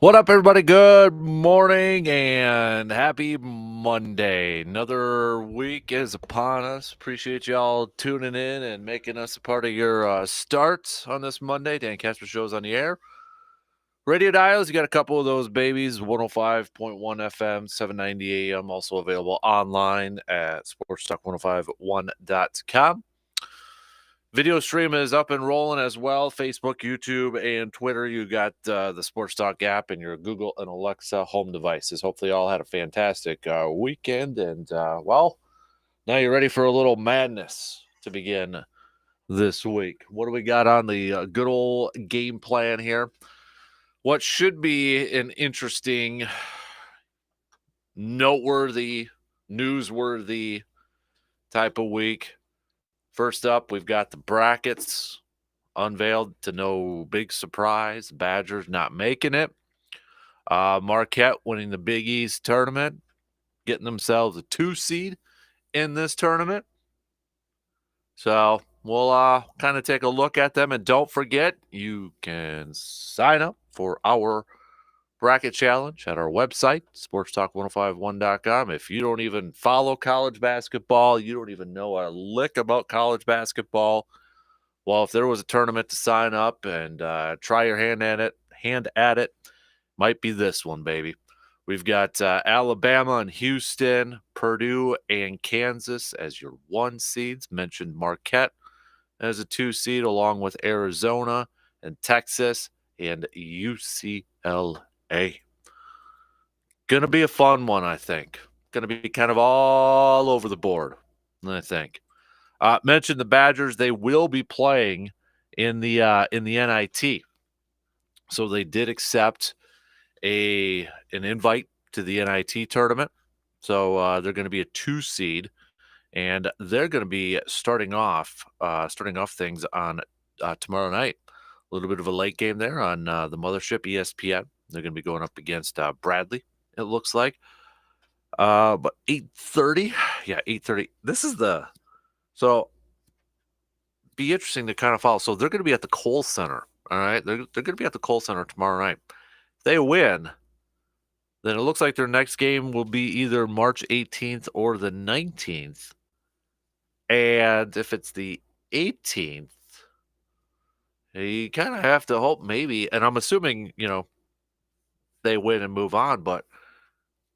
What up, everybody? Good morning and happy Monday. Another week is upon us. Appreciate y'all tuning in and making us a part of your start on this Monday. Dan Kasper Show's on the air. Radio dials, you got a couple of those babies 105.1 FM, 790 AM, also available online at sportstalk1051.com. Video stream is up and rolling as well. Facebook, YouTube, and Twitter. You got the Sports Talk app and your Google and Alexa home devices. Hopefully, you all had a fantastic weekend. And, now you're ready for a little madness to begin this week. What do we got on the good old game plan here? What should be an interesting, noteworthy, newsworthy type of week. First up, we've got the brackets unveiled to no big surprise. Badgers not making it. Marquette winning the Big East tournament, getting themselves a 2 seed in this tournament. So we'll kind of take a look at them. And don't forget, you can sign up for our bracket challenge at our website, sportstalk1051.com. If you don't even follow college basketball, you don't even know a lick about college basketball, well, if there was a tournament to sign up and try your hand at it, might be this one, baby. We've got Alabama and Houston, Purdue and Kansas as your 1 seeds. Mentioned Marquette as a 2 seed, along with Arizona and Texas and UCLA. Going to be a fun one, I think. Going to be kind of all over the board, I think. Mentioned the Badgers. They will be playing in the NIT. So they did accept an invite to the NIT tournament. So they're going to be a 2 seed, and they're going to be starting off things on tomorrow night. A little bit of a late game there on the mothership ESPN. They're going to be going up against Bradley, it looks like. But 8:30, yeah, 8:30. This is so be interesting to kind of follow. So they're going to be at the Kohl Center. All right, they're going to be at the Kohl Center tomorrow night. If they win, then it looks like their next game will be either March 18th or the 19th. And if it's the 18th, you kind of have to hope maybe, and I'm assuming, they win and move on, but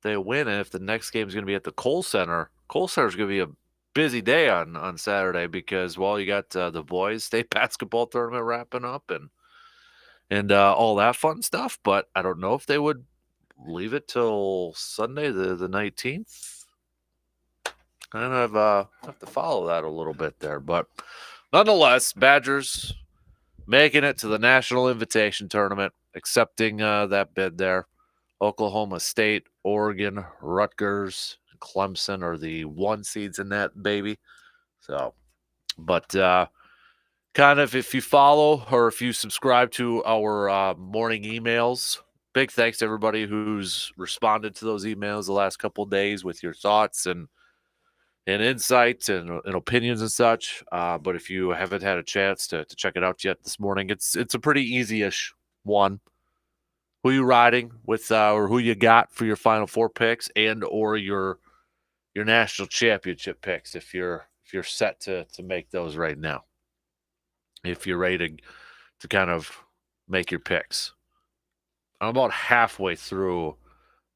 they win, and if the next game is going to be at the Kohl Center is going to be a busy day on Saturday because, well, you got the boys' state basketball tournament wrapping up and all that fun stuff, but I don't know if they would leave it till Sunday, the 19th. Kind of have to follow that a little bit there. But nonetheless, Badgers making it to the National Invitation Tournament, accepting that bid there. Oklahoma State, Oregon, Rutgers, Clemson are the 1 seeds in that baby. So, but kind of if you follow or if you subscribe to our morning emails, big thanks to everybody who's responded to those emails the last couple of days with your thoughts and insights and opinions and such. But if you haven't had a chance to check it out yet this morning, it's a pretty easy-ish one. Who you riding with, or who you got for your Final Four picks, and or your national championship picks if you're set to make those right now. If you're ready to kind of make your picks, I'm about halfway through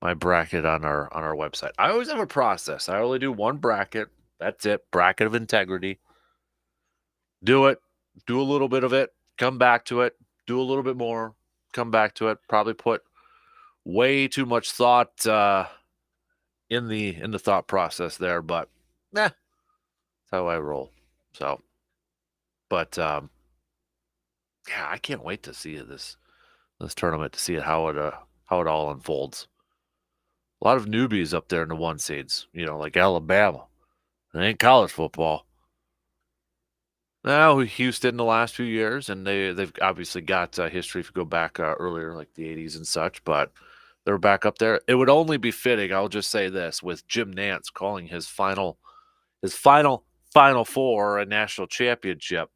my bracket on our website. I always have a process. I only do one bracket. That's it. Bracket of integrity. Do it. Do a little bit of it. Come back to it. Do a little bit more. Come back to it. Probably put way too much thought in the thought process there, but that's how I roll. So, but yeah, I can't wait to see this tournament, to see how it all unfolds. A lot of newbies up there in the 1 seeds, like Alabama. It ain't college football. Now Houston the last few years, and they've obviously got history if you go back earlier, like the 80s and such, but they're back up there. It would only be fitting, I'll just say this, with Jim Nantz calling his final Final Four a national championship.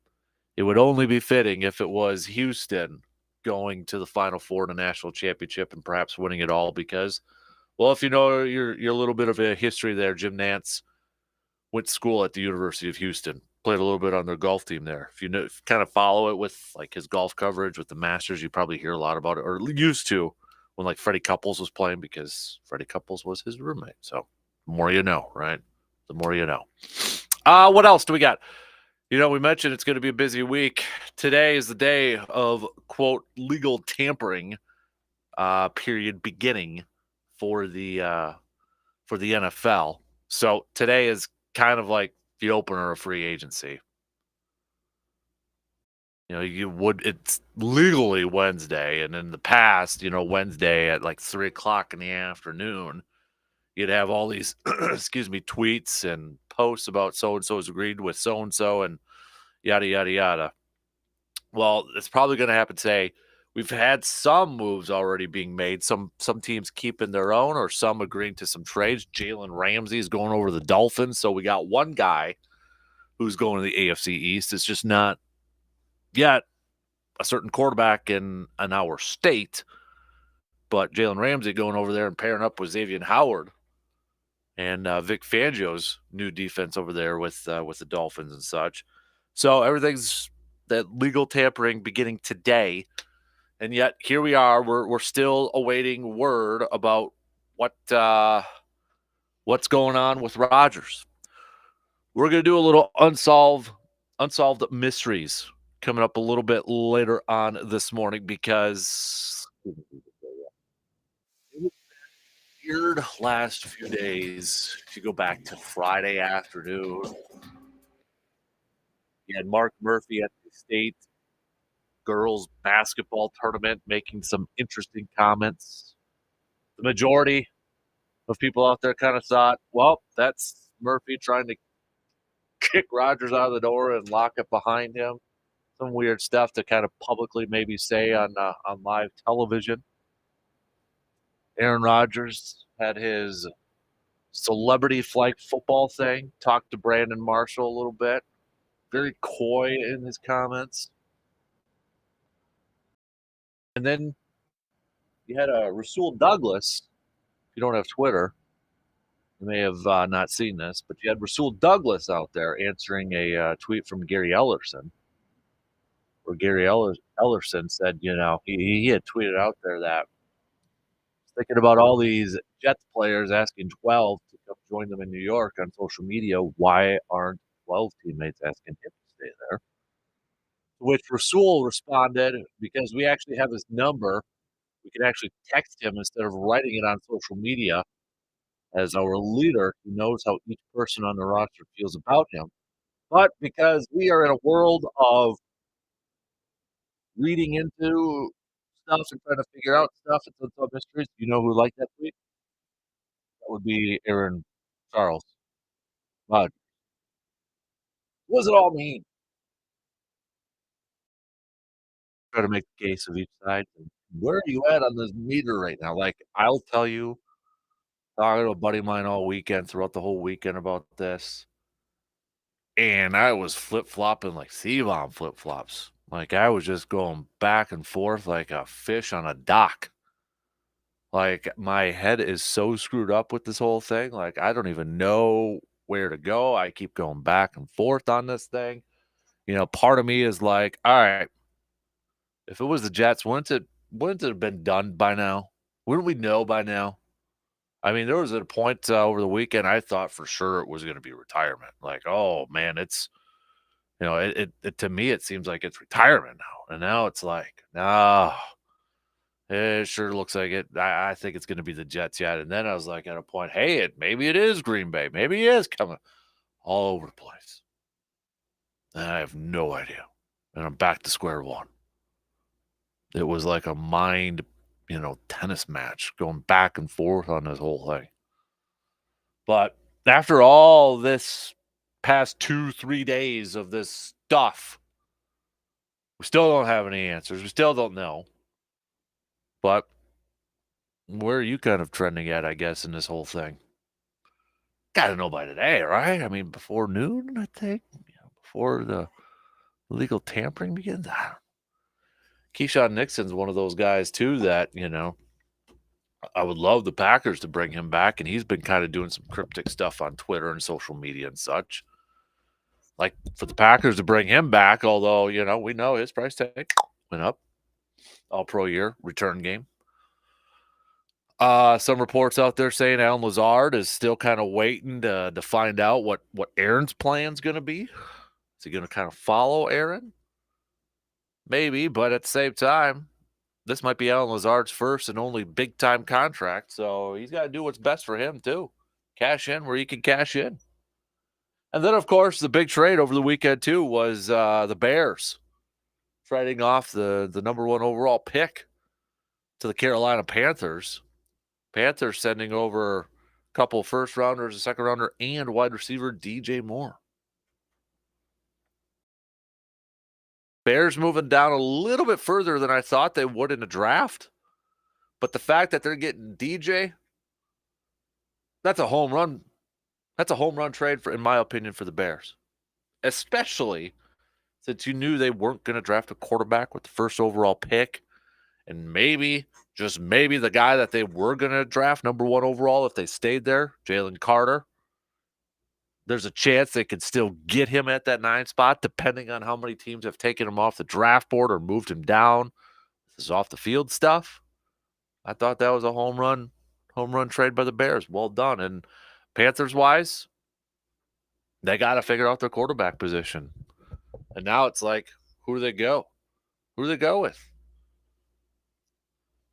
It would only be fitting if it was Houston going to the Final Four in a national championship and perhaps winning it all because, well, if you know your little bit of a history there, Jim Nance went to school at the University of Houston, played a little bit on their golf team there. If you know, if you kind of follow it with like his golf coverage with the Masters, you probably hear a lot about it, or used to when like Freddie Couples was playing because Freddie Couples was his roommate. So the more you know, right? The more you know. What else do we got? You know, we mentioned it's going to be a busy week. Today is the day of quote legal tampering period beginning for the NFL. So today is kind of like the opener of free agency. You know, it's legally Wednesday, and in the past, you know, Wednesday at like 3 o'clock in the afternoon, you'd have all these excuse me, tweets and posts about so and so's agreed with so and so and yada yada yada. Well, it's probably going to happen today. We've had some moves already being made. Some teams keeping their own, or some agreeing to some trades. Jalen Ramsey is going over to the Dolphins, so we got one guy who's going to the AFC East. It's just not yet a certain quarterback in our state, but Jalen Ramsey going over there and pairing up with Xavier Howard and Vic Fangio's new defense over there with the Dolphins and such. So everything's that legal tampering beginning today. And yet here we are. We're still awaiting word about what's going on with Rodgers. We're gonna do a little unsolved mysteries coming up a little bit later on this morning because it was weird last few days. If you go back to Friday afternoon, you had Mark Murphy at the state girls basketball tournament making some interesting comments. The majority of people out there kind of thought, well, that's Murphy trying to kick Rodgers out of the door and lock it behind him. Some weird stuff to kind of publicly maybe say on live television. Aaron Rodgers had his celebrity flag football thing, talked to Brandon Marshall a little bit, very coy in his comments. And then you had Rasul Douglas. If you don't have Twitter, you may have not seen this, but you had Rasul Douglas out there answering a tweet from Gary Ellerson, where Ellerson said, you know, he had tweeted out there that he's thinking about all these Jets players asking 12 to come join them in New York on social media. Why aren't 12 teammates asking him to stay there? To which Rasul responded, because we actually have his number, we can actually text him instead of writing it on social media. As our leader, he knows how each person on the roster feels about him. But because we are in a world of reading into stuff and trying to figure out stuff and unsolved mysteries, you know who liked that tweet? That would be Aaron Charles. What does it all mean? Try to make the case of each side. Where are you at on this meter right now? Like, I'll tell you, talking to a buddy of mine all weekend, throughout the whole weekend about this, and I was flip flopping like C-bomb flip flops. Like I was just going back and forth like a fish on a dock. Like my head is so screwed up with this whole thing. Like I don't even know where to go. I keep going back and forth on this thing. You know, part of me is like, all right, if it was the Jets, wouldn't it have been done by now? Wouldn't we know by now? I mean, there was a point over the weekend I thought for sure it was going to be retirement. Like, oh man, it's you know, it to me it seems like it's retirement now, and now it's like, no, it sure looks like it. I think it's going to be the Jets yet. And then I was like at a point, hey, maybe it is Green Bay, maybe he is coming all over the place. And I have no idea, and I'm back to square one. It was like a mind, tennis match going back and forth on this whole thing. But after all this past 2-3 days of this stuff, we still don't have any answers. We still don't know. But where are you kind of trending at, I guess, in this whole thing? Gotta know by today, right? I mean, before noon, I think. Before the legal tampering begins. I don't know. Keyshawn Nixon's one of those guys too that, I would love the Packers to bring him back, and he's been kind of doing some cryptic stuff on Twitter and social media and such. Like for the Packers to bring him back, although, we know his price tag went up. All pro year, return game. Some reports out there saying Alan Lazard is still kind of waiting to find out what Aaron's plan's going to be. Is he going to kind of follow Aaron? Maybe, but at the same time, this might be Alan Lazard's first and only big-time contract, so he's got to do what's best for him, too. Cash in where he can cash in. And then, of course, the big trade over the weekend, too, was the Bears trading off the number 1 overall pick to the Carolina Panthers. Panthers sending over a couple first-rounders, a second-rounder, and wide receiver DJ Moore. Bears moving down a little bit further than I thought they would in the draft. But the fact that they're getting DJ, that's a home run. That's a home run trade, in my opinion, for the Bears. Especially since you knew they weren't going to draft a quarterback with the first overall pick. And maybe, just maybe, the guy that they were going to draft number 1 overall, if they stayed there, Jalen Carter, there's a chance they could still get him at that 9 spot, depending on how many teams have taken him off the draft board or moved him down. This is off the field stuff. I thought that was a home run trade by the Bears. Well done. And Panthers-wise, they got to figure out their quarterback position. And now it's like, who do they go? Who do they go with?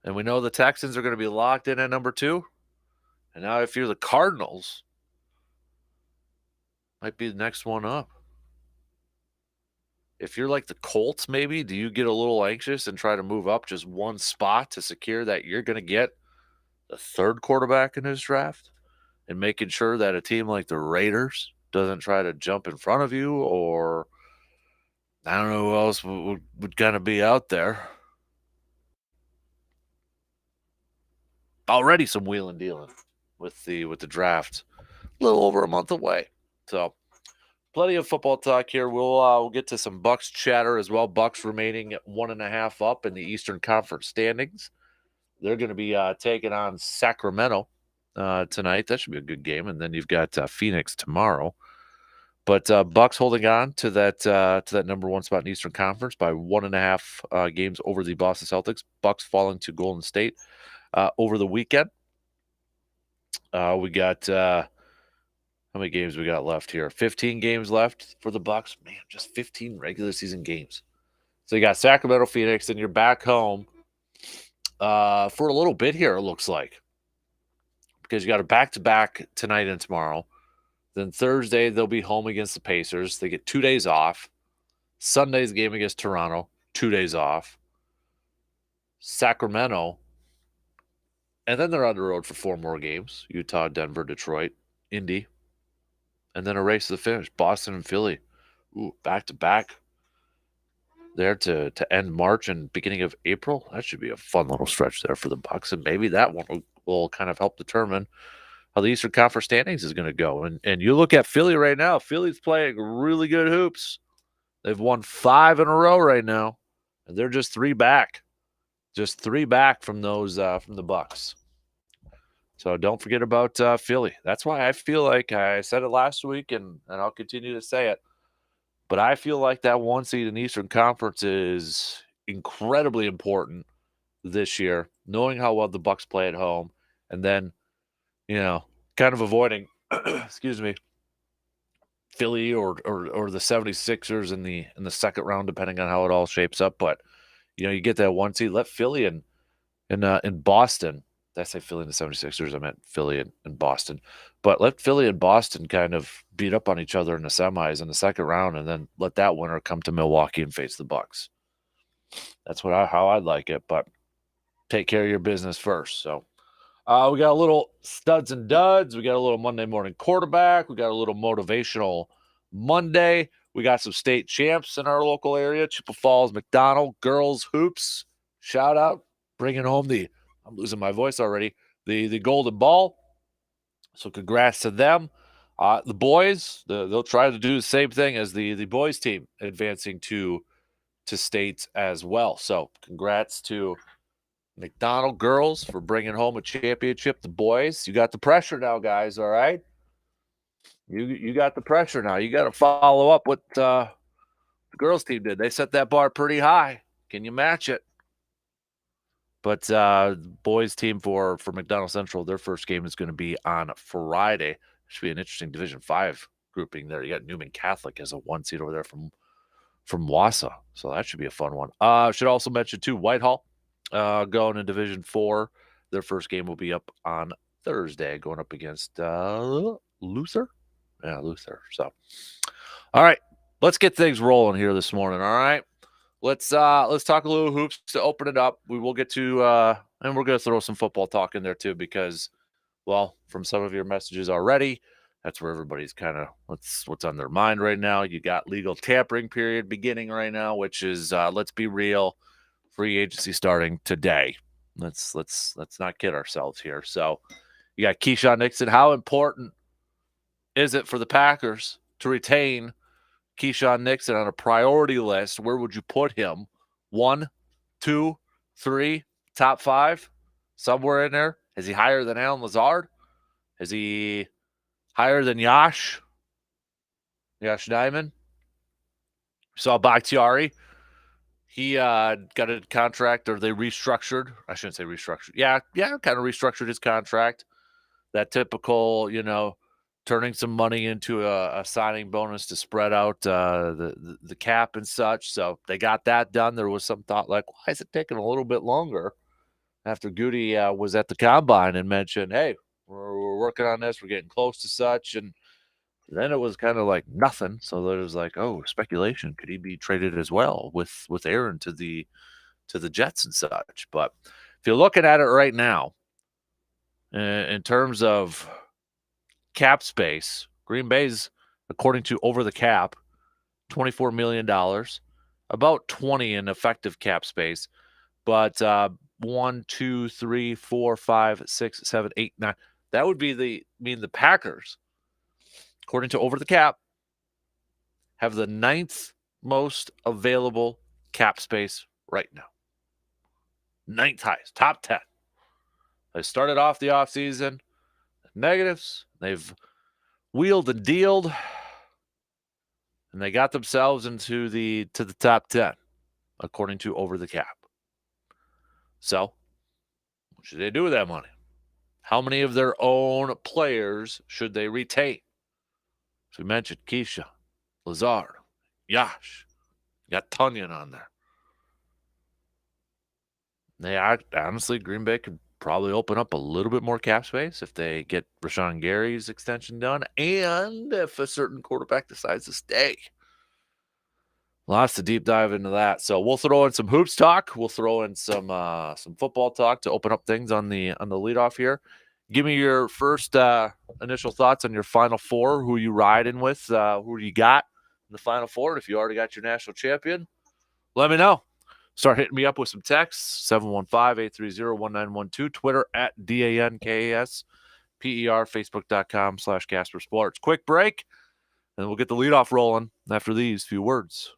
And we know the Texans are going to be locked in at number 2. And now if you're the Cardinals, might be the next one up. If you're like the Colts, maybe, do you get a little anxious and try to move up just 1 spot to secure that you're going to get the 3rd quarterback in this draft? And making sure that a team like the Raiders doesn't try to jump in front of you, or I don't know who else would kind of be out there. Already some wheeling dealing with the draft. A little over a month away. So plenty of football talk here. We'll get to some Bucs chatter as well. Bucs remaining at 1.5 up in the Eastern Conference standings. They're going to be taking on Sacramento tonight. That should be a good game. And then you've got Phoenix tomorrow. But Bucs holding on to that number 1 spot in Eastern Conference by 1.5 games over the Boston Celtics. Bucs falling to Golden State over the weekend. We got how many games we got left here? 15 games left for the Bucs. Man, just 15 regular season games. So you got Sacramento, Phoenix, and you're back home for a little bit here, it looks like. Because you got a back-to-back tonight and tomorrow. Then Thursday, they'll be home against the Pacers. They get 2 days off. Sunday's game against Toronto, 2 days off. Sacramento. And then they're on the road for 4 more games. Utah, Denver, Detroit, Indy. And then a race to the finish. Boston and Philly. Ooh, back-to-back. There to end March and beginning of April. That should be a fun little stretch there for the Bucs. And maybe that one will kind of help determine how the Eastern Conference standings is going to go. And you look at Philly right now. Philly's playing really good hoops. They've won 5 in a row right now. And they're just 3 back. Just 3 back from those from the Bucs. So don't forget about Philly. That's why I feel like I said it last week, and I'll continue to say it. But I feel like that 1 seed in the Eastern Conference is incredibly important this year, knowing how well the Bucs play at home, and then, kind of avoiding, excuse me, Philly or the 76ers in the second round, depending on how it all shapes up. But, you get that 1 seed. Let Philly in Boston. Did I say Philly and the 76ers? I meant Philly and Boston. But let Philly and Boston kind of beat up on each other in the semis in the second round, and then let that winner come to Milwaukee and face the Bucs. That's how I'd like it. But take care of your business first. So we got a little studs and duds. We got a little Monday morning quarterback. We got a little motivational Monday. We got some state champs in our local area. Chippewa Falls, McDonald, girls hoops. Shout out. Bringing home I'm losing my voice already, the golden ball. So congrats to them. The boys, they'll try to do the same thing as the boys team, advancing to to states as well. So congrats to McDonald girls for bringing home a championship. The boys, you got the pressure now, guys. All right, you got the pressure now. You got to follow up what the girls team did. They set that bar pretty high. Can you match it? But boys team for McDonald Central, their first game is going to be on Friday. Should be an interesting Division 5 grouping there. You got Newman Catholic as a 1 seed over there from Wausau, so that should be a fun one. Should also mention too, Whitehall going in Division 4. Their first game will be up on Thursday, going up against Luther. Yeah, Luther. So, all right, let's get things rolling here this morning. All right. Let's talk a little hoops to open it up. We will get to and we're going to throw some football talk in there too because, well, from some of your messages already, that's where everybody's kind of what's on their mind right now. You got legal tampering period beginning right now, which is let's be real, free agency starting today. Let's not kid ourselves here. So you got Keyshawn Nixon. How important is it for the Packers to retain Keyshawn Nixon on a priority list? Where would you put him? 1, 2, 3, top 5, somewhere in there? Is he higher than Alan Lazard? Is he higher than Yash Diamond? Saw Bakhtiari. He got a contract, or they restructured. I shouldn't say restructured. Yeah, kind of restructured his contract. That typical, turning some money into a signing bonus to spread out the cap and such. So they got that done. There was some thought like, why is it taking a little bit longer? After Goody was at the combine and mentioned, hey, we're working on this. We're getting close to such. And then it was kind of like nothing. So there was like, oh, speculation. Could he be traded as well with Aaron to the Jets and such? But if you're looking at it right now, in terms of cap space, Green Bay's, according to Over the Cap, $24 million, about 20 in effective cap space, but 1, 2, 3, 4, 5, 6, 7, 8, 9. That would be the Packers, according to Over the Cap, have the 9th most available cap space right now. 9th highest, top 10. They started off the offseason negatives. They've wheeled and dealed, and they got themselves into the top 10, according to Over the Cap. So, what should they do with that money? How many of their own players should they retain? So we mentioned Keisha, Lazard, Yash. You got Tunyon on there. Honestly, Green Bay could probably open up a little bit more cap space if they get Rashawn Gary's extension done, and if a certain quarterback decides to stay. Lots to deep dive into that. So we'll throw in some hoops talk. We'll throw in some football talk to open up things on the leadoff here. Give me your first initial thoughts on your Final Four. Who you riding with? Who do you got in the Final Four? And if you already got your national champion, let me know. Start hitting me up with some texts, 715-830-1912, Twitter at DANKASPER, Facebook.com/Kasper Sports. Quick break, and we'll get the leadoff rolling after these few words.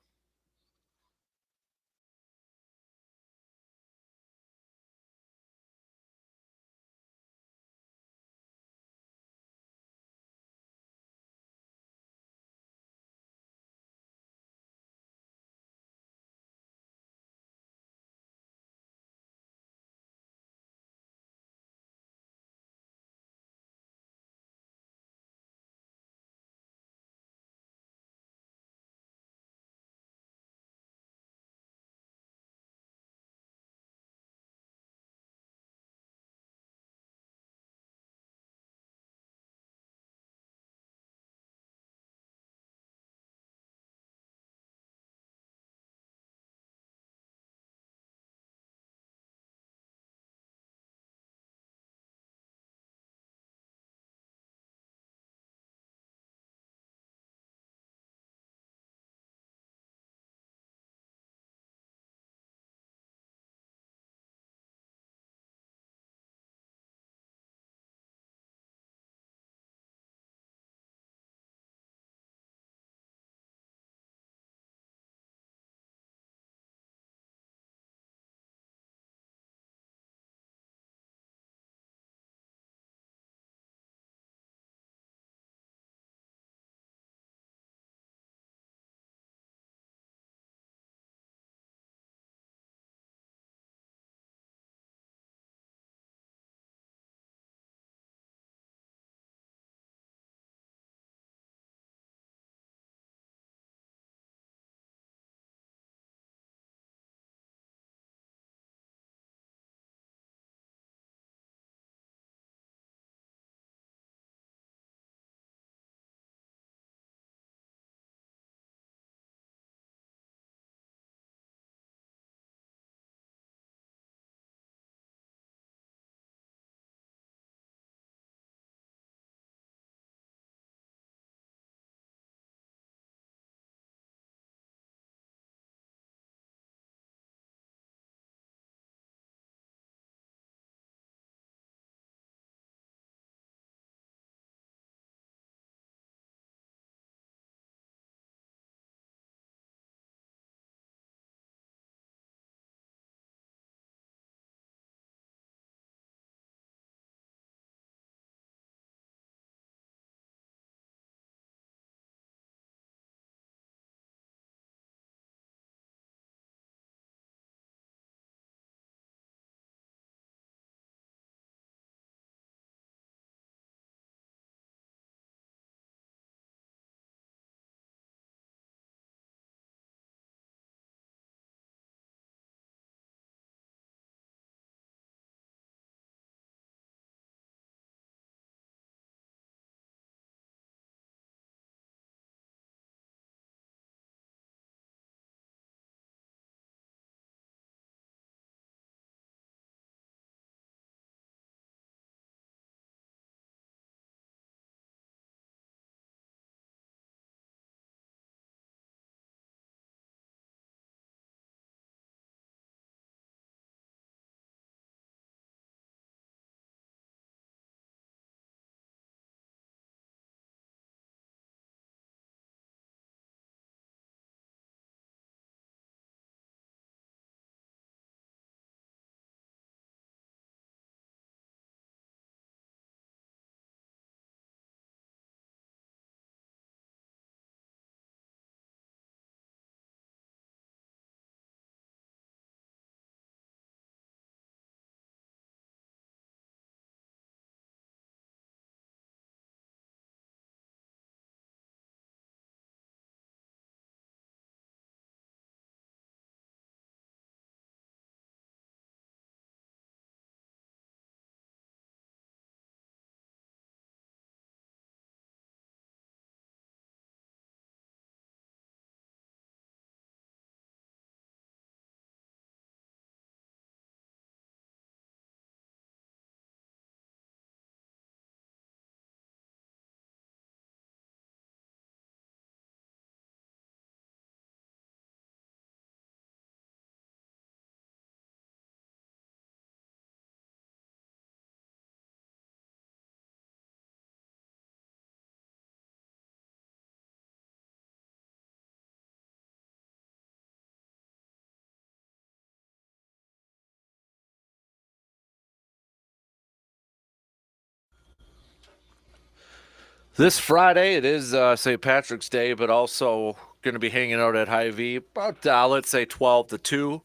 This Friday, it is St. Patrick's Day, but also going to be hanging out at Hy-Vee about, let's say, 12 to 2,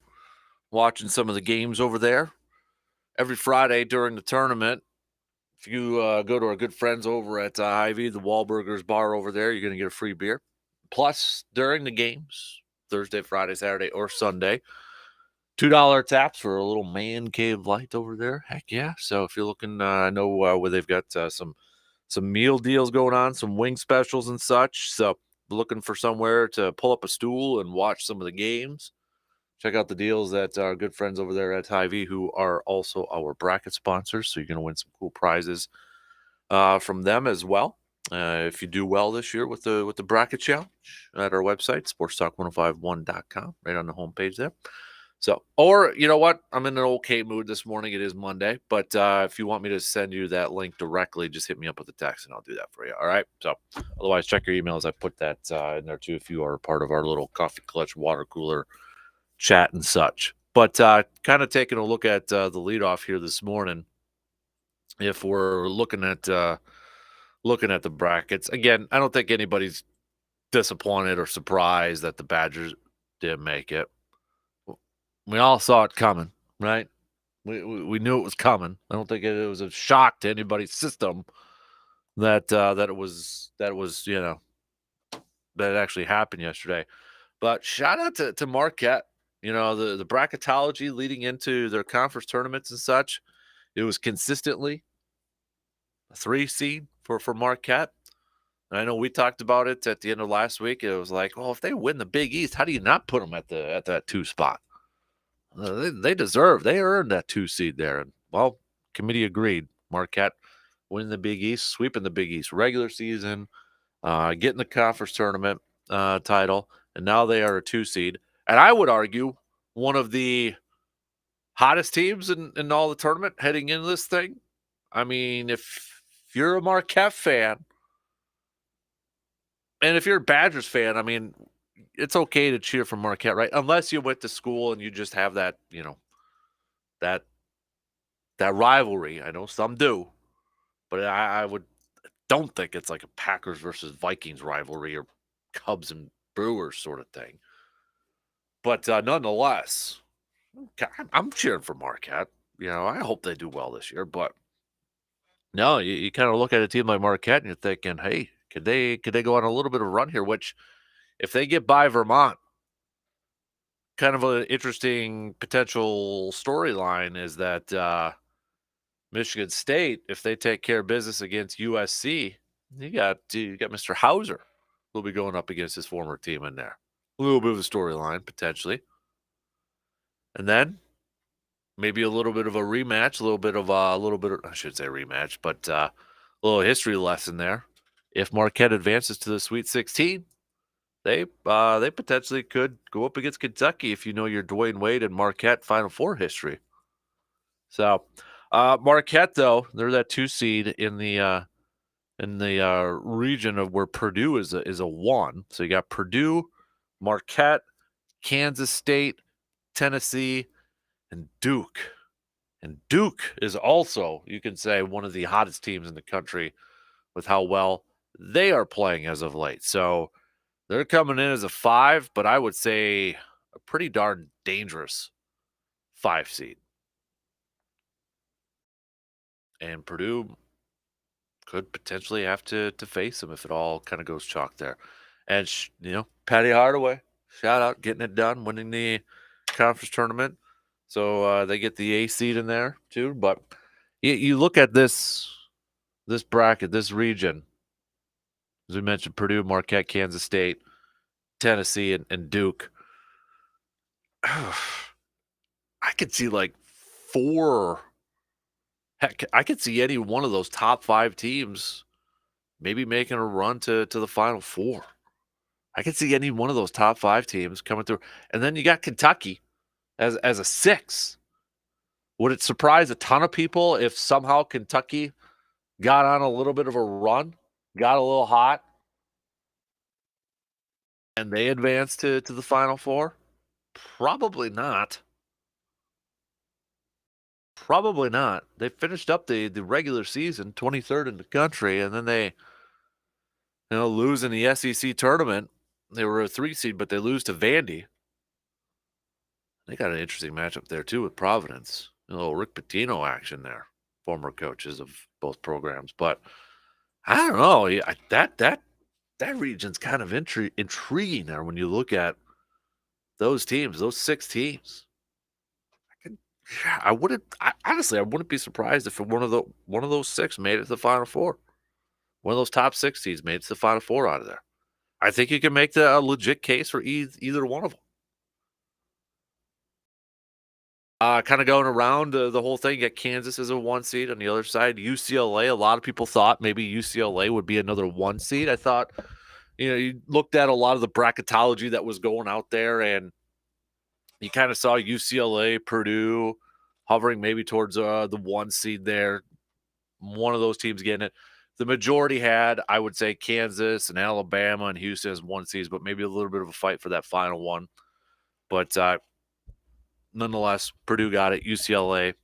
watching some of the games over there. Every Friday during the tournament, if you go to our good friends over at Hy-Vee, the Wahlburgers bar over there, you're going to get a free beer. Plus, during the games, Thursday, Friday, Saturday, or Sunday, $2 taps for a little man cave light over there. Heck yeah. So if you're looking, I know where they've got some meal deals going on, some wing specials and such. So looking for somewhere to pull up a stool and watch some of the games. Check out the deals that our good friends over there at Hy-Vee, who are also our bracket sponsors. So you're going to win some cool prizes from them as well. If you do well this year with the bracket challenge at our website, sportstalk1051.com, right on the homepage there. So, or you know what? I'm in an okay mood this morning. It is Monday, but if you want me to send you that link directly, just hit me up with a text and I'll do that for you. All right. So, otherwise, check your emails. I put that in there too if you are part of our little coffee clutch water cooler chat and such. But kind of taking a look at the leadoff here this morning. If we're looking at the brackets again, I don't think anybody's disappointed or surprised that the Badgers didn't make it. We all saw it coming, right? We knew it was coming. I don't think it was a shock to anybody's system that that it was that it actually happened yesterday. But shout out to Marquette. The bracketology leading into their conference tournaments and such. It was consistently a 3 seed for Marquette. And I know we talked about it at the end of last week. It was like, well, if they win the Big East, how do you not put them at that 2 spot? They earned that 2 seed there. And, well, committee agreed. Marquette winning the Big East, sweeping the Big East regular season, getting the conference tournament title, and now they are a 2 seed. And I would argue one of the hottest teams in all the tournament heading into this thing. I mean, if you're a Marquette fan, and if you're a Badgers fan, I mean, it's okay to cheer for Marquette, right? Unless you went to school and you just have that, that rivalry. I know some do, but I don't think it's like a Packers versus Vikings rivalry or Cubs and Brewers sort of thing. But nonetheless, I'm cheering for Marquette. I hope they do well this year. But no, you kind of look at a team like Marquette and you're thinking, hey, could they go on a little bit of a run here? Which, if they get by Vermont, kind of an interesting potential storyline is that Michigan State, if they take care of business against USC, you got Mr. Hauser who'll be going up against his former team in there. A little bit of a storyline potentially, and then maybe a little bit of a rematch, I should say rematch, but a little history lesson there. If Marquette advances to the Sweet 16, they potentially could go up against Kentucky if you know your Dwayne Wade and Marquette Final Four history. So Marquette, though, they're that 2 seed in the region of where Purdue is a 1. So you got Purdue, Marquette, Kansas State, Tennessee, and Duke. And Duke is also, you can say, one of the hottest teams in the country with how well they are playing as of late. So they're coming in as a 5, but I would say a pretty darn dangerous 5 seed. And Purdue could potentially have to face them if it all kind of goes chalk there. And, Patty Hardaway, shout out, getting it done, winning the conference tournament. So they get the A seed in there too. But you look at this bracket, this region, as we mentioned, Purdue, Marquette, Kansas State, Tennessee, and Duke. I could see like 4. Heck, I could see any one of those top 5 teams maybe making a run to the Final Four. I could see any one of those top 5 teams coming through. And then you got Kentucky as a 6. Would it surprise a ton of people if somehow Kentucky got on a little bit of a run, got a little hot, and they advanced to the Final Four? Probably not. Probably not. They finished up the regular season 23rd in the country, and then they losing the SEC tournament. They were a 3 seed, but they lose to Vandy. They got an interesting matchup there too with Providence. A little Rick Pitino action there. Former coaches of both programs, but I don't know. That region's kind of intriguing there when you look at those teams, those 6 teams. Honestly, I wouldn't be surprised if one of those 6 made it to the Final Four. One of those top 6 teams made it to the Final Four out of there. I think you can make a legit case for either one of them. Kind of going around the whole thing. You got Kansas as a 1 seed on the other side. UCLA. A lot of people thought maybe UCLA would be another 1 seed. I thought, you looked at a lot of the bracketology that was going out there, and you kind of saw UCLA, Purdue hovering maybe towards the 1 seed there. One of those teams getting it. The majority had, I would say, Kansas and Alabama and Houston as 1 seeds, but maybe a little bit of a fight for that final one. But nonetheless, Purdue got it. UCLA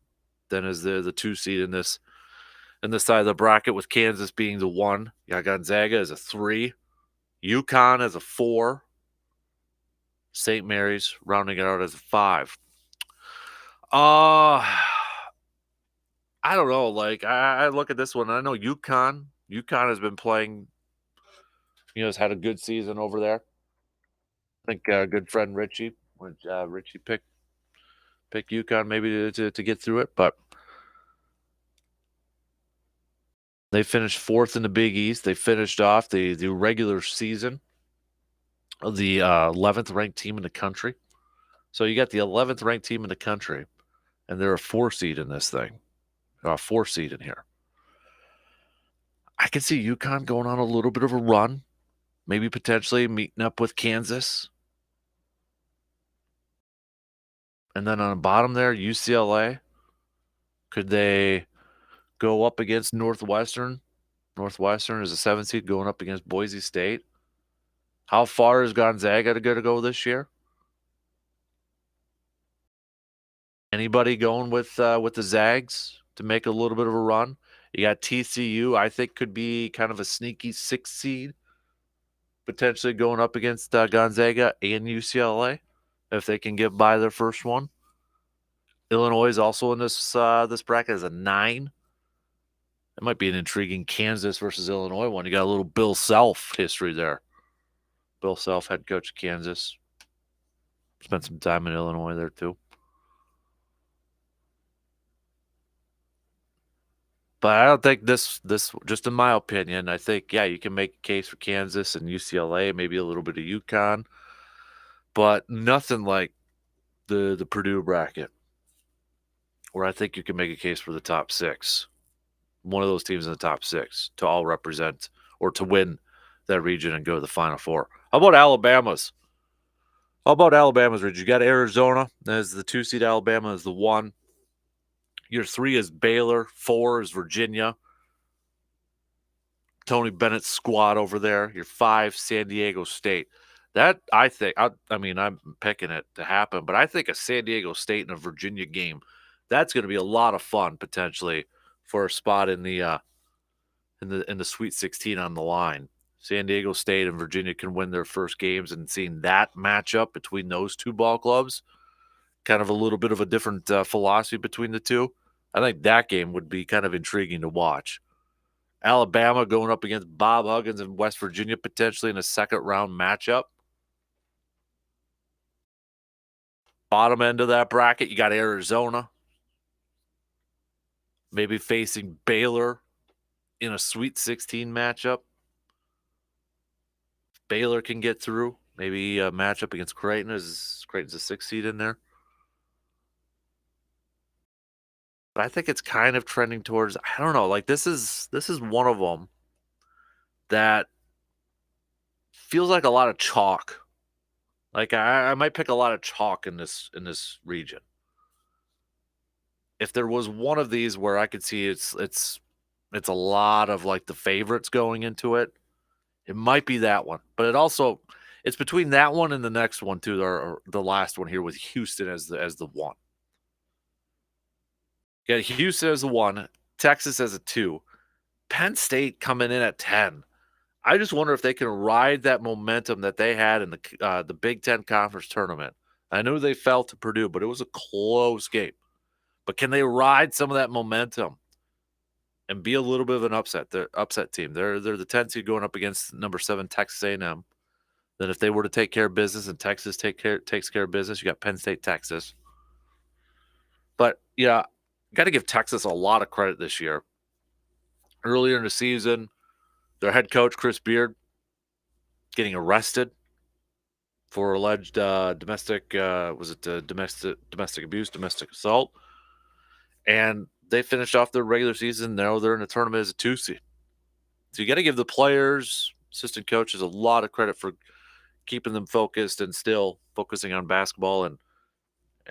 then is the 2 seed in this side of the bracket, with Kansas being the 1. You got Gonzaga as a 3, UConn as a 4, St. Mary's rounding it out as a 5. I don't know. Like, I look at this one, and I know UConn has been playing, has had a good season over there. I think good friend Richie picked UConn maybe to get through it, but they finished 4th in the Big East. They finished off the regular season of the 11th ranked team in the country. So you got the 11th ranked team in the country, and they're a 4 seed in this thing. 4 seed in here. I can see UConn going on a little bit of a run, maybe potentially meeting up with Kansas. And then on the bottom there, UCLA. Could they go up against Northwestern? Northwestern is a 7 seed going up against Boise State. How far is Gonzaga going to go this year? Anybody going with the Zags to make a little bit of a run? You got TCU, I think, could be kind of a sneaky 6 seed, potentially going up against Gonzaga and UCLA if they can get by their first one. Illinois is also in this bracket as a 9. It might be an intriguing Kansas versus Illinois one. You got a little Bill Self history there. Bill Self, head coach of Kansas. Spent some time in Illinois there too. But I don't think this, just in my opinion, I think, you can make a case for Kansas and UCLA, maybe a little bit of UConn, but nothing like the Purdue bracket, where I think you can make a case for the top 6. One of those teams in the top 6 to all represent or to win that region and go to the Final Four. How about Alabama's? Region? You got Arizona as the 2 seed. Alabama is the 1. Your 3 is Baylor. 4 is Virginia. Tony Bennett's squad over there. Your 5, San Diego State. That, I think, I'm picking it to happen, but I think a San Diego State and a Virginia game, that's going to be a lot of fun potentially for a spot in the Sweet 16 on the line. San Diego State and Virginia can win their first games, and seeing that matchup between those 2 ball clubs, kind of a little bit of a different philosophy between the 2. I think that game would be kind of intriguing to watch. Alabama going up against Bob Huggins and West Virginia potentially in a second-round matchup. Bottom end of that bracket, you got Arizona maybe facing Baylor in a Sweet 16 matchup. Baylor can get through. Maybe a matchup against Creighton. Creighton's a 6 seed in there. But I think it's kind of trending towards, I don't know, like this is one of them that feels like a lot of chalk. Like I might pick a lot of chalk in this region. If there was one of these where I could see it's a lot of like the favorites going into it, it might be that one. But it's between that one and the next one too, or the last one here with Houston as the 1. You got Houston as a 1, Texas as a 2, Penn State coming in at 10. I just wonder if they can ride that momentum that they had in the Big Ten Conference tournament. I knew they fell to Purdue, but it was a close game. But can they ride some of that momentum and be a little bit of an upset? They're upset team. They're the 10 seed going up against number 7 Texas A&M. Then if they were to take care of business and Texas takes care of business, you got Penn State, Texas. But yeah, got to give Texas a lot of credit this year. Earlier in the season, their head coach Chris Beard getting arrested for alleged domestic abuse, domestic assault, and they finished off their regular season. Now they're in the tournament as a 2 seed. So you got to give the players, assistant coaches, a lot of credit for keeping them focused and still focusing on basketball and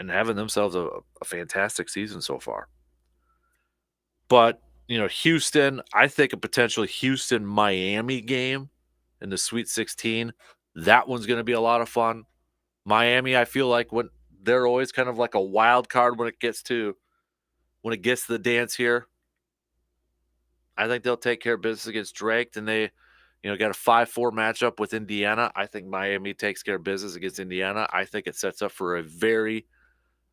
having themselves a fantastic season so far. But Houston, I think a potential Houston-Miami game in the Sweet 16, that one's going to be a lot of fun. Miami, I feel like when they're always kind of like a wild card when it gets to the dance here. I think they'll take care of business against Drake. Then they, got a 5-4 matchup with Indiana. I think Miami takes care of business against Indiana. I think it sets up for a very,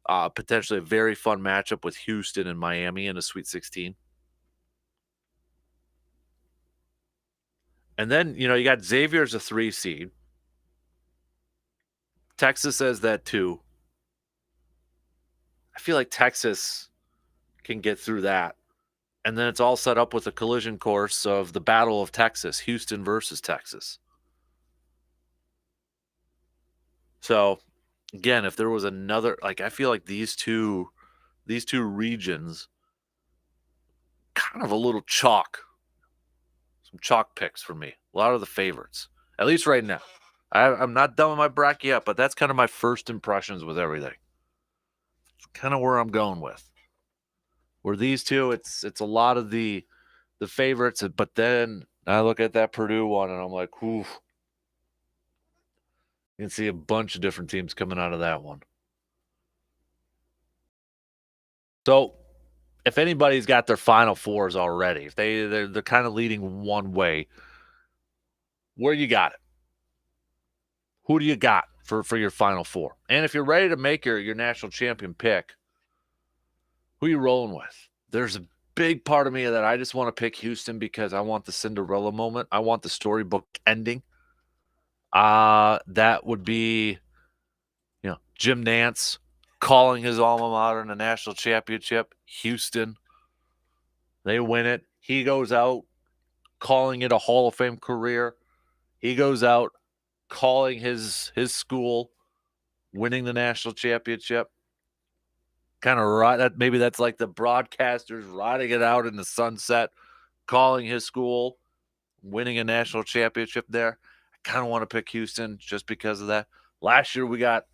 potentially a very fun matchup with Houston and Miami in the Sweet 16. And then, you got Xavier as a 3 seed. Texas says that too. I feel like Texas can get through that. And then it's all set up with a collision course of the Battle of Texas, Houston versus Texas. So, again, if there was another, I feel like these two regions, kind of a little chalk. Some chalk picks for me. A lot of the favorites, at least right now. I'm not done with my bracket yet, but that's kind of my first impressions with everything. It's kind of where I'm going with. Where these two, it's a lot of the favorites, but then I look at that Purdue one and I'm like, ooh. You can see a bunch of different teams coming out of that one. So, if anybody's got their Final Fours already, if they're kind of leading one way, where you got it? Who do you got for your Final Four? And if you're ready to make your national champion pick, who are you rolling with? There's a big part of me that I just want to pick Houston because I want the Cinderella moment. I want the storybook ending. That would be, Jim Nance calling his alma mater in the national championship, Houston. They win it. He goes out calling it a Hall of Fame career. He goes out calling his school winning the national championship. Kind of right. Maybe that's like the broadcasters riding it out in the sunset, calling his school winning a national championship there. I kind of want to pick Houston just because of that. Last year we got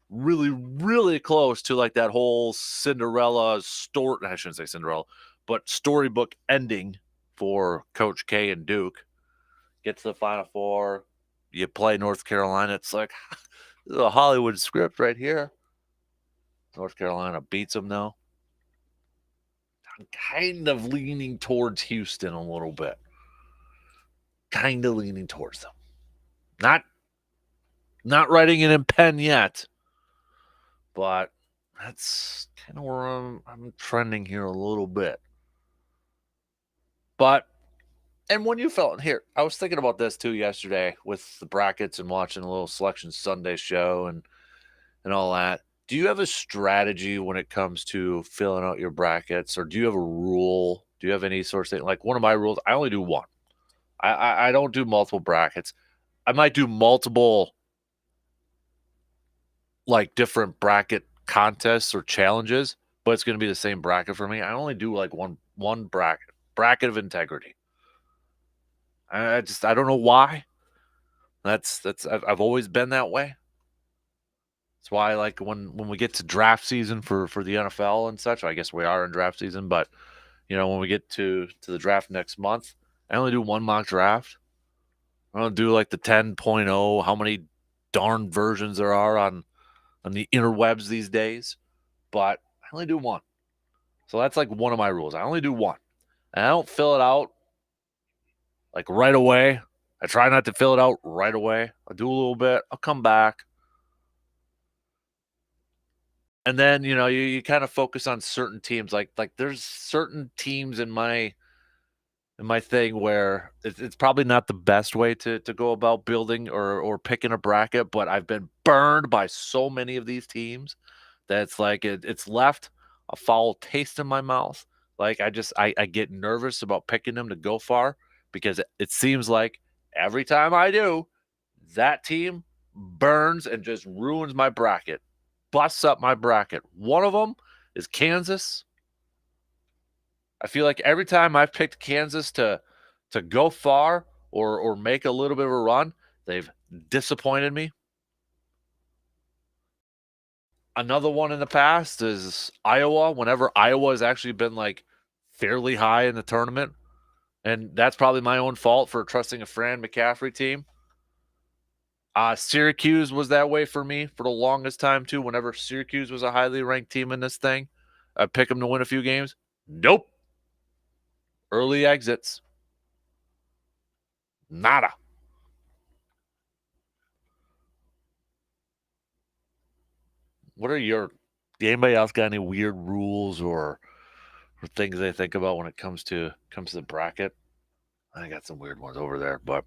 really, really close to like that whole Cinderella story. I shouldn't say Cinderella, but storybook ending for Coach K and Duke. Get to the Final Four. You play North Carolina. It's like this is a Hollywood script right here. North Carolina beats them though. I'm kind of leaning towards Houston a little bit. Kind of leaning towards them. Not writing it in pen yet, but that's kind of where I'm trending here a little bit. But, and when you felt here, I was thinking about this too yesterday with the brackets and watching a little Selection Sunday show and all that. Do you have a strategy when it comes to filling out your brackets, or do you have a rule? Do you have any sort of thing? Like one of my rules, I only do one. I don't do multiple brackets. I might do multiple, like different bracket contests or challenges, but it's going to be the same bracket for me. I only do like one bracket of integrity. I don't know why. I've always been that way. That's why, like when we get to draft season for the NFL and such, I guess we are in draft season, but when we get to the draft next month, I only do one mock draft. I don't do like the 10.0, how many darn versions there are on the interwebs these days, but I only do one. So that's like one of my rules. I only do one. And I don't fill it out like right away. I try not to fill it out right away. I'll do a little bit. I'll come back. And then, you kind of focus on certain teams. Like there's certain teams in my thing where it's probably not the best way to go about building or picking a bracket, but I've been burned by so many of these teams that it's like it's left a foul taste in my mouth. Like I get nervous about picking them to go far because it seems like every time I do, that team burns and just ruins my bracket, busts up my bracket. One of them is Kansas. I feel like every time I've picked Kansas to go far or make a little bit of a run, they've disappointed me. Another one in the past is Iowa. Whenever Iowa has actually been like fairly high in the tournament, and that's probably my own fault for trusting a Fran McCaffrey team. Syracuse was that way for me for the longest time too. Whenever Syracuse was a highly ranked team in this thing, I'd pick them to win a few games. Nope. Early exits. Nada. What are your? Anybody else got any weird rules or things they think about when it comes to the bracket? I got some weird ones over there, but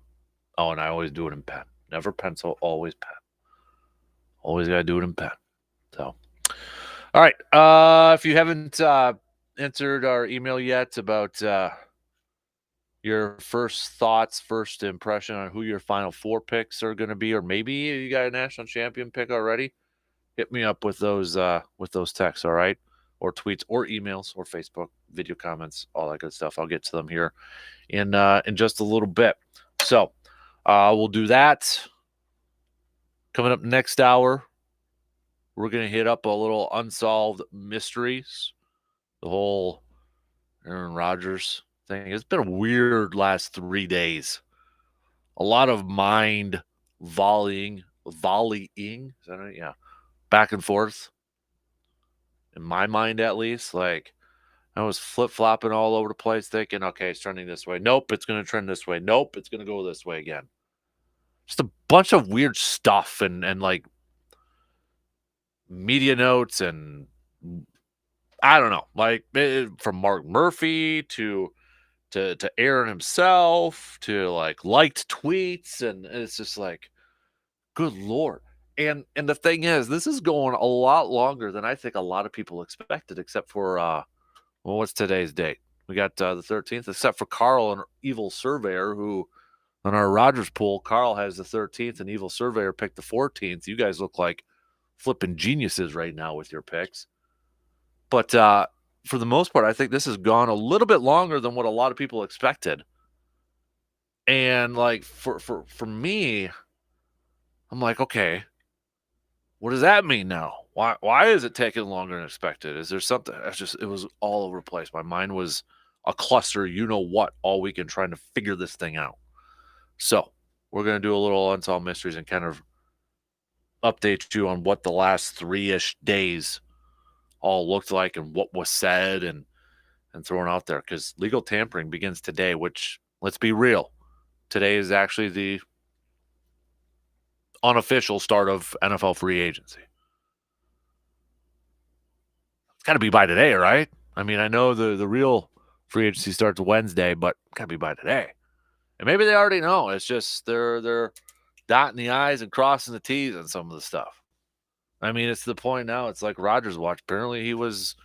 and I always do it in pen. Never pencil, always pen. Always gotta do it in pen. So, all right. If you haven't answered our email yet about your first thoughts, first impression on who your final four picks are going to be, or maybe you got a national champion pick already, hit me up with those texts, all right, or tweets, or emails, or Facebook video comments, all that good stuff. I'll get to them here in just a little bit. So we'll do that. Coming up next hour, we're gonna hit up a little unsolved mysteries. The whole Aaron Rodgers thing. It's been a weird last 3 days. A lot of mind volleying. Is that right? Yeah, back and forth. In my mind, at least, like I was flip flopping all over the place, thinking, okay, it's trending this way. Nope, it's going to trend this way. Nope, it's going to go this way again. Just a bunch of weird stuff and like media notes and I don't know, like from Mark Murphy to Aaron himself to like liked tweets, and it's just like, good lord. And the thing is, this is going a lot longer than I think a lot of people expected, except for well, what's today's date? We got the 13th, except for Carl and Evil Surveyor, who on our Rogers pool, Carl has the 13th and Evil Surveyor picked the 14th. You guys look like flipping geniuses right now with your picks. But for the most part, I think this has gone a little bit longer than what a lot of people expected. And like for me, I'm like, okay, what does that mean now? Why is it taking longer than expected? Is there something? It was all over the place. My mind was a cluster, you know what, all weekend trying to figure this thing out. So we're gonna do a little unsolved mysteries and kind of update you on what the last 3-ish days all looked like and what was said and thrown out there. Because legal tampering begins today, which, let's be real, today is actually the unofficial start of NFL free agency. It's got to be by today, right? I mean, I know the real free agency starts Wednesday, but got to be by today. And maybe they already know. It's just they're dotting the I's and crossing the T's on some of the stuff. I mean, it's the point now. It's like Rodgers watch. Apparently, he was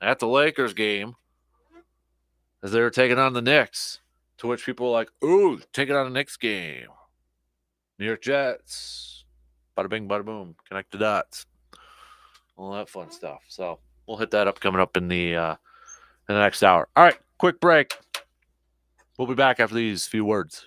at the Lakers game as they were taking on the Knicks, to which people were like, ooh, taking on the Knicks game. New York Jets. Bada bing, bada boom. Connect the dots. All that fun stuff. So we'll hit that up coming up in the next hour. All right, quick break. We'll be back after these few words.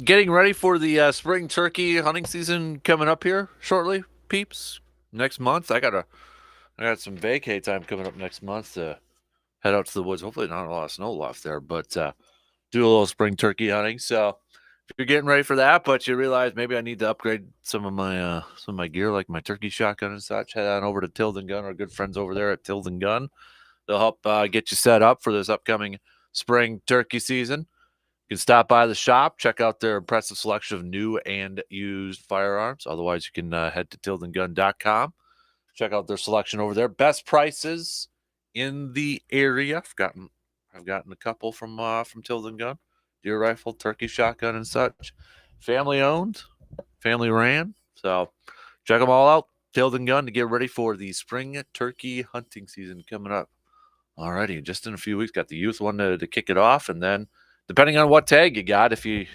Getting ready for the spring turkey hunting season coming up here shortly, peeps. Next month, I got some vacay time coming up next month to head out to the woods. Hopefully, not a lot of snow left there, but do a little spring turkey hunting. So if you're getting ready for that, but you realize maybe I need to upgrade some of my gear, like my turkey shotgun and such, head on over to Tilden Gun. Our good friends over there at Tilden Gun, they'll help get you set up for this upcoming spring turkey season. You can stop by the shop, check out their impressive selection of new and used firearms. Otherwise, you can head to tildengun.com. Check out their selection over there. Best prices in the area. I've gotten a couple from Tilden Gun, deer rifle, turkey shotgun, and such. Family owned, family ran. So check them all out. Tilden Gun to get ready for the spring turkey hunting season coming up. Alrighty, just in a few weeks, got the youth one to kick it off, and then depending on what tag you got, if you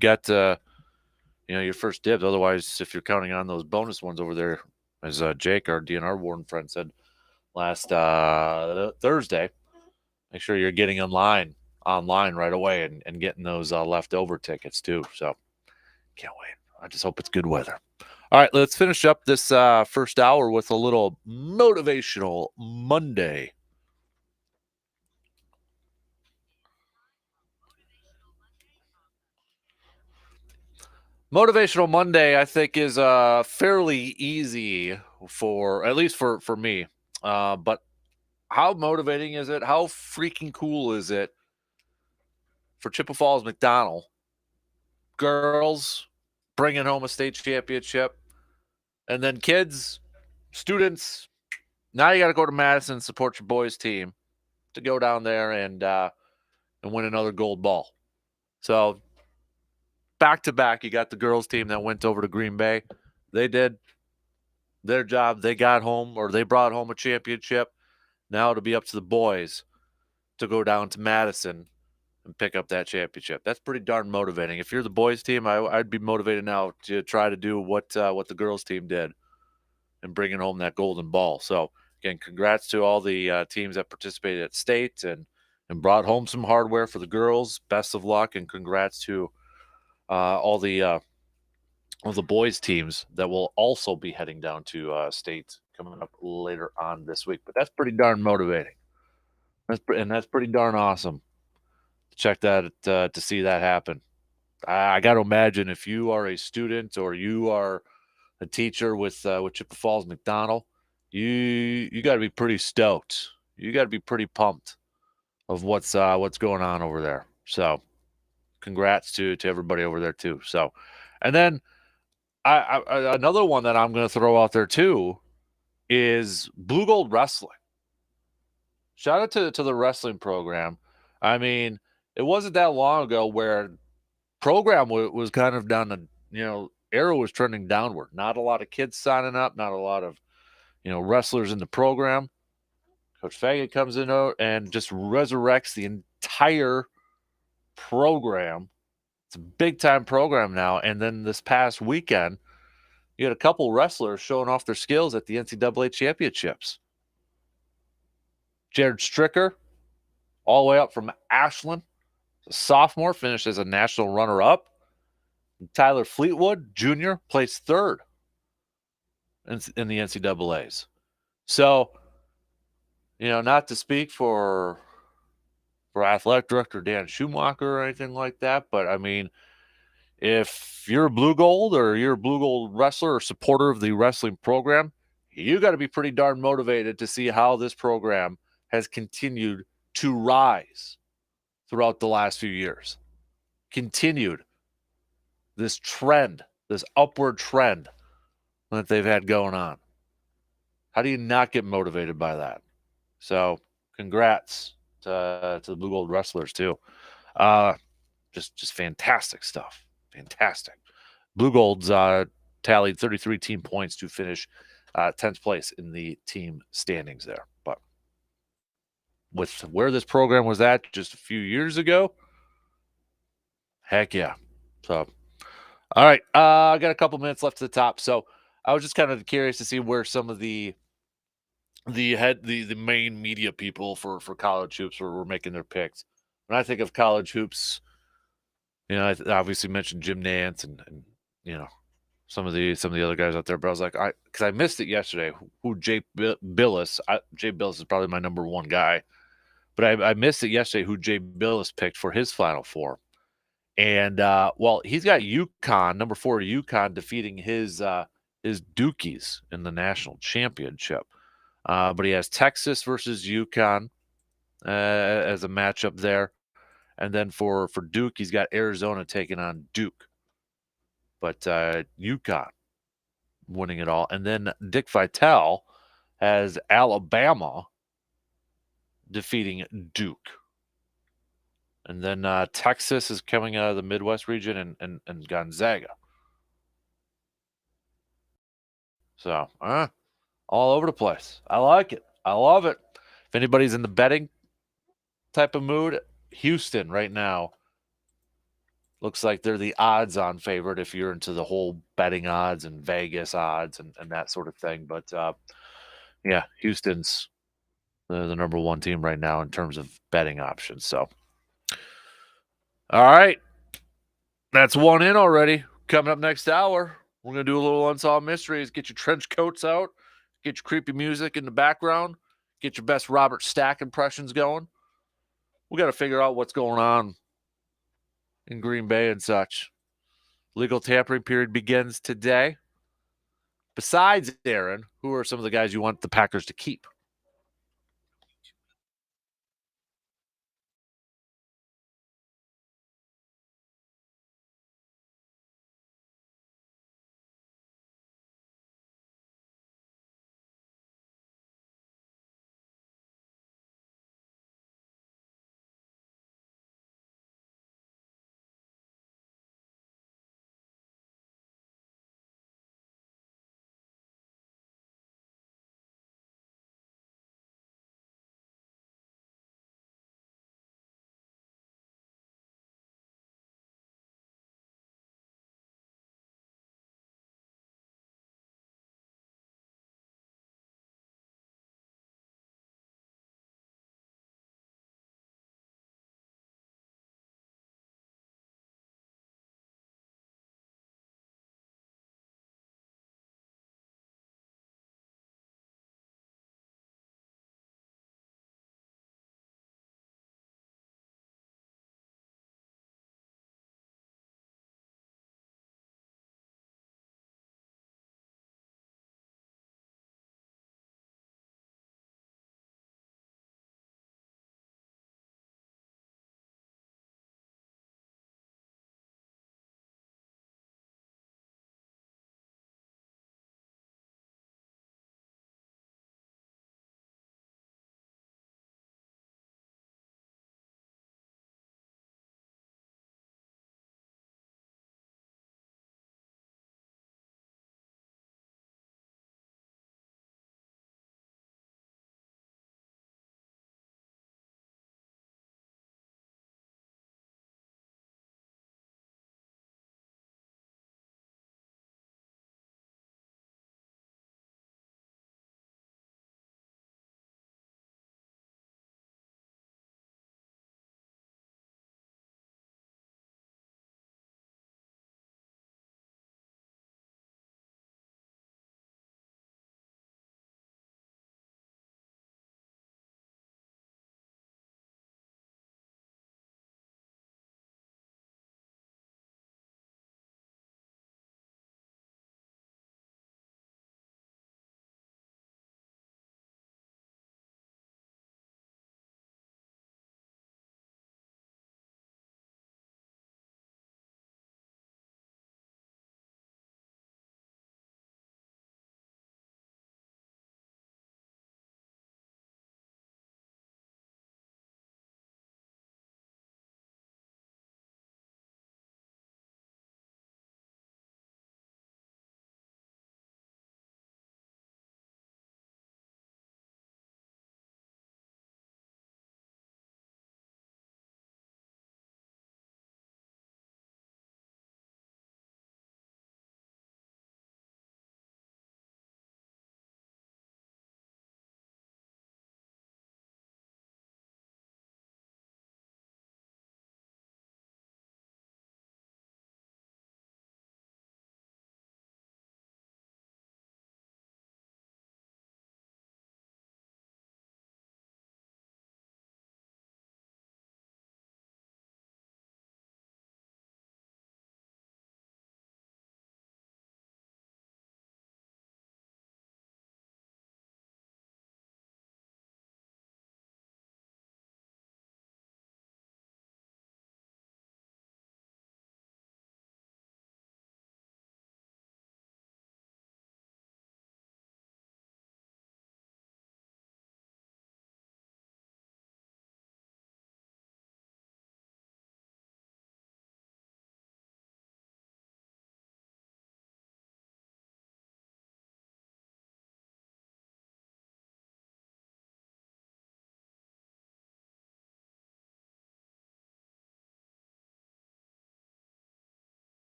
got your first dibs. Otherwise, if you're counting on those bonus ones over there, as Jake, our DNR warden friend, said last Thursday, make sure you're getting online right away and getting those leftover tickets too. So can't wait. I just hope it's good weather. All right, let's finish up this first hour with a little motivational Monday. Motivational Monday, I think, is fairly easy for at least for me. But how motivating is it? How freaking cool is it for Chippewa Falls McDonald girls bringing home a state championship, and then kids, students? Now you got to go to Madison and support your boys' team to go down there and win another gold ball. So back to back, you got the girls' team that went over to Green Bay. They did their job. They got home, or they brought home a championship. Now it'll be up to the boys to go down to Madison and pick up that championship. That's pretty darn motivating. If you're the boys team, I'd be motivated now to try to do what the girls team did and bringing home that golden ball. So again, congrats to all the teams that participated at state and brought home some hardware for the girls. Best of luck, and congrats to all the boys teams that will also be heading down to state coming up later on this week. But that's pretty darn motivating. That's pretty darn awesome. Check that to see that happen. I got to imagine if you are a student or you are a teacher with Chippewa Falls McDonald, you got to be pretty stoked. You got to be pretty pumped of what's going on over there. So, congrats to everybody over there too. So, and then I another one that I'm going to throw out there too is Blue Gold Wrestling. Shout out to the wrestling program. I mean, it wasn't that long ago where program was kind of down the arrow was trending downward. Not a lot of kids signing up, not a lot of wrestlers in the program. Coach Fagan comes in and just resurrects the entire program. It's a big time program now. And then this past weekend, you had a couple wrestlers showing off their skills at the NCAA championships. Jared Stricker, all the way up from Ashland, a sophomore, finished as a national runner-up. Tyler Fleetwood, Jr., placed third in the NCAAs. So, not to speak for athletic director Dan Schumacher or anything like that, but I mean, if you're a blue gold or you're a blue gold wrestler or supporter of the wrestling program, you got to be pretty darn motivated to see how this program has continued to rise throughout the last few years. Continued this trend, this upward trend that they've had going on. How do you not get motivated by that? So, congrats to the Blue Gold wrestlers too. Just fantastic stuff. Fantastic. Blue Gold's tallied 33 team points to finish 10th place in the team standings there. But with where this program was at just a few years ago, heck yeah. So, all right, I got a couple minutes left to the top. So I was just kind of curious to see where some of the main media people for college hoops were making their picks. When I think of college hoops, I obviously mentioned Jim Nance and you know some of the other guys out there, but I was like, because I missed it yesterday. Who Billis? Jay Billis is probably my number one guy, but I missed it yesterday. Who Jay Billis picked for his Final Four? And well, he's got UConn, number 4 UConn, defeating his Dukies in the national championship. But he has Texas versus UConn as a matchup there. And then for Duke, he's got Arizona taking on Duke. But UConn winning it all. And then Dick Vitale has Alabama defeating Duke. And then Texas is coming out of the Midwest region and Gonzaga. So, all over the place. I like it. I love it. If anybody's in the betting type of mood, Houston right now looks like they're the odds-on favorite if you're into the whole betting odds and Vegas odds and that sort of thing. But yeah, Houston's the number one team right now in terms of betting options. So, all right, that's one in already. Coming up next hour, we're gonna do a little unsolved mysteries. Get your trench coats out, get your creepy music in the background, get your best Robert Stack impressions going. We got to figure out what's going on in Green Bay and such. Legal tampering period begins today. Besides Aaron, who are some of the guys you want the Packers to keep?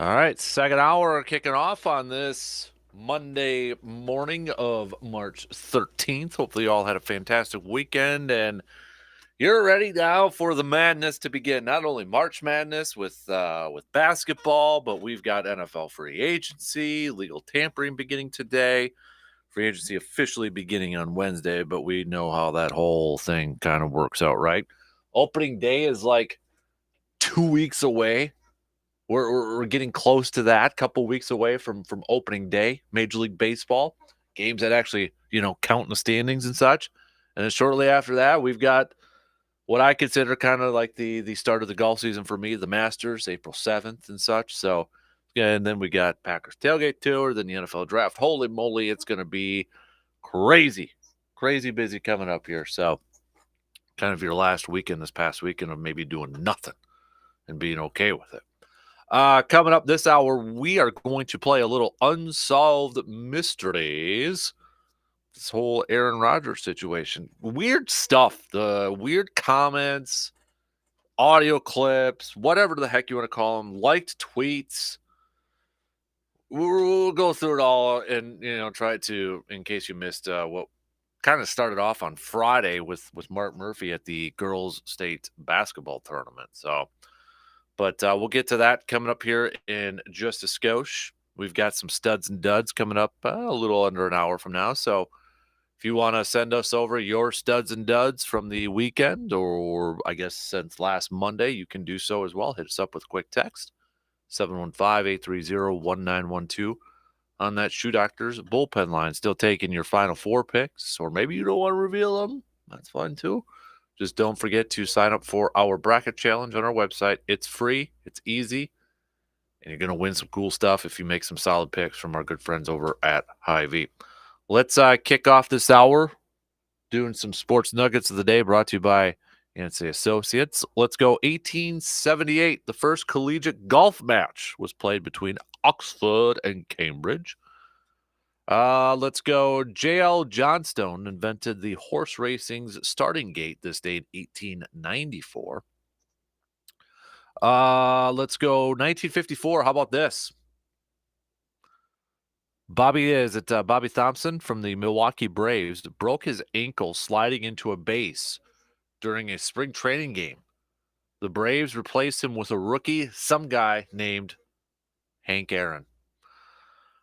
All right, second hour kicking off on this Monday morning of March 13th. Hopefully, you all had a fantastic weekend and you're ready now for the madness to begin. Not only March Madness with basketball, but we've got NFL free agency, legal tampering beginning today. Free agency officially beginning on Wednesday, but we know how that whole thing kind of works out, right? Opening day is like 2 weeks away. We're getting close to that, couple weeks away from opening day, Major League Baseball, games that actually, count in the standings and such. And then shortly after that, we've got what I consider kind of like the start of the golf season for me, the Masters, April 7th and such. So, yeah, and then we got Packers Tailgate Tour, then the NFL Draft. Holy moly, it's going to be crazy, crazy busy coming up here. So, kind of your last weekend this past weekend of maybe doing nothing and being okay with it. Coming up this hour, we are going to play a little Unsolved Mysteries. This whole Aaron Rodgers situation. Weird stuff. The weird comments, audio clips, whatever the heck you want to call them, liked tweets. We'll go through it all and, try to, in case you missed what kind of started off on Friday with Mark Murphy at the girls' state basketball tournament. So, but we'll get to that coming up here in just a skosh. We've got some studs and duds coming up a little under an hour from now. So if you want to send us over your studs and duds from the weekend, or I guess since last Monday, you can do so as well. Hit us up with a quick text, 715-830-1912 on that Shoe Doctors bullpen line. Still taking your final four picks, or maybe you don't want to reveal them. That's fine too. Just don't forget to sign up for our bracket challenge on our website. It's free, it's easy, and you're going to win some cool stuff if you make some solid picks from our good friends over at Hy-Vee. Let's kick off this hour doing some sports nuggets of the day brought to you by Yancey Associates. Let's go 1878. The first collegiate golf match was played between Oxford and Cambridge. Let's go. J.L. Johnstone invented the horse racing's starting gate this day in 1894. Let's go 1954. How about this? Bobby Thompson from the Milwaukee Braves broke his ankle sliding into a base during a spring training game. The Braves replaced him with a rookie, some guy named Hank Aaron.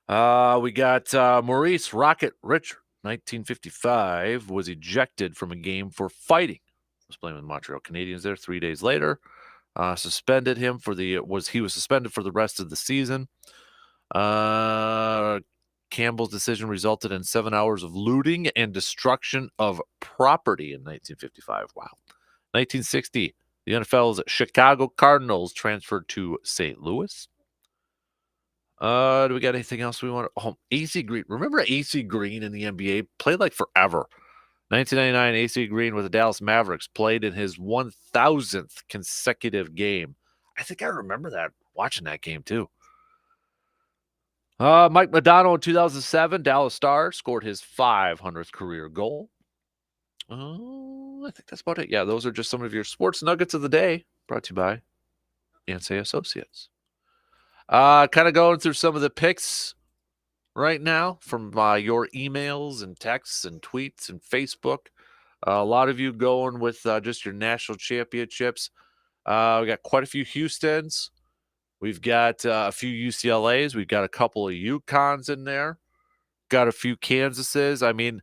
We got Maurice Rocket Richard, 1955, was ejected from a game for fighting. Was playing with Montreal Canadiens there 3 days later. Suspended him he was suspended for the rest of the season. Campbell's decision resulted in 7 hours of looting and destruction of property in 1955. Wow. 1960, the NFL's Chicago Cardinals transferred to St. Louis. Do we got anything else we want? Oh, AC Green. Remember AC Green in the NBA? Played like forever. 1999, AC Green with the Dallas Mavericks played in his 1,000th consecutive game. I think I remember that, watching that game too. Mike Modano in 2007, Dallas Stars scored his 500th career goal. I think that's about it. Yeah, those are just some of your sports nuggets of the day, brought to you by Yancey Associates. Kind of going through some of the picks right now from your emails and texts and tweets and Facebook. A lot of you going with just your national championships. We got quite a few Houstons. We've got a few UCLAs. We've got a couple of UConns in there. Got a few Kansases. I mean,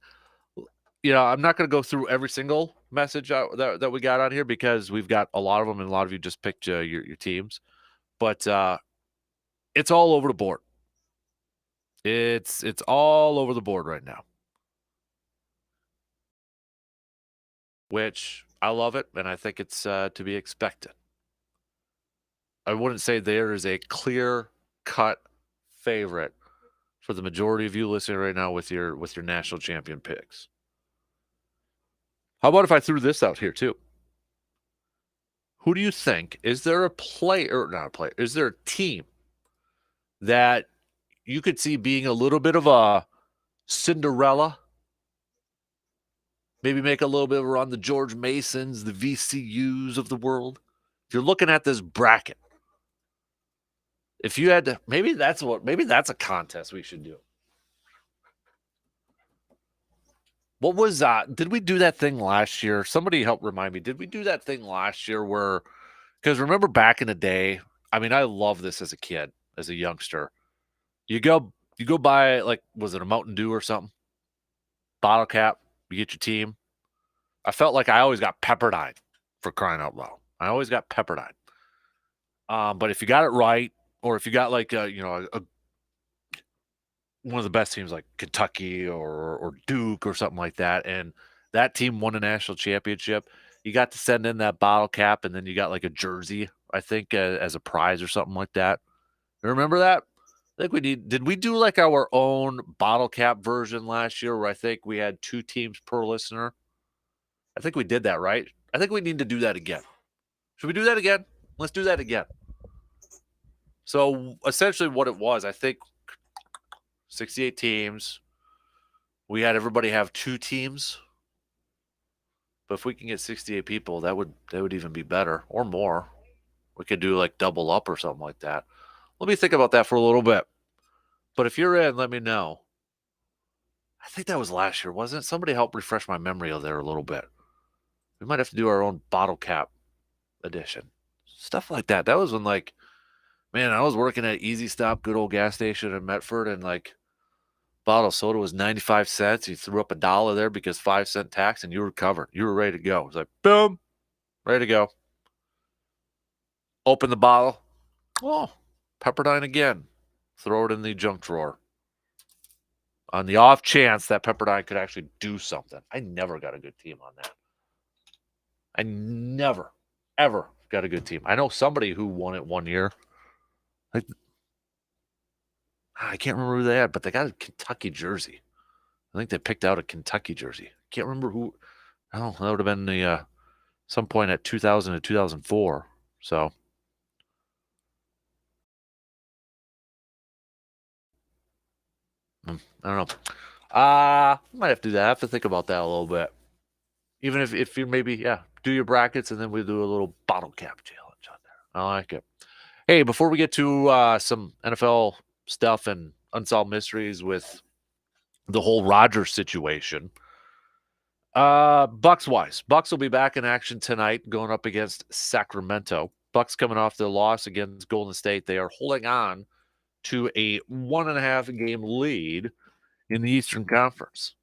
I'm not going to go through every single message that we got on here because we've got a lot of them, and a lot of you just picked your teams. But it's all over the board. It's all over the board right now, which I love it, and I think it's to be expected. I wouldn't say there is a clear-cut favorite for the majority of you listening right now with your national champion picks. How about if I threw this out here too? Who do you think, is there a player, not a player, is there a team that you could see being a little bit of a Cinderella? Maybe make a little bit of a run, the George Masons, the VCUs of the world. If you're looking at this bracket, If you had to, maybe that's a contest we should do. What was did we do that thing last year? Somebody help remind me. Did we do that thing last year where, because remember back in the day, I mean, I love this as a kid, as a youngster. You go buy, like, was it a Mountain Dew or something? Bottle cap, you get your team. I felt like I always got Pepperdine, for crying out loud. I always got Pepperdine. But if you got it right, or if you got like one of the best teams like Kentucky or Duke or something like that, and that team won a national championship, you got to send in that bottle cap, and then you got like a jersey, I think, as a prize or something like that. You remember that? I think did we do like our own bottle cap version last year where I think we had 2 teams per listener? I think we did that, right? I think we need to do that again. Should we do that again? Let's do that again. So essentially what it was, I think 68 teams. We had everybody have 2 teams. But if we can get 68 people, that would even be better, or more. We could do like double up or something like that. Let me think about that for a little bit. But if you're in, let me know. I think that was last year, wasn't it? Somebody help refresh my memory of there a little bit. We might have to do our own bottle cap edition. Stuff like that. That was when, like, man, I was working at Easy Stop, good old gas station in Medford, and like bottle of soda was 95 cents. You threw up $1 there because 5-cent tax, and you were covered. You were ready to go. It was like, boom, ready to go. Open the bottle. Oh, Pepperdine again. Throw it in the junk drawer. On the off chance that Pepperdine could actually do something. I never got a good team on that. I never, ever got a good team. I know somebody who won it one year. Like, I can't remember who they had, but they got a Kentucky jersey. I think they picked out a Kentucky jersey. Can't remember who. Oh, that would have been the some point at 2000 to 2004. So I don't know. Might have to do that. I have to think about that a little bit. Even if you maybe, do your brackets, and then we do a little bottle cap challenge on there. I like it. Hey, before we get to some NFL stuff and unsolved mysteries with the whole Rodgers situation, Bucks wise, Bucks will be back in action tonight, going up against Sacramento. Bucks coming off their loss against Golden State. They are holding on to a 1.5 game lead in the Eastern Conference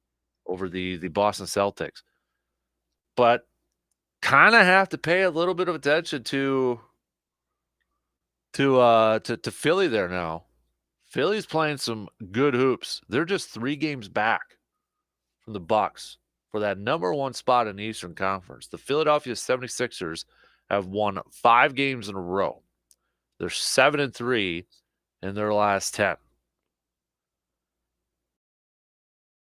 over the Boston Celtics. But kind of have to pay a little bit of attention to Philly there now. Philly's playing some good hoops. They're just 3 games back from the Bucks for that number 1 spot in the Eastern Conference. The Philadelphia 76ers have won 5 games in a row. They're 7-3 in their last 10.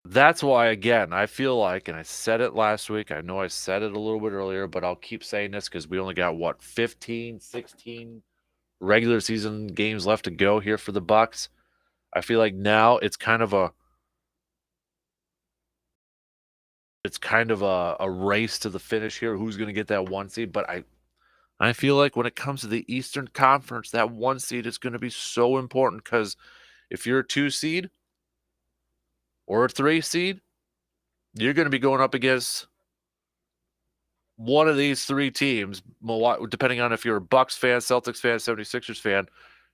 That's why, again, I feel like, and I said it last week, I know I said it a little bit earlier, but I'll keep saying this because we only got, 15, 16 regular season games left to go here for the Bucks. I feel like now it's kind of a race to the finish here. Who's going to get that 1 seed? But I feel like when it comes to the Eastern Conference, that 1 seed is going to be so important, because if you're a 2 seed or a 3 seed, you're going to be going up against one of these 3 teams, depending on if you're a Bucks fan, Celtics fan, 76ers fan.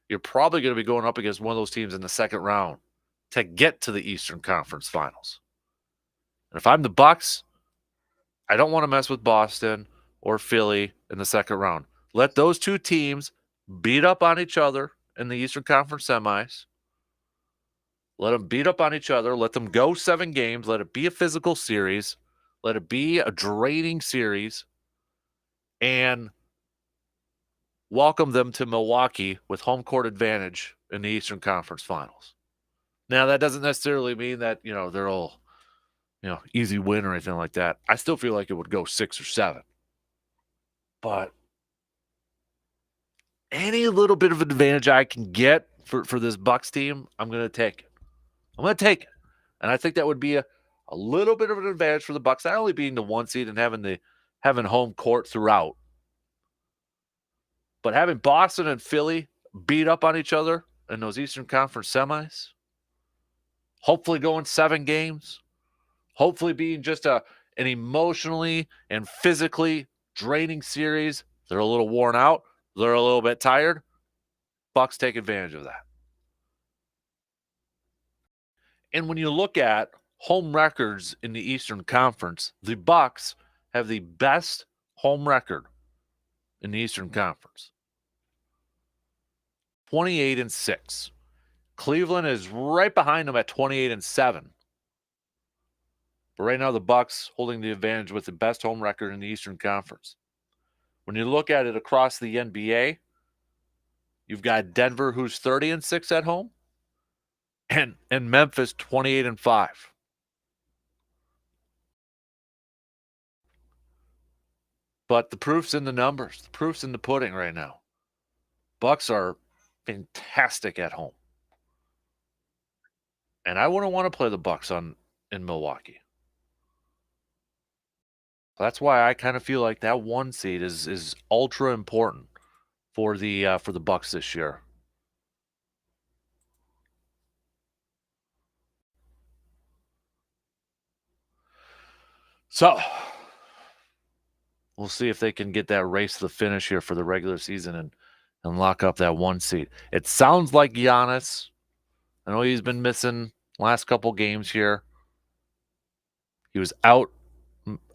You're probably going to be going up against one of those teams in the second round to get to the Eastern Conference Finals. And if I'm the Bucks, I don't want to mess with Boston or Philly in the second round. Let those 2 teams beat up on each other in the Eastern Conference semis. Let them beat up on each other. Let them go 7 games. Let it be a physical series. Let it be a draining series. And welcome them to Milwaukee with home court advantage in the Eastern Conference Finals. Now, that doesn't necessarily mean that, they're all, easy win or anything like that. I still feel like it would go 6 or 7. But any little bit of advantage I can get for this Bucks team, I'm going to take it. I'm going to take it. And I think that would be a little bit of an advantage for the Bucks, not only being the 1 seed and having home court throughout, but having Boston and Philly beat up on each other in those Eastern Conference semis. Hopefully going 7 games. Hopefully being just an emotionally and physically draining series. They're a little worn out. They're a little bit tired. Bucks take advantage of that. And when you look at home records in the Eastern Conference, the Bucks have the best home record in the Eastern Conference. 28-6. Cleveland is right behind them at 28-7. But right now the Bucks holding the advantage with the best home record in the Eastern Conference. When you look at it across the NBA, you've got Denver who's 30-6 at home, and Memphis 28-5. But the proof's in the numbers. The proof's in the pudding right now. Bucks are fantastic at home. And I wouldn't want to play the Bucks in Milwaukee. That's why I kind of feel like that 1 seed is ultra important for the Bucks this year. So we'll see if they can get that race to the finish here for the regular season and lock up that 1 seed. It sounds like Giannis. I know he's been missing last couple games here. He was out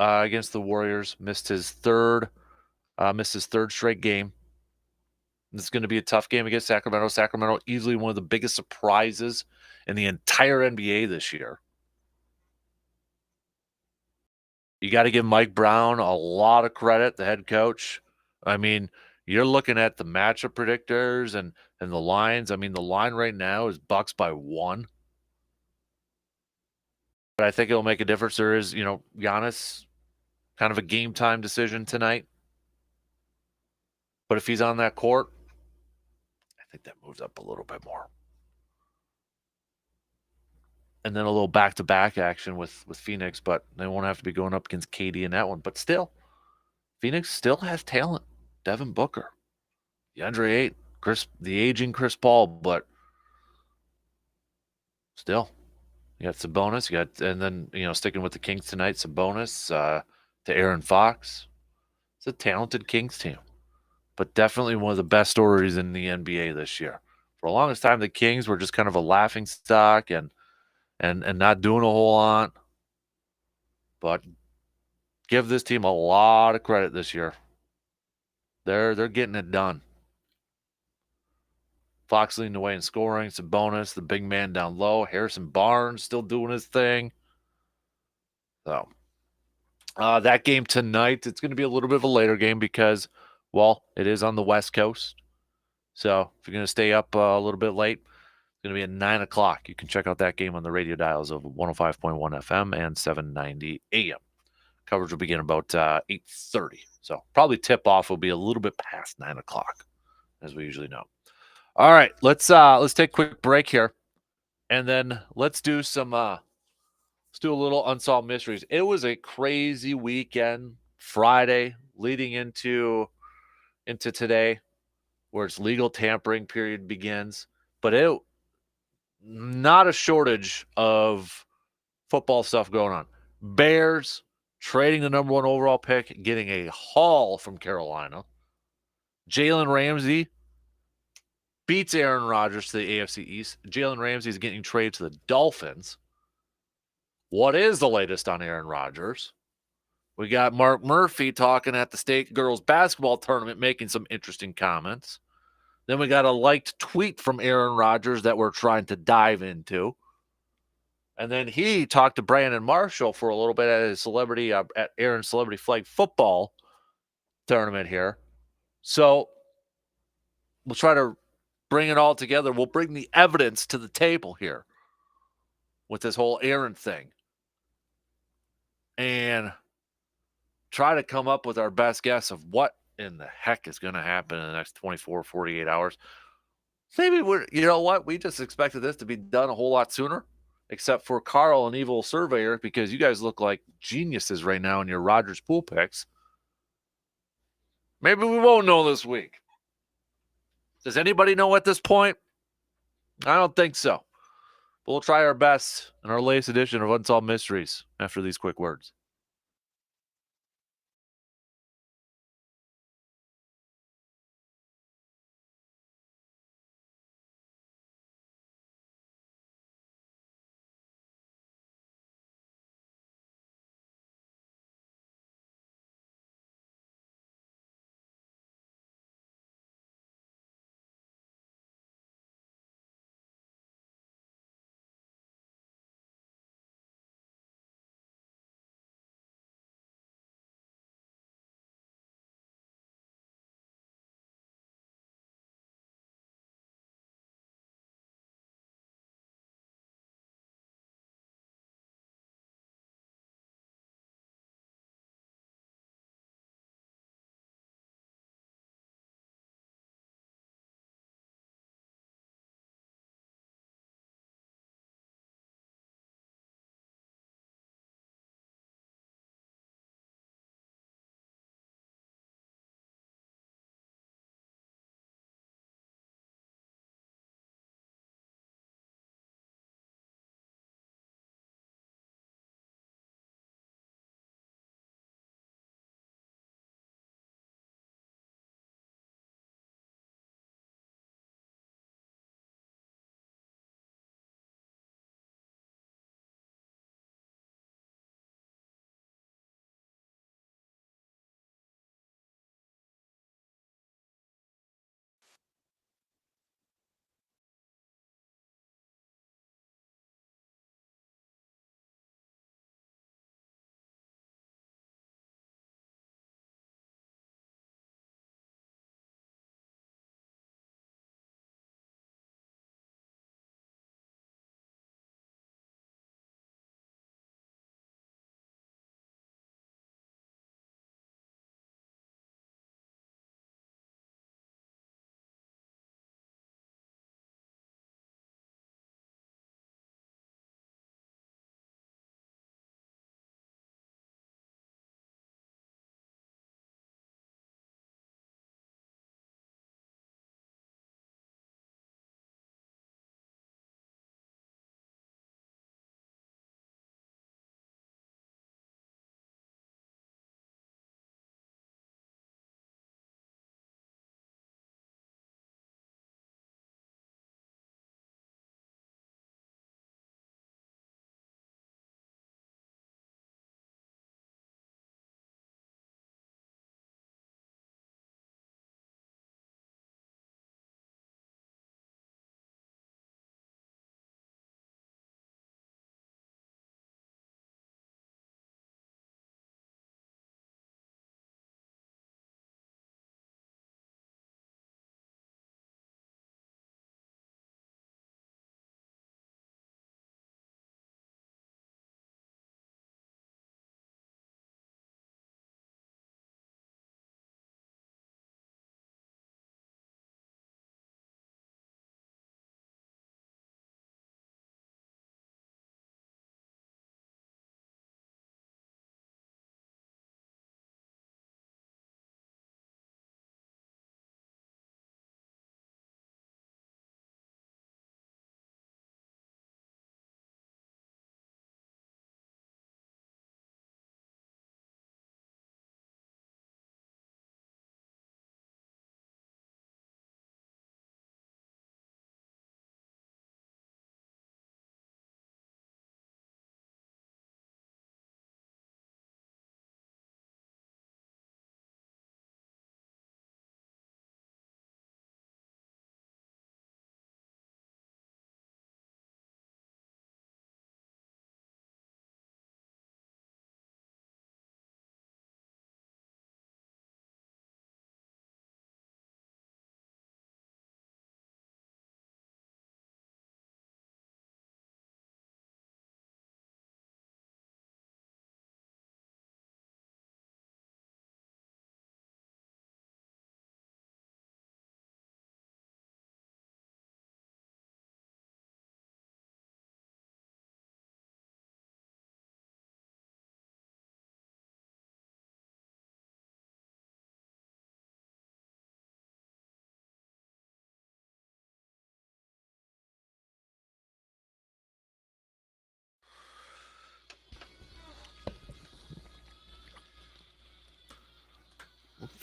against the Warriors, missed his third straight game. This is going to be a tough game against Sacramento. Sacramento easily one of the biggest surprises in the entire NBA this year. You got to give Mike Brown a lot of credit, the head coach. I mean, you're looking at the matchup predictors and the lines. I mean, the line right now is Bucks by 1. But I think it'll make a difference. There is, Giannis, kind of a game time decision tonight. But if he's on that court, I think that moves up a little bit more. And then a little back-to-back action with Phoenix, but they won't have to be going up against KD in that one. But still, Phoenix still has talent. Devin Booker, DeAndre Ayton, the aging Chris Paul, but still, you got Sabonis. And then sticking with the Kings tonight, Sabonis to Aaron Fox. It's a talented Kings team, but definitely one of the best stories in the NBA this year. For the longest time, the Kings were just kind of a laughing stock and not doing a whole lot. But give this team a lot of credit this year. They're getting it done. Fox leading the way in scoring. Sabonis, the big man down low. Harrison Barnes still doing his thing. So that game tonight, it's going to be a little bit of a later game because, well, it is on the West Coast. So if you're going to stay up a little bit late, it's going to be at 9 o'clock. You can check out that game on the radio dials of 105.1 FM and 790 AM. Coverage will begin about 8:30. So probably tip-off will be a little bit past 9 o'clock, as we usually know. All right, let's take a quick break here, and then let's do a little Unsolved Mysteries. It was a crazy weekend, Friday leading into today, where its legal tampering period begins. But not a shortage of football stuff going on. Bears trading the number 1 overall pick, getting a haul from Carolina. Jalen Ramsey beats Aaron Rodgers to the AFC East. Jalen Ramsey is getting traded to the Dolphins. What is the latest on Aaron Rodgers? We got Mark Murphy talking at the state girls basketball tournament, making some interesting comments. Then we got a liked tweet from Aaron Rodgers that we're trying to dive into. And then he talked to Brandon Marshall for a little bit at his at Aaron's Celebrity Flag Football tournament here. So we'll try to bring it all together. We'll bring the evidence to the table here with this whole Aaron thing and try to come up with our best guess of what in the heck is going to happen in the next 24, 48 hours. Maybe we just expected this to be done a whole lot sooner. Except for Carl and Evil Surveyor, because you guys look like geniuses right now in your Rodgers pool picks. Maybe we won't know this week. Does anybody know at this point? I don't think so. But we'll try our best in our latest edition of Unsolved Mysteries after these quick words.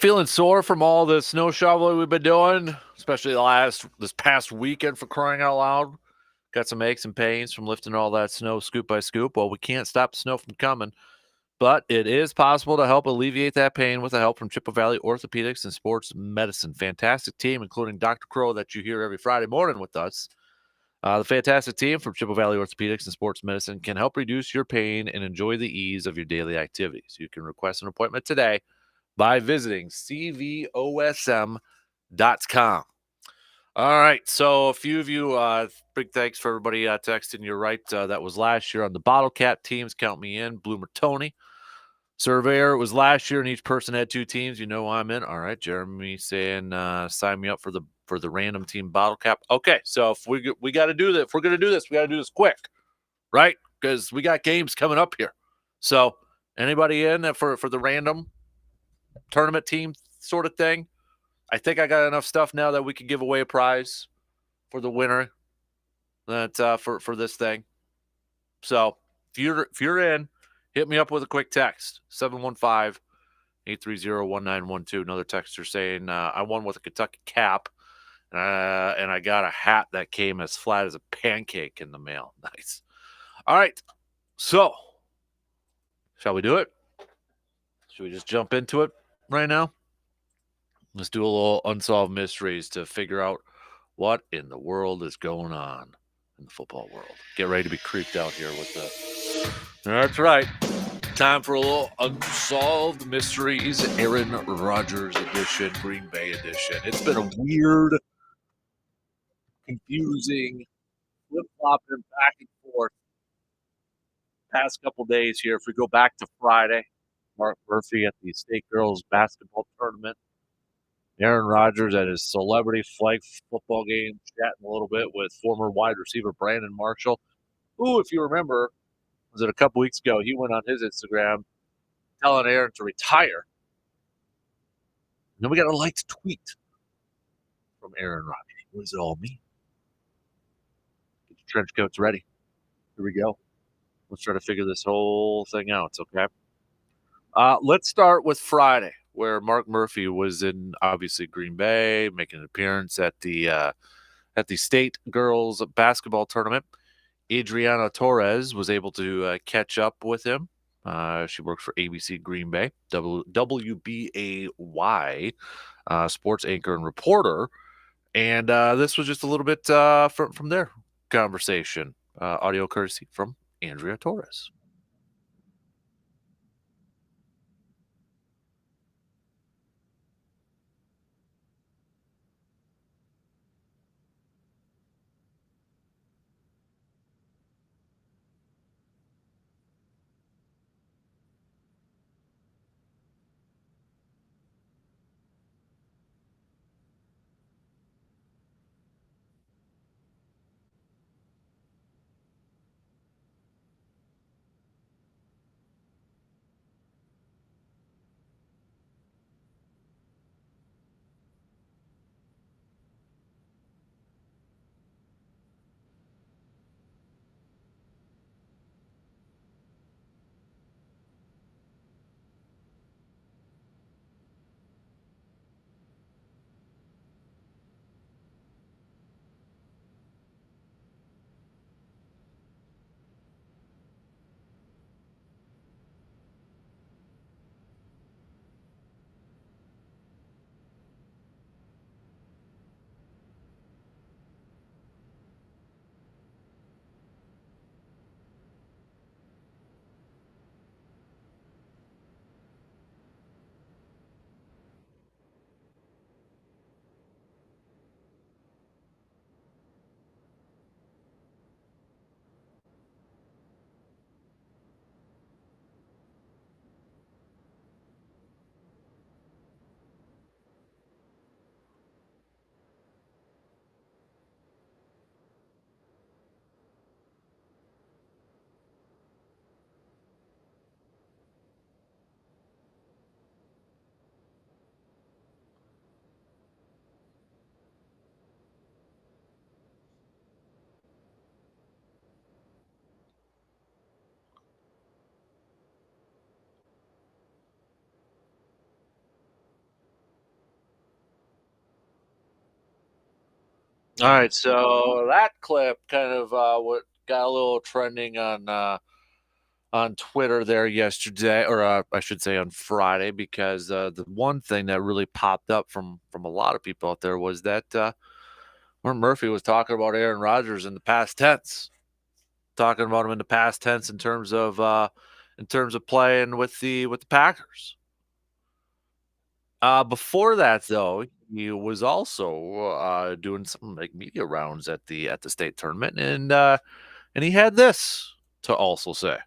Feeling sore from all the snow shoveling we've been doing, especially this past weekend, for crying out loud. Got some aches and pains from lifting all that snow scoop by scoop. Well, we can't stop the snow from coming, but it is possible to help alleviate that pain with the help from Chippewa Valley Orthopedics and Sports Medicine. Fantastic team, including Dr. Crow that you hear every Friday morning with us. The fantastic team from Chippewa Valley Orthopedics and Sports Medicine can help reduce your pain and enjoy the ease of your daily activities. You can request an appointment today by visiting cvosm.com. All right. So a few of you, big thanks for everybody texting. You're right. That was last year on the bottle cap teams. Count me in. Bloomer Tony. Surveyor, it was last year, and each person had two teams. You know I'm in. All right. Jeremy saying sign me up for the random team bottle cap. Okay. So if we got to do that, if we're going to do this, we got to do this quick, right? Because we got games coming up here. So anybody in for the random tournament team sort of thing? I think I got enough stuff now that we can give away a prize for the winner that for this thing. So if you're in, hit me up with a quick text 715-830-1912. Another texter saying I won with a Kentucky cap and I got a hat that came as flat as a pancake in the mail. Nice. All right. So shall we do it? Should we just jump into it right now? Let's do a little unsolved mysteries to figure out what in the world is going on in the football world. Get ready to be creeped out here with the. That's right. Time for a little unsolved mysteries, Aaron Rodgers edition, Green Bay edition. It's been a weird, confusing, flip-flopping back and forth past couple days here. If we go back to Friday, Mark Murphy at the State Girls Basketball Tournament. Aaron Rodgers at his celebrity flag football game, chatting a little bit with former wide receiver Brandon Marshall, who, if you remember, was it a couple weeks ago, he went on his Instagram telling Aaron to retire. And then we got a liked tweet from Aaron Rodgers. What does it all mean? Get your trench coats ready. Here we go. Let's try to figure this whole thing out, okay? Let's start with Friday, where Mark Murphy was in, obviously, Green Bay, making an appearance at the State Girls Basketball Tournament. Adriana Torres was able to catch up with him. She works for ABC Green Bay, WBAY sports anchor and reporter. And this was just a little bit from their conversation. Audio courtesy from Andrea Torres. All right, so that clip kind of what got a little trending on Twitter there yesterday, or I should say on Friday, because the one thing that really popped up from a lot of people out there was that Mark Murphy was talking about Aaron Rodgers in the past tense, talking about him in the past tense in terms of playing with the Packers. Before that, though, he was also doing some like media rounds at the state tournament, and he had this to also say.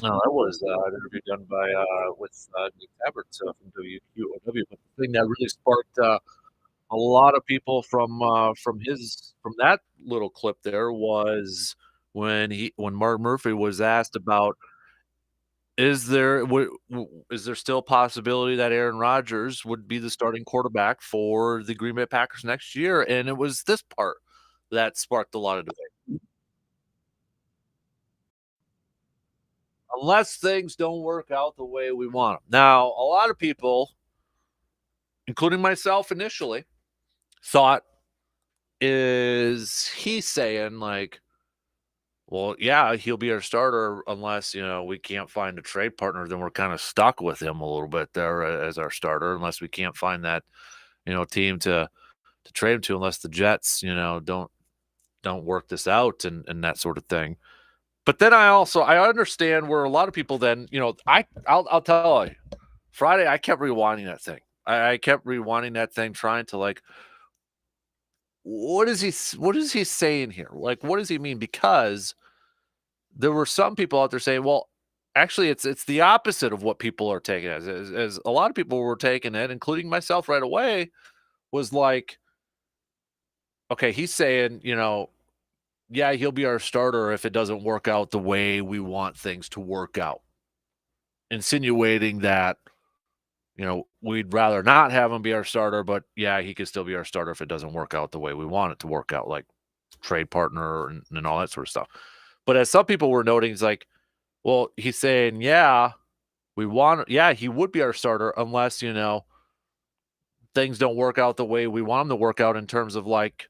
No, that was an interview done by with Nick Eberts from WQOW. But the thing that really sparked a lot of people from that little clip there was when Mark Murphy was asked about is there still a possibility that Aaron Rodgers would be the starting quarterback for the Green Bay Packers next year? And it was this part that sparked a lot of debate. Unless things don't work out the way we want them. Now, a lot of people, including myself initially, thought, is he saying like, well, yeah, he'll be our starter unless, we can't find a trade partner, then we're kind of stuck with him a little bit there as our starter unless we can't find that, team to trade him to unless the Jets, don't work this out and that sort of thing. But then I understand where a lot of people then, I'll tell you, Friday I kept rewinding that thing. I kept rewinding that thing, trying to like, what is he saying here? Like, what does he mean? Because there were some people out there saying, well, actually it's the opposite of what people are taking as a lot of people were taking it, including myself right away, was like, okay, he's saying, yeah, he'll be our starter if it doesn't work out the way we want things to work out. Insinuating that, we'd rather not have him be our starter, but yeah, he could still be our starter if it doesn't work out the way we want it to work out, like trade partner and all that sort of stuff. But as some people were noting, it's like, well, he's saying, yeah, yeah, he would be our starter unless, things don't work out the way we want them to work out in terms of like,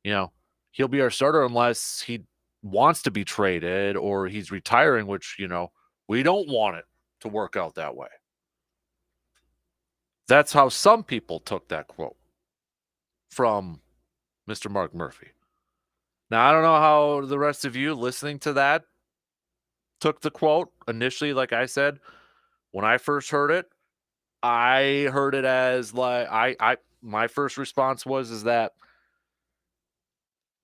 you know, he'll be our starter unless he wants to be traded or he's retiring, which, we don't want it to work out that way. That's how some people took that quote from Mr. Mark Murphy. Now, I don't know how the rest of you listening to that took the quote initially. Like I said, when I first heard it, I heard it as like my first response was is that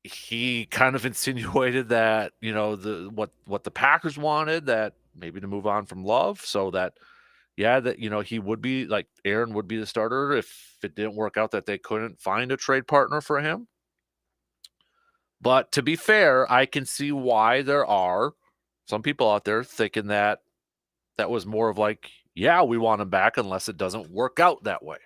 he kind of insinuated that, the what the Packers wanted, that maybe to move on from Love, so that yeah, that he would be like Aaron would be the starter if it didn't work out that they couldn't find a trade partner for him. But to be fair, I can see why there are some people out there thinking that that was more of like, yeah, we want him back unless it doesn't work out that way.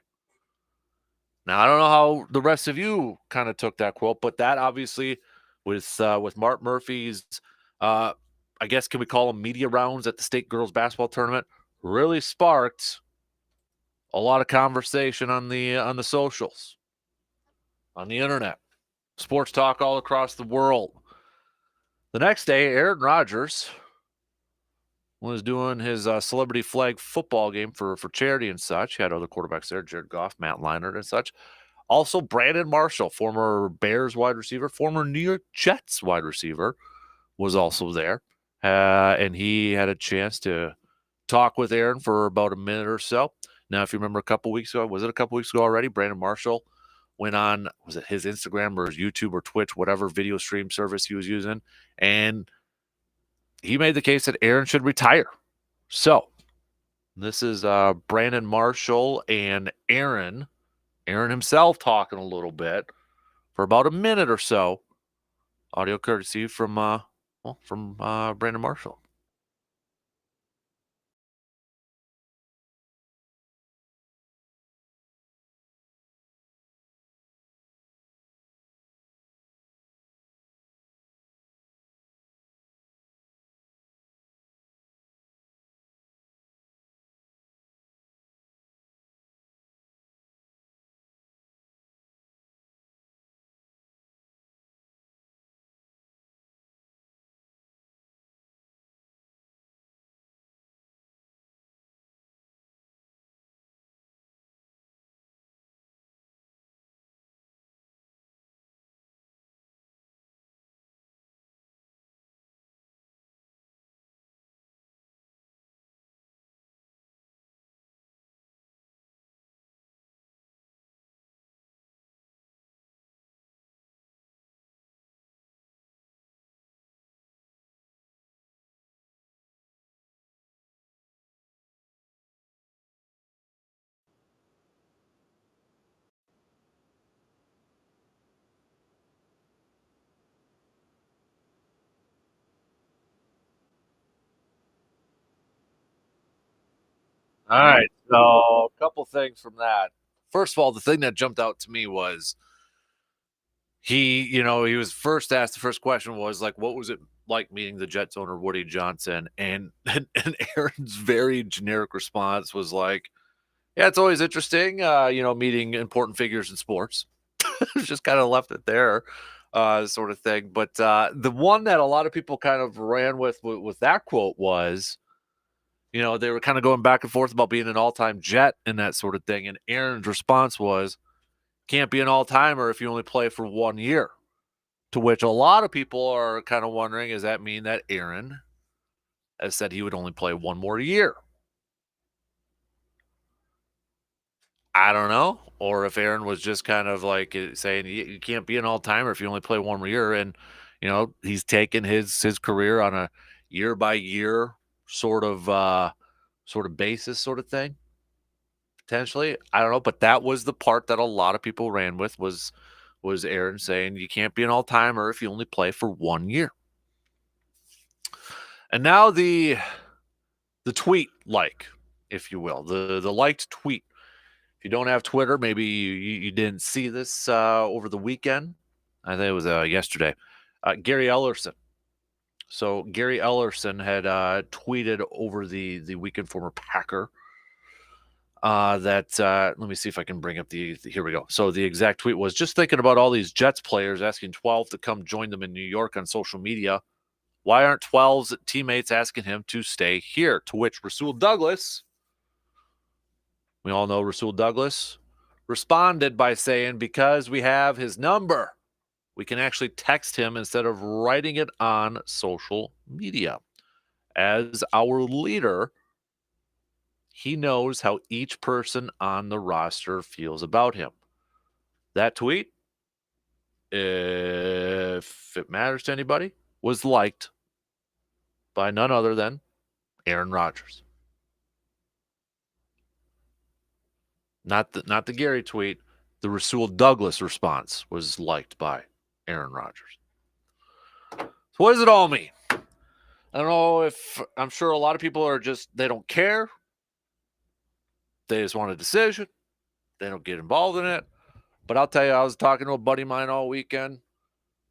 Now, I don't know how the rest of you kind of took that quote, but that obviously with Mark Murphy's, uh, I guess, can we call them media rounds at the state girls basketball tournament, really sparked a lot of conversation on the socials, on the internet, sports talk all across the world. The next day, Aaron Rodgers was doing his celebrity flag football game for charity and such. He had other quarterbacks there, Jared Goff, Matt Leinart, and such. Also, Brandon Marshall, former Bears wide receiver, former New York Jets wide receiver, was also there. And he had a chance to talk with Aaron for about a minute or so. Now, if you remember a couple weeks ago, was it a couple weeks ago already? Brandon Marshall went on, was it his Instagram or his YouTube or Twitch, whatever video stream service he was using, and he made the case that Aaron should retire. So this is Brandon Marshall and Aaron Aaron himself talking a little bit for about a minute or so. Audio courtesy from Brandon Marshall. All right. So a couple things from that. First of all, the thing that jumped out to me was he was first asked, the first question was like, what was it like meeting the Jets owner Woody Johnson? And Aaron's very generic response was like, yeah, it's always interesting, meeting important figures in sports. Just kind of left it there, sort of thing. But the one that a lot of people kind of ran with that quote was, they were kind of going back and forth about being an all-time Jet and that sort of thing. And Aaron's response was, can't be an all-timer if you only play for 1 year. To which a lot of people are kind of wondering, does that mean that Aaron has said he would only play one more year? I don't know. Or if Aaron was just kind of like saying you can't be an all-timer if you only play one more year. And, he's taken his career on a year by year sort of basis sort of thing. Potentially. I don't know. But that was the part that a lot of people ran with was Aaron saying you can't be an all-timer if you only play for 1 year. And now the tweet, if you will, the liked tweet. If you don't have Twitter, maybe you didn't see this over the weekend. I think it was yesterday. Gary Ellerson. So Gary Ellerson had tweeted over the weekend, former Packer, that let me see if I can bring up here we go. So the exact tweet was, just thinking about all these Jets players asking 12 to come join them in New York on social media. Why aren't 12's teammates asking him to stay here? To which Rasul Douglas, we all know Rasul Douglas, responded by saying, because we have his number, we can actually text him instead of writing it on social media. As our leader, he knows how each person on the roster feels about him. That tweet, if it matters to anybody, was liked by none other than Aaron Rodgers. Not the Gary tweet. The Rasul Douglas response was liked by Aaron Rodgers. So what does it all mean? I don't know if I'm sure a lot of people are they don't care. They just want a decision. They don't get involved in it. But I'll tell you, I was talking to a buddy of mine all weekend.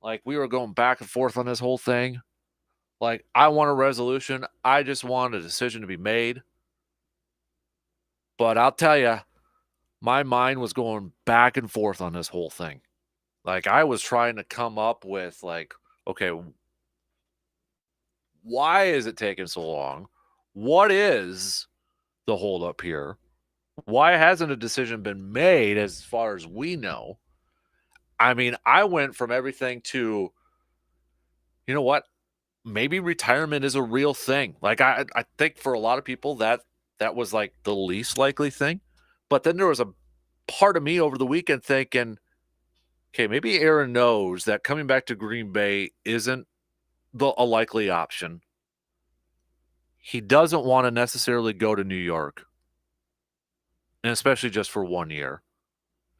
Like, we were going back and forth on this whole thing. Like, I want a resolution. I just want a decision to be made. But I'll tell you, my mind was going back and forth on this whole thing. Like, I was trying to come up with, like, okay, why is it taking so long? What is the holdup here? Why hasn't a decision been made as far as we know? I mean, I went from everything to, you know what? Maybe retirement is a real thing. Like, I think for a lot of people that was like the least likely thing. But then there was a part of me over the weekend thinking, okay, maybe Aaron knows that coming back to Green Bay isn't a likely option. He doesn't want to necessarily go to New York, and especially just for 1 year.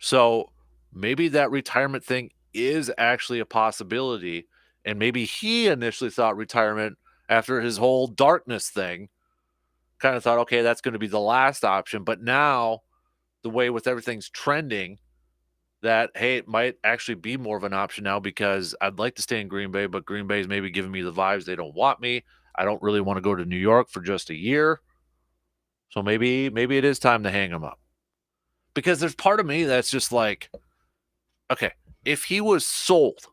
So maybe that retirement thing is actually a possibility. And maybe he initially thought retirement after his whole darkness thing, kind of thought, okay, that's going to be the last option. But now, the way with everything's trending, that hey, it might actually be more of an option now because I'd like to stay in Green Bay, but Green Bay is maybe giving me the vibes they don't want me. I don't really want to go to New York for just a year. So maybe it is time to hang him up. Because there's part of me that's just like, okay, if he was sold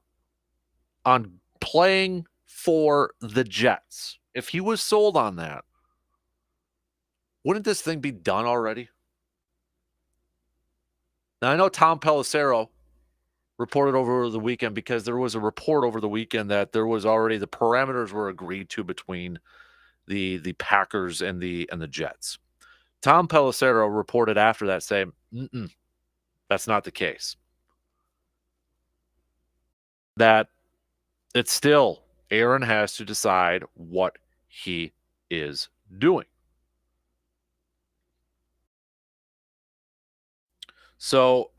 on playing for the Jets, if he was sold on that, wouldn't this thing be done already? Now, I know Tom Pelissero reported over the weekend, because there was a report over the weekend that there was already the parameters were agreed to between the Packers and the Jets. Tom Pelissero reported after that saying, that's not the case. That it's still Aaron has to decide what he is doing. So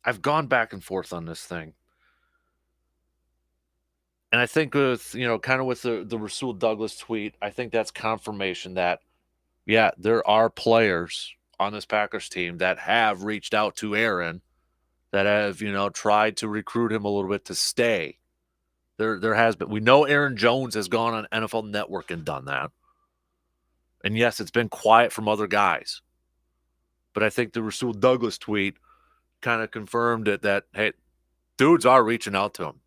I've gone back and forth on this thing. And I think with, kind of with the Rasul Douglas tweet, I think that's confirmation that, yeah, there are players on this Packers team that have reached out to Aaron, that have, tried to recruit him a little bit to stay. There has been. We know Aaron Jones has gone on NFL Network and done that. And yes, it's been quiet from other guys. But I think the Rasul Douglas tweet kind of confirmed it, that, hey, dudes are reaching out to him.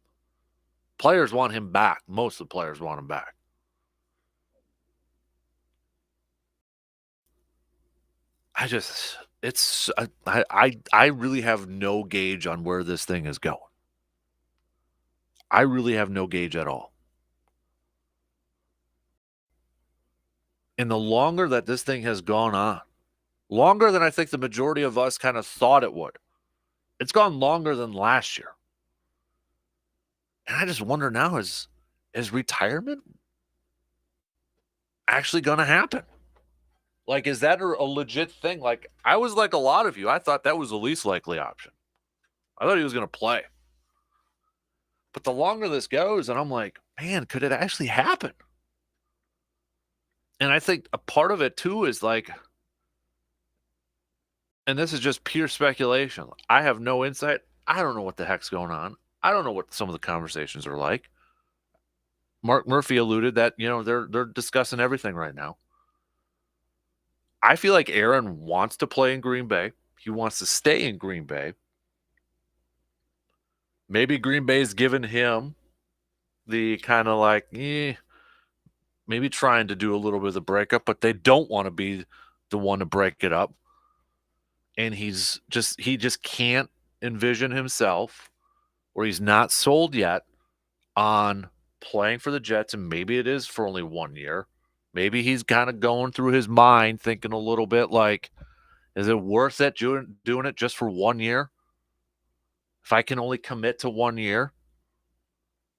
Players want him back. Most of the players want him back. I really have no gauge on where this thing is going. I really have no gauge at all. And the longer that this thing has gone on, longer than I think the majority of us kind of thought it would. It's gone longer than last year. And I just wonder now, is retirement actually going to happen? Like, is that a legit thing? Like, I was like a lot of you. I thought that was the least likely option. I thought he was going to play. But the longer this goes, and I'm like, man, could it actually happen? And I think a part of it too is like, and this is just pure speculation, I have no insight. I don't know what the heck's going on. I don't know what some of the conversations are like. Mark Murphy alluded that, they're discussing everything right now. I feel like Aaron wants to play in Green Bay. He wants to stay in Green Bay. Maybe Green Bay's given him the kind of like, maybe trying to do a little bit of the breakup, but they don't want to be the one to break it up. And he just can't envision himself, or he's not sold yet on playing for the Jets. And maybe it is for only 1 year. Maybe he's kind of going through his mind thinking a little bit like, is it worth it doing it just for 1 year? If I can only commit to 1 year,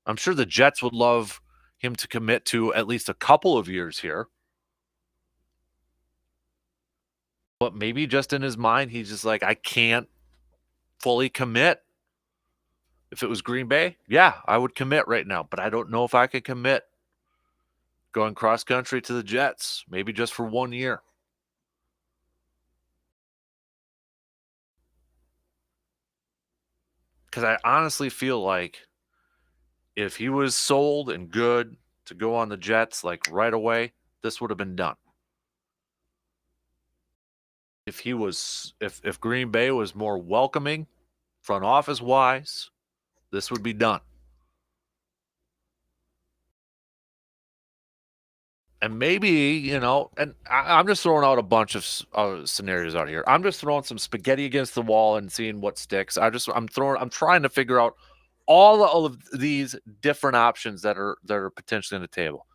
I'm sure the Jets would love him to commit to at least a couple of years here. But maybe just in his mind, he's just like, I can't fully commit. If it was Green Bay, yeah, I would commit right now, but I don't know if I could commit going cross country to the Jets, maybe just for 1 year. Because I honestly feel like if he was sold and good to go on the Jets, like right away, this would have been done. If Green Bay was more welcoming, front office wise, this would be done. And maybe, and I'm just throwing out a bunch of scenarios out here. I'm just throwing some spaghetti against the wall and seeing what sticks. I'm trying to figure out all of these different options that are potentially on the table.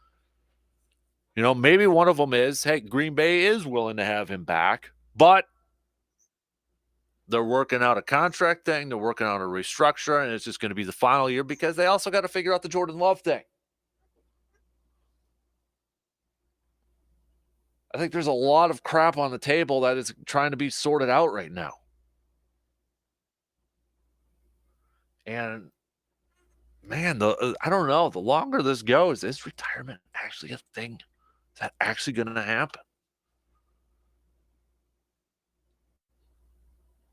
Maybe one of them is, hey, Green Bay is willing to have him back, but they're working out a contract thing. They're working out a restructure, and it's just going to be the final year because they also got to figure out the Jordan Love thing. I think there's a lot of crap on the table that is trying to be sorted out right now. And man, I don't know. The longer this goes, is retirement actually a thing? Is that actually going to happen?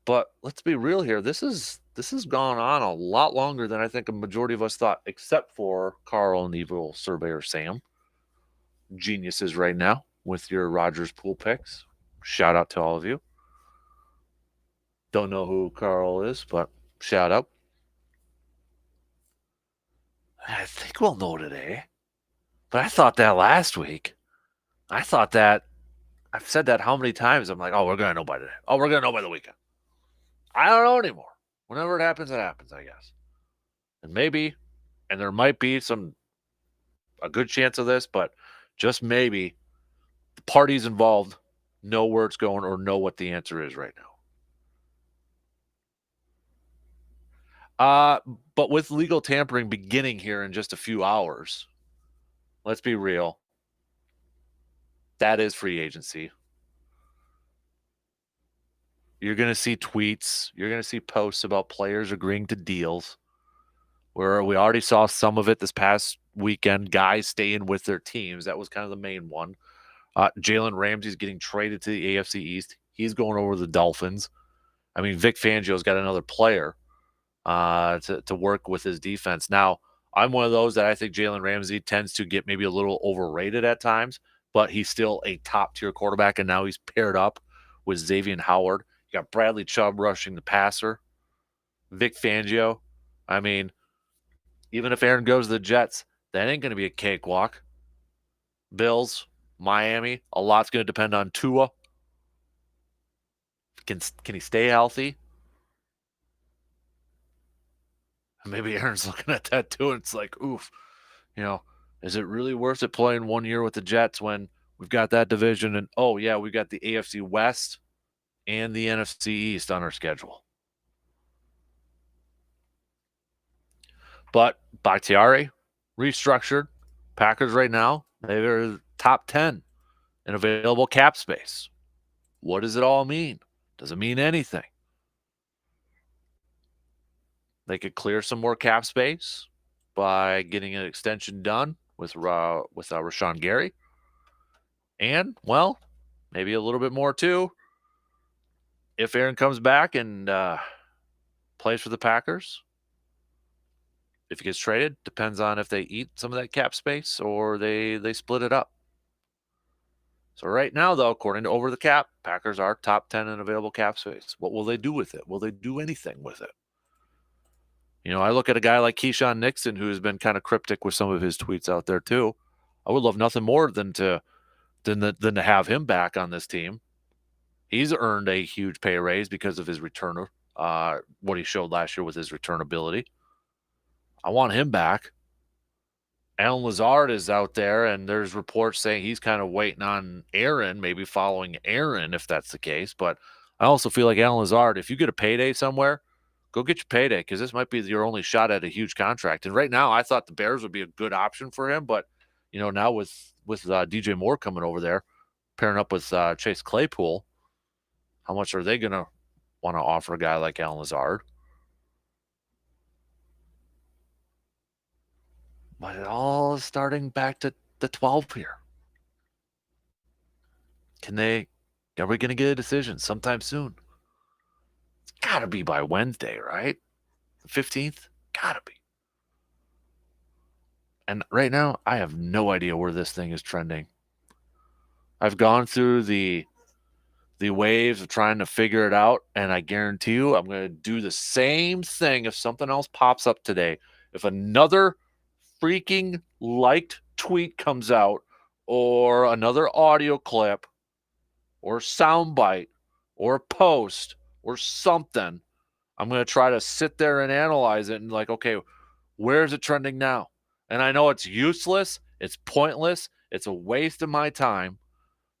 But let's be real here. This has gone on a lot longer than I think a majority of us thought, except for Carl and Evil Surveyor Sam. Geniuses right now with your Rogers pool picks. Shout out to all of you. Don't know who Carl is, but shout out. I think we'll know today. But I thought that last week. I thought that. I've said that how many times? I'm like, oh, we're going to know by today. Oh, we're going to know by the weekend. I don't know anymore. Whenever it happens, I guess. And maybe, and there might be a good chance of this, but just maybe the parties involved know where it's going or know what the answer is right now. But with legal tampering beginning here in just a few hours, let's be real. That is free agency. You're going to see tweets. You're going to see posts about players agreeing to deals where we already saw some of it this past weekend, guys staying with their teams. That was kind of the main one. Jalen Ramsey's getting traded to the AFC East. He's going over to the Dolphins. I mean, Vic Fangio's got another player to work with his defense. Now, I'm one of those that I think Jalen Ramsey tends to get maybe a little overrated at times, but he's still a top-tier quarterback, and now he's paired up with Xavier Howard. You got Bradley Chubb rushing the passer. Vic Fangio. I mean, even if Aaron goes to the Jets, that ain't going to be a cakewalk. Bills, Miami, a lot's going to depend on Tua. Can he stay healthy? Maybe Aaron's looking at that too, and it's like, oof, is it really worth it playing 1 year with the Jets when we've got that division? And, oh, yeah, we've got the AFC West and the NFC East on our schedule. But Bakhtiari, restructured. Packers right now, they're top 10 in available cap space. What does it all mean? Does it mean anything? They could clear some more cap space by getting an extension done with Rashawn Gary. And, well, maybe a little bit more too. If Aaron comes back and plays for the Packers, if he gets traded, depends on if they eat some of that cap space or they split it up. So right now, though, according to Over the Cap, Packers are top 10 in available cap space. What will they do with it? Will they do anything with it? I look at a guy like Keyshawn Nixon, who has been kind of cryptic with some of his tweets out there too. I would love nothing more than to have him back on this team. He's earned a huge pay raise because of his returner, what he showed last year with his return ability. I want him back. Alan Lazard is out there, and there's reports saying he's kind of waiting on Aaron, maybe following Aaron if that's the case. But I also feel like Alan Lazard, if you get a payday somewhere, go get your payday because this might be your only shot at a huge contract. And right now, I thought the Bears would be a good option for him, but now with DJ Moore coming over there, pairing up with Chase Claypool, how much are they going to want to offer a guy like Alan Lazard? But it all is starting back to the 12 here. Are we going to get a decision sometime soon? It's got to be by Wednesday, right? The 15th? Got to be. And right now, I have no idea where this thing is trending. I've gone through the waves of trying to figure it out, and I guarantee you I'm going to do the same thing if something else pops up today. If another freaking liked tweet comes out or another audio clip or soundbite or post or something, I'm going to try to sit there and analyze it and like, okay, where is it trending now? And I know it's useless, it's pointless, it's a waste of my time,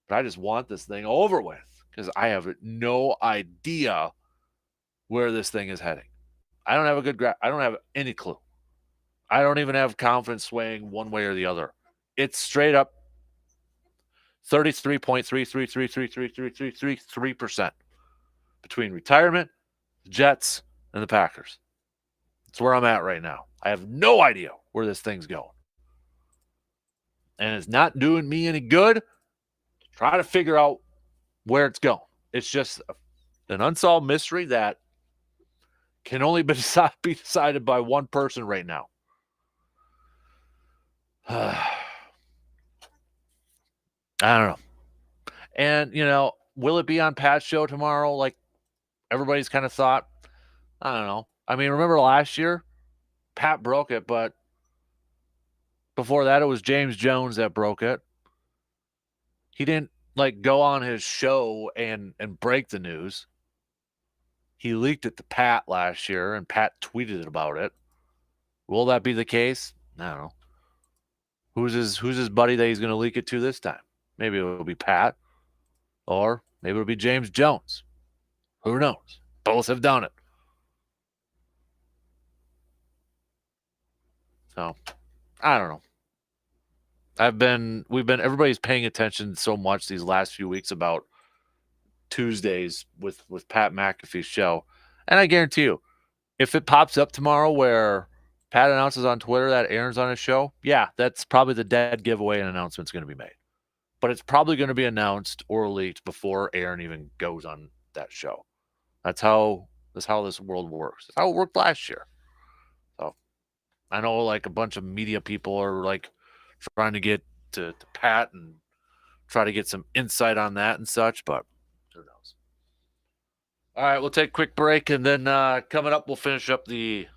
but I just want this thing over with because I have no idea where this thing is heading. I don't have I don't have any clue. I don't even have confidence swaying one way or the other. It's straight up 33.33333333% between retirement, the Jets, and the Packers. That's where I'm at right now. I have no idea where this thing's going. And it's not doing me any good to try to figure out where it's going. It's just an unsolved mystery that can only be decided by one person right now. I don't know. And, will it be on Pat's show tomorrow? Like everybody's kind of thought? I don't know. I mean, remember last year? Pat broke it, but before that, it was James Jones that broke it. He didn't go on his show and break the news. He leaked it to Pat last year, and Pat tweeted about it. Will that be the case? I don't know. Who's his buddy that he's going to leak it to this time? Maybe it'll be Pat, or maybe it'll be James Jones. Who knows? Both have done it. So, I don't know. Everybody's paying attention so much these last few weeks about Tuesdays with Pat McAfee's show. And I guarantee you, if it pops up tomorrow where Pat announces on Twitter that Aaron's on his show, yeah, that's probably the dead giveaway and announcement's going to be made. But it's probably going to be announced or leaked before Aaron even goes on that show. That's how this world works. That's how it worked last year. So I know a bunch of media people are trying to get to Pat and try to get some insight on that and such, but who knows? All right, we'll take a quick break, and then coming up, we'll finish up the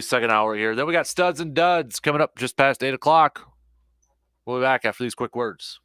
second hour here. Then we got Studs and Duds coming up just past 8 o'clock. We'll be back after these quick words.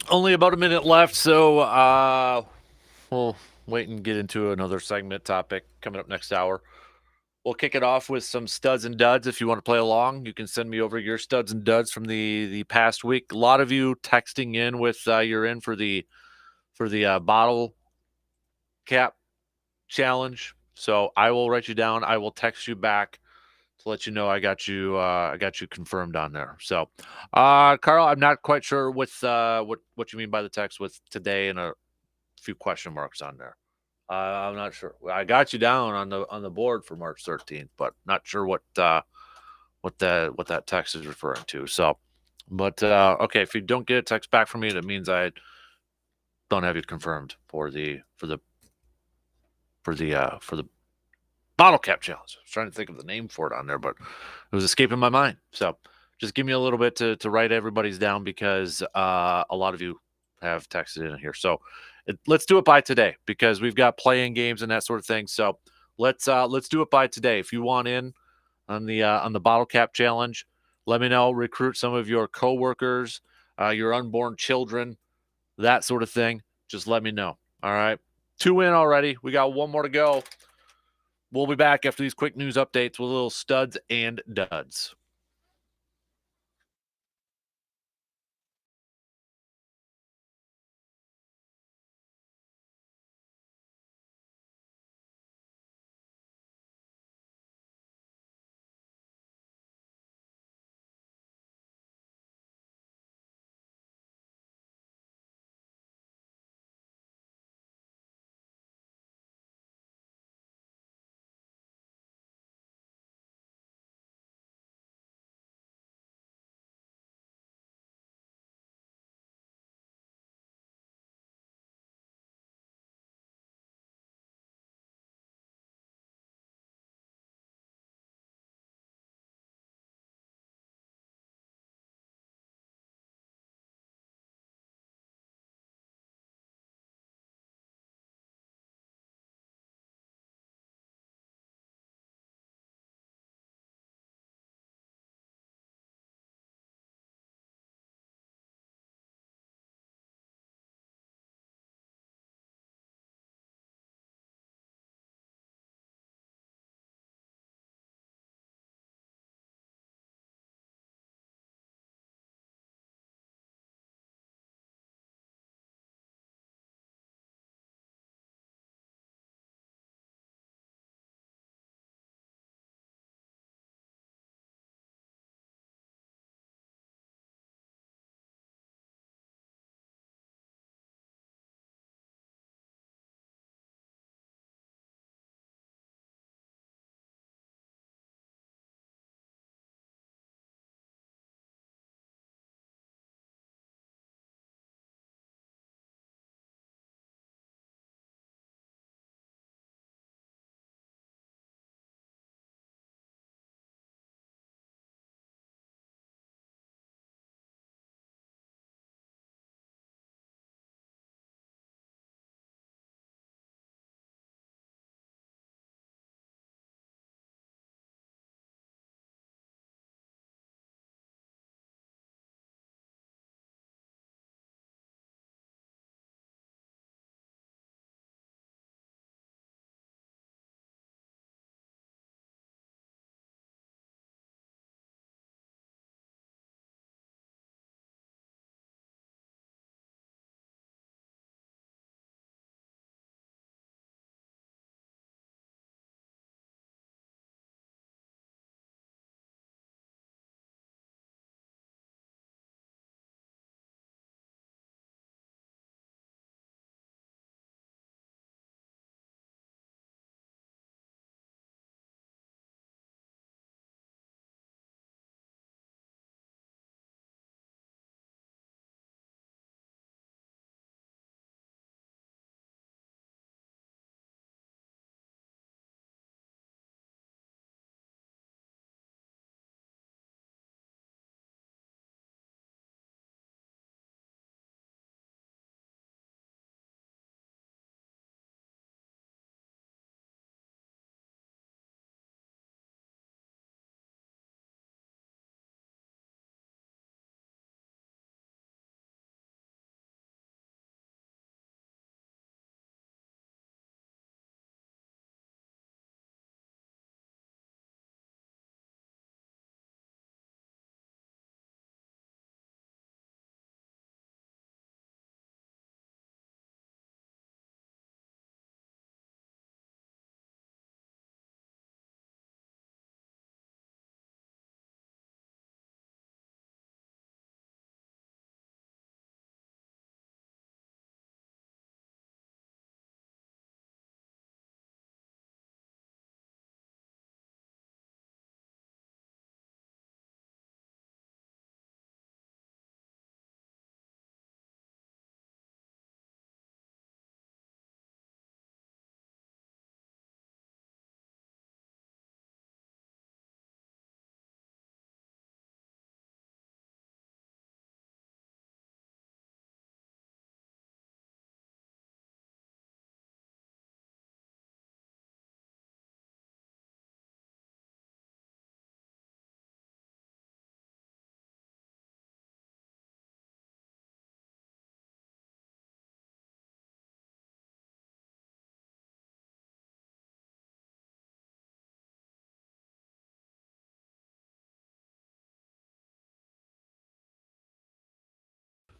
Only about a minute left, so we'll wait and get into another segment topic coming up next hour. We'll kick it off with some studs and duds. If you want to play along, you can send me over your studs and duds from the past week. A lot of you texting in with you're in for the bottle cap challenge. So I will write you down. I will text you back to let you know I got you confirmed on there. So Carl, I'm not quite sure with what you mean by the text with today and a few question marks on there. I'm not sure. I got you down on the board for March 13th, but not sure what that text is referring to. So, but okay, if you don't get a text back from me, that means I don't have you confirmed for the bottle cap challenge. I was trying to think of the name for it on there, but it was escaping my mind. So, just give me a little bit to write everybody's down because a lot of you have texted in here. So, let's do it by today because we've got playing games and that sort of thing. So, let's do it by today. If you want in on the bottle cap challenge, let me know. Recruit some of your coworkers, your unborn children, that sort of thing. Just let me know. All right. 2 in already. We got one more to go. We'll be back after these quick news updates with little studs and duds.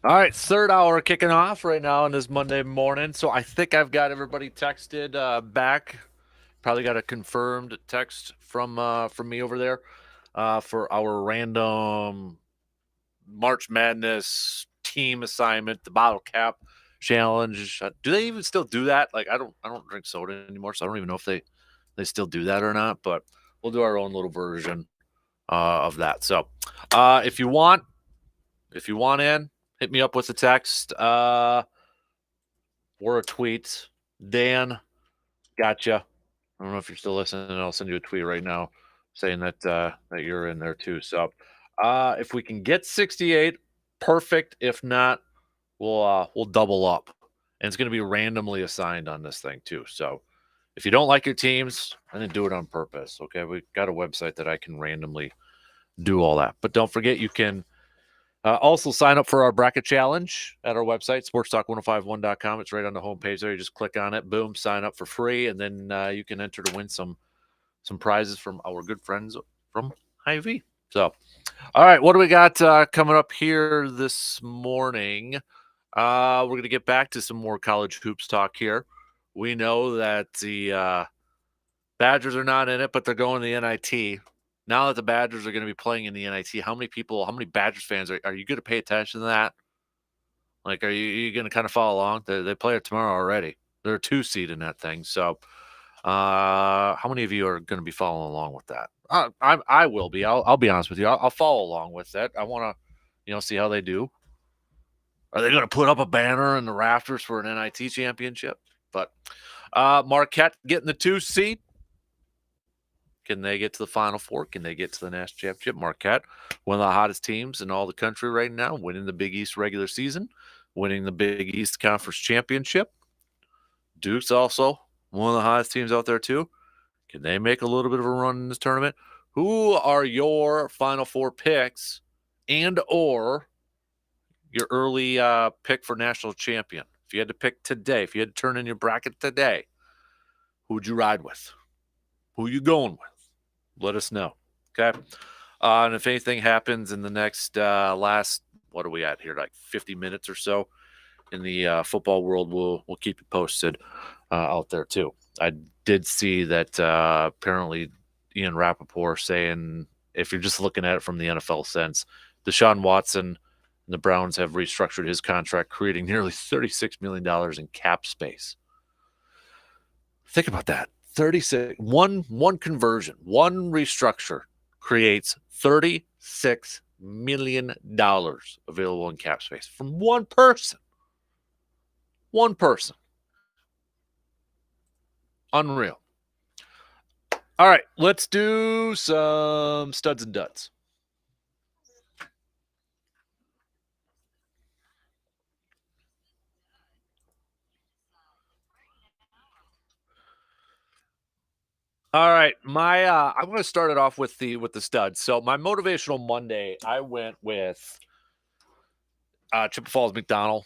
All right, third hour kicking off right now on this Monday morning. So I think I've got everybody texted back. Probably got a confirmed text from me over there for our random March Madness team assignment, the bottle cap challenge. Do they even still do that? Like I don't drink soda anymore, so I don't even know if they still do that or not. But we'll do our own little version of that. So if you want in, hit me up with a text or a tweet. Dan, gotcha. I don't know if you're still listening. I'll send you a tweet right now saying that you're in there too. So if we can get 68, perfect. If not, we'll double up. And it's going to be randomly assigned on this thing too. So if you don't like your teams, I didn't do it on purpose. Okay, we got a website that I can randomly do all that. But don't forget, you can also sign up for our bracket challenge at our website, sportstalk1051.com. It's right on the homepage there. You just click on it, boom, sign up for free, and then you can enter to win some prizes from our good friends from Hy-Vee. So, all right, what do we got coming up here this morning? We're going to get back to some more college hoops talk here. We know that the Badgers are not in it, but they're going to the NIT. Now that the Badgers are going to be playing in the NIT, how many Badgers fans are you going to pay attention to that? Like, are you going to kind of follow along? They play it tomorrow already. They're a 2 seed in that thing. So, how many of you are going to be following along with that? I will be. I'll be honest with you. I'll follow along with it. I want to, see how they do. Are they going to put up a banner in the rafters for an NIT championship? But Marquette getting the 2 seed. Can they get to the Final Four? Can they get to the national championship? Marquette, one of the hottest teams in all the country right now, winning the Big East regular season, winning the Big East Conference championship. Duke's also one of the hottest teams out there too. Can they make a little bit of a run in this tournament? Who are your Final Four picks and or your early pick for national champion? If you had to pick today, if you had to turn in your bracket today, who would you ride with? Who are you going with? Let us know. Okay. And if anything happens in the next last, what are we at here? Like 50 minutes or so in the football world, we'll keep you posted out there too. I did see that apparently Ian Rappaport saying, if you're just looking at it from the NFL sense, Deshaun Watson and the Browns have restructured his contract, creating nearly $36 million in cap space. Think about that. 36, one conversion, one restructure creates $36 million available in cap space from one person. One person. Unreal. All right, let's do some studs and duds. All right, I'm going to start it off with the studs. So my motivational Monday, I went with Chippewa Falls McDonald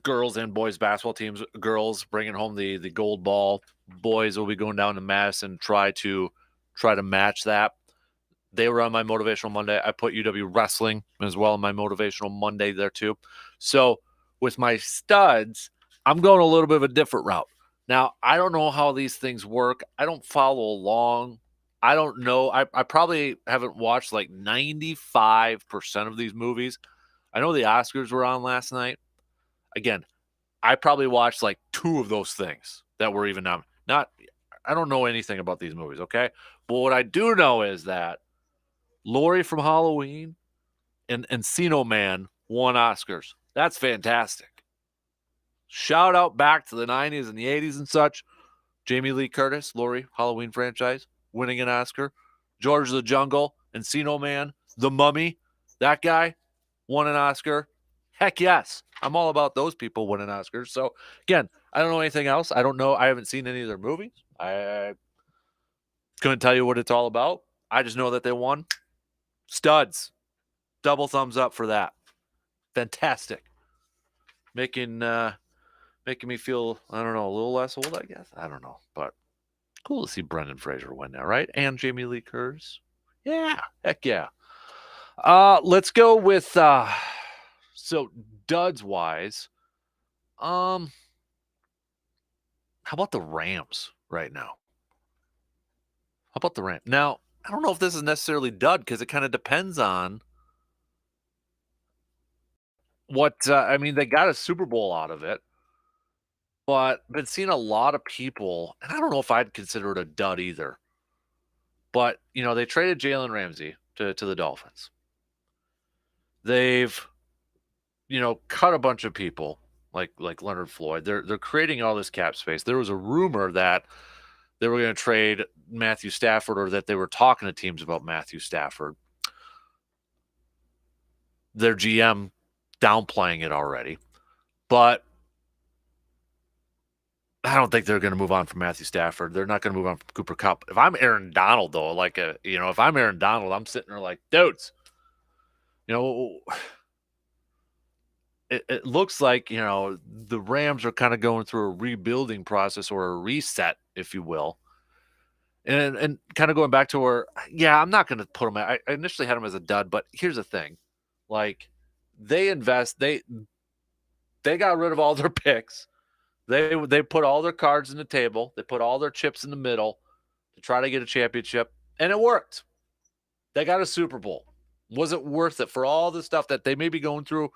girls and boys basketball teams. Girls bringing home the gold ball. Boys will be going down to Madison try to match that. They were on my motivational Monday. I put UW wrestling as well on my motivational Monday there too. So with my studs, I'm going a little bit of a different route. Now, I don't know how these things work. I don't follow along. I don't know. I probably haven't watched like 95% of these movies. I know the Oscars were on last night. Again, I probably watched like 2 of those things that were even on. I don't know anything about these movies, okay? But what I do know is that Laurie from Halloween and Encino Man won Oscars. That's fantastic. Shout out back to the 90s and the 80s and such. Jamie Lee Curtis, Laurie, Halloween franchise, winning an Oscar. George of the Jungle, Encino Man, The Mummy, that guy won an Oscar. Heck yes. I'm all about those people winning Oscars. So, again, I don't know anything else. I don't know. I haven't seen any of their movies. I couldn't tell you what it's all about. I just know that they won. Studs. Double thumbs up for that. Fantastic. Making me feel, I don't know, a little less old, I guess. I don't know. But cool to see Brendan Fraser win now, right? And Jamie Lee Curtis. Yeah. Heck yeah. Let's go with so duds wise, how about the Rams right now? How about the Rams? Now, I don't know if this is necessarily dud because it kind of depends on what I mean. They got a Super Bowl out of it, but been seeing a lot of people, and I don't know if I'd consider it a dud either. But they traded Jalen Ramsey to the Dolphins. They've cut a bunch of people like Leonard Floyd. They're creating all this cap space. There was a rumor that they were going to trade Matthew Stafford, or that they were talking to teams about Matthew Stafford. Their GM downplaying it already, but I don't think they're going to move on from Matthew Stafford. They're not going to move on from Cooper Kupp. If I'm Aaron Donald, though, if I'm Aaron Donald, I'm sitting there like, dudes, you know, it looks like, the Rams are kind of going through a rebuilding process, or a reset, if you will. And kind of going back to where, yeah, I'm not going to put them. I initially had them as a dud, but here's the thing: like, they got rid of all their picks. They put all their cards in the table. They put all their chips in the middle to try to get a championship, and it worked. They got a Super Bowl. Was it worth it for all the stuff that they may be going through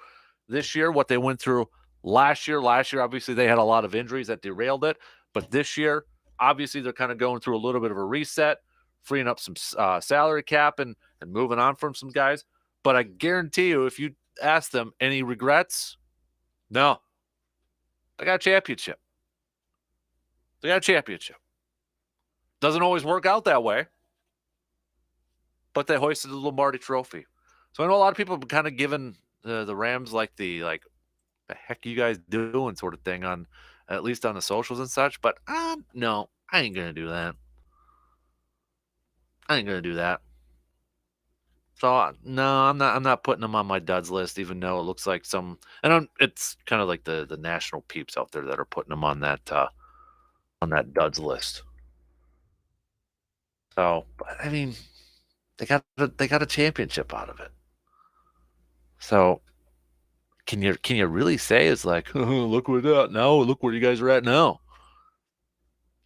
this year? What they went through last year? Last year, obviously, they had a lot of injuries that derailed it. But this year, obviously, they're kind of going through a little bit of a reset, freeing up some salary cap and moving on from some guys. But I guarantee you, if you ask them any regrets, no. They got a championship. They got a championship. Doesn't always work out that way, but they hoisted the Lombardi Trophy. So I know a lot of people have been kind of giving the Rams the heck you guys doing sort of thing, on at least on the socials and such. But no, I ain't gonna do that. I ain't gonna do that. So no, I'm not. I'm not putting them on my duds list, even though it looks like some. And it's kind of like the national peeps out there that are putting them on that duds list. So, but, I mean, they got a championship out of it. So can you really say it's like, look where they're at now, look where you guys are at now?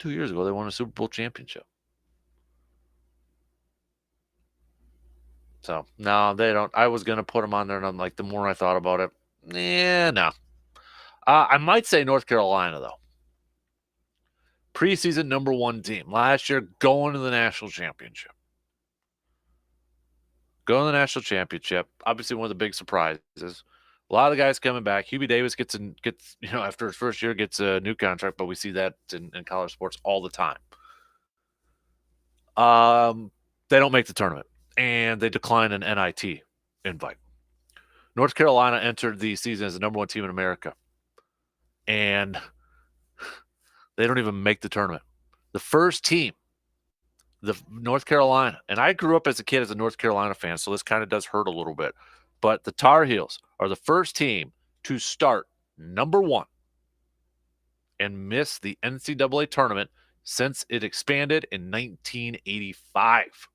2 years ago, they won a Super Bowl championship. So no, they don't. I was gonna put them on there, and I'm like, the more I thought about it, no. I might say North Carolina though. Preseason number one team last year, going to the national championship. Going to the national championship. Obviously, one of the big surprises. A lot of the guys coming back. Hubie Davis gets after his first year, gets a new contract, but we see that in college sports all the time. They don't make the tournament, and they decline an NIT invite. North Carolina entered the season as the number one team in America, and they don't even make the tournament. The first team, the North Carolina, and I grew up as a kid as a North Carolina fan, so this kind of does hurt a little bit. But the Tar Heels are the first team to start number one and miss the NCAA tournament since it expanded in 1985.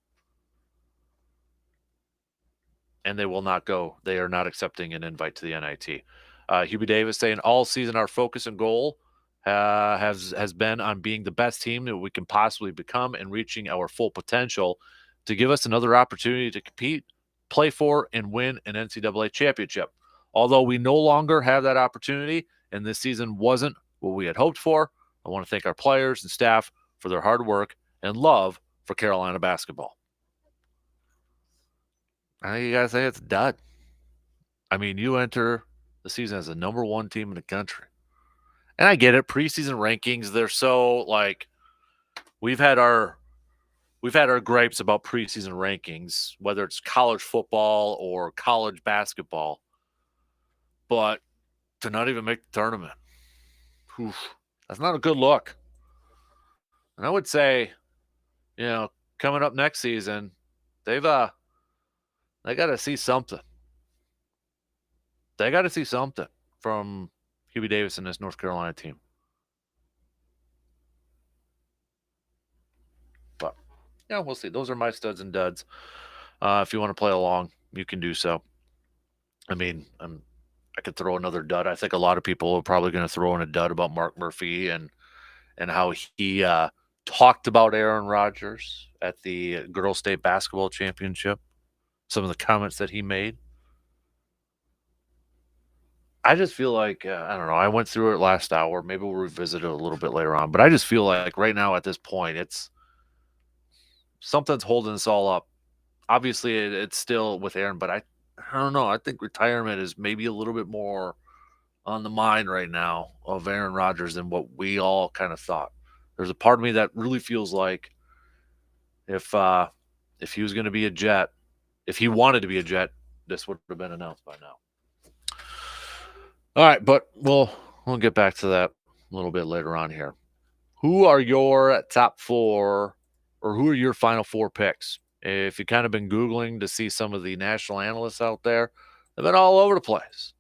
And they will not go. They are not accepting an invite to the NIT. Hubie Davis saying, all season our focus and goal has been on being the best team that we can possibly become and reaching our full potential to give us another opportunity to compete, play for, and win an NCAA championship. Although we no longer have that opportunity and this season wasn't what we had hoped for, I want to thank our players and staff for their hard work and love for Carolina basketball. I think you got to say it's a dud. I mean, you enter the season as the number one team in the country. And I get it, preseason rankings, they're so like we've had our gripes about preseason rankings, whether it's college football or college basketball. But to not even make the tournament, that's not a good look. And I would say, coming up next season, they got to see something. They got to see something from Hubie Davis and this North Carolina team. But yeah, we'll see. Those are my studs and duds. If you want to play along, you can do so. I mean, I could throw another dud. I think a lot of people are probably going to throw in a dud about Mark Murphy and how he talked about Aaron Rodgers at the Girls State Basketball Championship. Some of the comments that he made. I just feel like I don't know. I went through it last hour. Maybe we'll revisit it a little bit later on. But I just feel like right now at this point, it's something's holding us all up. Obviously, it's still with Aaron, but I don't know. I think retirement is maybe a little bit more on the mind right now of Aaron Rodgers than what we all kind of thought. There's a part of me that really feels like if he was going to be a Jet, if he wanted to be a Jet, this would have been announced by now. All right, but we'll get back to that a little bit later on here. Who are your top four, or who are your final four picks? If you kind of been Googling to see some of the national analysts out there, they've been all over the place.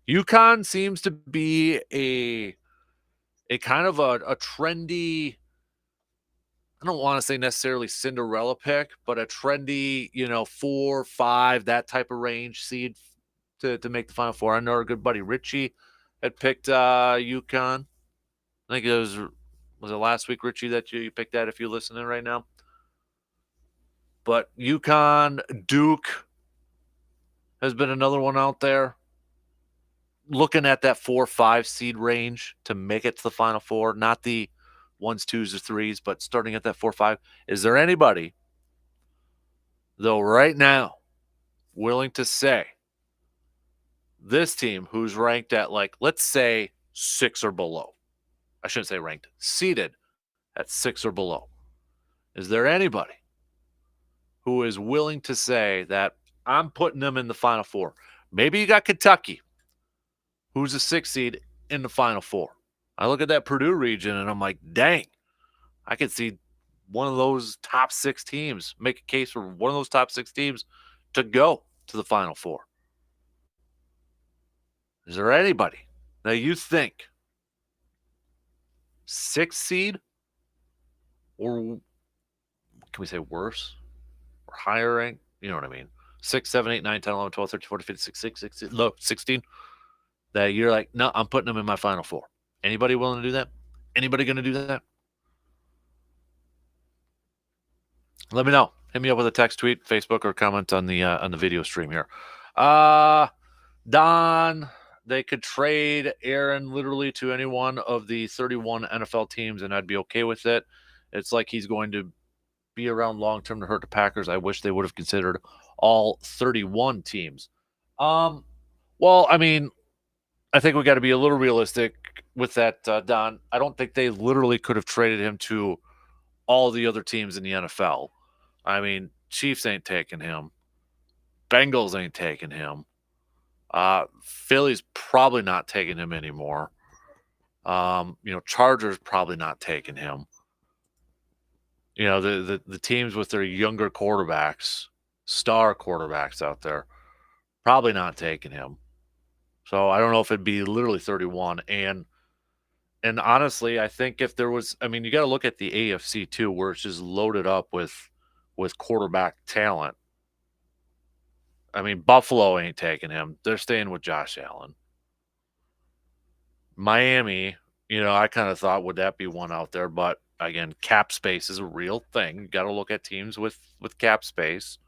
UConn seems to be a kind of a trendy, I don't want to say necessarily Cinderella pick, but a trendy, 4, 5, that type of range seed to make the Final Four. I know our good buddy Richie had picked UConn. I think it was it last week, Richie, that you picked that if you're listening right now? But UConn, Duke has been another one out there. Looking at that 4, 5 seed range to make it to the Final Four, not the 1s, 2s, or 3s, but starting at that 4, 5. Is there anybody, though, right now willing to say this team who's ranked at, like, let's say 6 or below? I shouldn't say ranked, seated at 6 or below. Is there anybody who is willing to say that I'm putting them in the Final Four? Maybe you got Kentucky, who's a 6 seed in the Final Four. I look at that Purdue region and I'm like, dang, I could see one of those top 6 teams, make a case for one of those top 6 teams to go to the Final Four. Is there anybody that you think 6 seed, or can we say worse or higher rank? You know what I mean? 6, 7, 8, 9, 10, 11, 12, 13, 14, 15, 16, 16, that you're like, no, I'm putting them in my Final Four. Anybody willing to do that? Anybody going to do that? Let me know. Hit me up with a text, tweet, Facebook, or comment on the video stream here. Don, they could trade Aaron literally to any one of the 31 NFL teams, and I'd be okay with it. It's like he's going to be around long term to hurt the Packers. I wish they would have considered all 31 teams. Well, I mean, I think we got to be a little realistic with that, Don. I don't think they literally could have traded him to all the other teams in the NFL. I mean, Chiefs ain't taking him. Bengals ain't taking him. Philly's probably not taking him anymore. Chargers probably not taking him. The teams with their younger quarterbacks, star quarterbacks out there, probably not taking him. So I don't know if it'd be literally 31. And honestly, I think if there was, I mean, you got to look at the AFC too, where it's just loaded up with quarterback talent. I mean, Buffalo ain't taking him. They're staying with Josh Allen. Miami, I kind of thought, would that be one out there? But again, cap space is a real thing. You got to look at teams with cap space.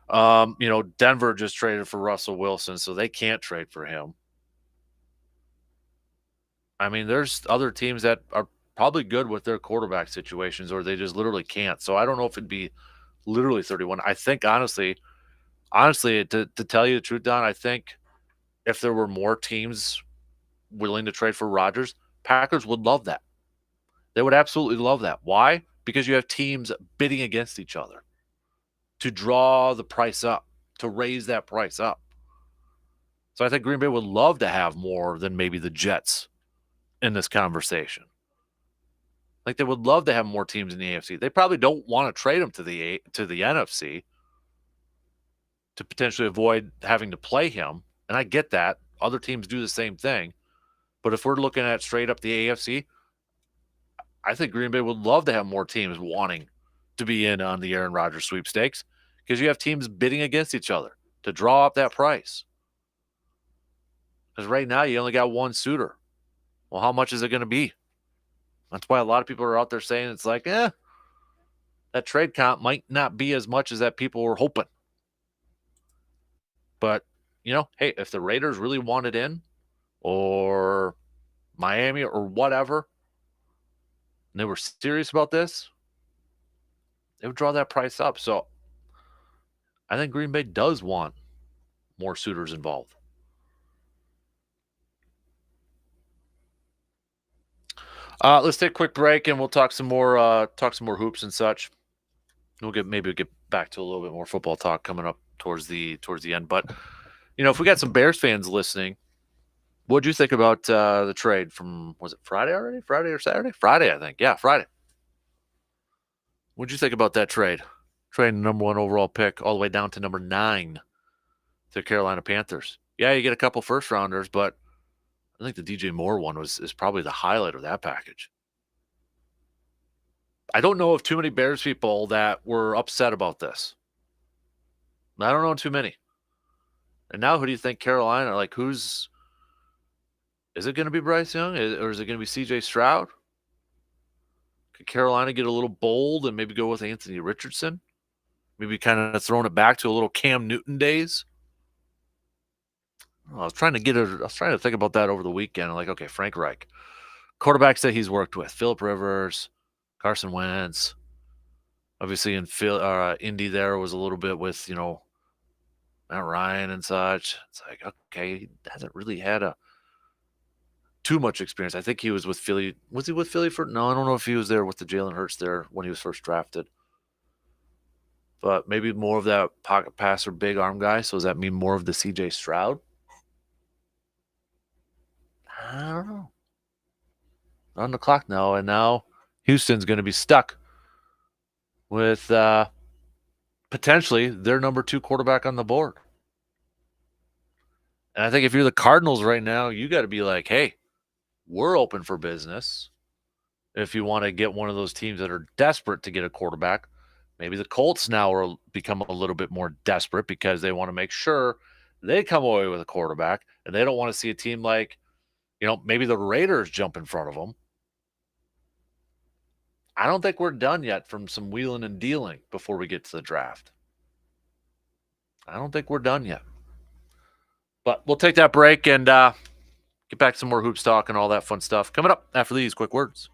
Denver just traded for Russell Wilson, so they can't trade for him. I mean, there's other teams that are probably good with their quarterback situations, or they just literally can't. So I don't know if it'd be literally 31. I think honestly, to tell you the truth, Don, I think if there were more teams willing to trade for Rodgers, Packers would love that. They would absolutely love that. Why? Because you have teams bidding against each other to draw the price up, to raise that price up. So I think Green Bay would love to have more than maybe the Jets in this conversation. Like, they would love to have more teams in the AFC. They probably don't want to trade them to the NFC to potentially avoid having to play him. And I get that. Other teams do the same thing. But if we're looking at straight up the AFC, I think Green Bay would love to have more teams wanting to be in on the Aaron Rodgers sweepstakes, because you have teams bidding against each other to draw up that price. Because right now you only got one suitor. Well, how much is it going to be? That's why a lot of people are out there saying it's like, that trade comp might not be as much as that people were hoping. But, hey, if the Raiders really wanted in, or Miami or whatever, and they were serious about this, they would draw that price up. So I think Green Bay does want more suitors involved. Let's take a quick break and we'll talk some more hoops and such. We'll get back to a little bit more football talk coming up towards the end. But if we got some Bears fans listening, what'd you think about the trade from, was it Friday already? Friday or Saturday? Friday, I think. Yeah, Friday. What'd you think about that trade? Trading number 1 overall pick all the way down to number 9 to Carolina Panthers. Yeah, you get a couple first rounders, but I think the DJ Moore one is probably the highlight of that package. I don't know of too many Bears people that were upset about this. I don't know too many. And now who do you think Carolina, like is it going to be Bryce Young or is it going to be CJ Stroud? Could Carolina get a little bold and maybe go with Anthony Richardson? Maybe kind of throwing it back to a little Cam Newton days? I was trying to think about that over the weekend. Like, okay, Frank Reich, quarterbacks that he's worked with: Phillip Rivers, Carson Wentz. Obviously, in Indy, there was a little bit with Matt Ryan and such. It's like, okay, he hasn't really had too much experience. I think he was with Philly. Was he with Philly for? No, I don't know if he was there with the Jalen Hurts there when he was first drafted. But maybe more of that pocket passer, big arm guy. So does that mean more of the CJ Stroud? I don't know. On the clock now, and now Houston's going to be stuck with potentially their number 2 quarterback on the board. And I think if you're the Cardinals right now, you got to be like, hey, we're open for business. If you want to get one of those teams that are desperate to get a quarterback, maybe the Colts now are become a little bit more desperate because they want to make sure they come away with a quarterback, and they don't want to see a team like, maybe the Raiders jump in front of them. I don't think we're done yet from some wheeling and dealing before we get to the draft. I don't think we're done yet. But we'll take that break and get back to some more hoops talk and all that fun stuff coming up after these quick words.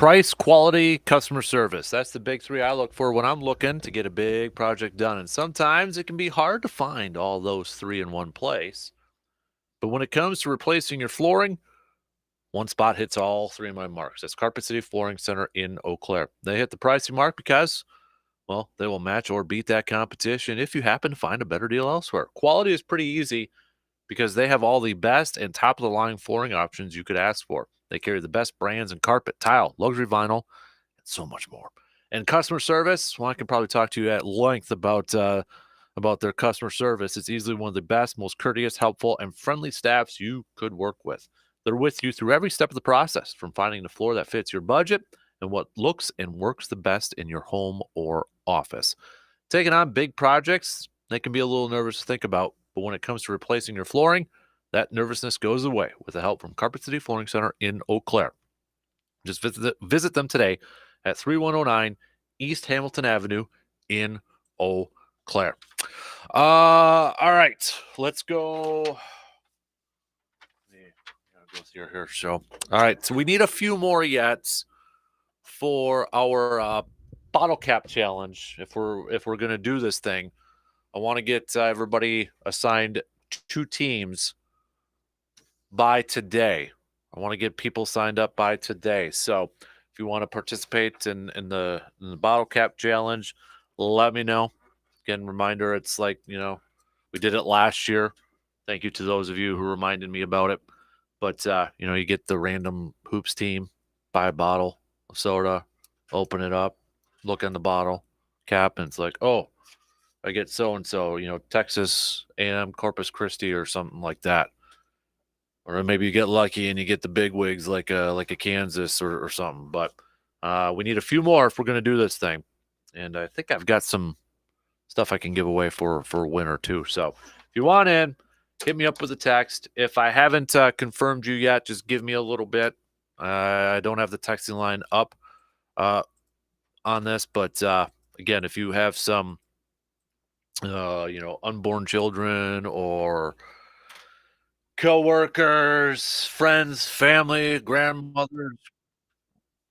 price, quality, customer service. That's the big three I look for when I'm looking to get a big project done. And sometimes it can be hard to find all those three in one place. But when it comes to replacing your flooring, one spot hits all three of my marks. That's Carpet City Flooring Center in Eau Claire. They hit the pricing mark because, well, they will match or beat that competition if you happen to find a better deal elsewhere. Quality is pretty easy because they have all the best and top of the line flooring options you could ask for. They carry the best brands in carpet, tile, luxury vinyl, and so much more. And customer service, well, I can probably talk to you at length about their customer service. It's easily one of the best, most courteous, helpful, and friendly staffs you could work with. They're with you through every step of the process, from finding the floor that fits your budget and what looks and works the best in your home or office. Taking on big projects, they can be a little nervous to think about, but when it comes to replacing your flooring, that nervousness goes away with the help from Carpet City Flooring Center in Eau Claire. Just visit them today at 3109 East Hamilton Avenue in Eau Claire. All right, let's go. Go through here. So, all right, so we need a few more yet for our bottle cap challenge. If we're gonna do this thing, I want to get everybody assigned 2 teams by today. I want to get people signed up by today. So if you want to participate in the bottle cap challenge, let me know. Again, reminder, it's like, we did it last year. Thank you to those of you who reminded me about it. But, you get the random hoops team, buy a bottle of soda, open it up, look on the bottle cap, and it's like, oh, I get so-and-so, Texas A&M Corpus Christi or something like that. Or maybe you get lucky and you get the big wigs like a Kansas or something. But we need a few more if we're going to do this thing. And I think I've got some stuff I can give away for a winner too. So if you want in, hit me up with a text. If I haven't confirmed you yet, just give me a little bit. I don't have the texting line up on this. But again, if you have some, unborn children or coworkers, friends, family, grandmothers,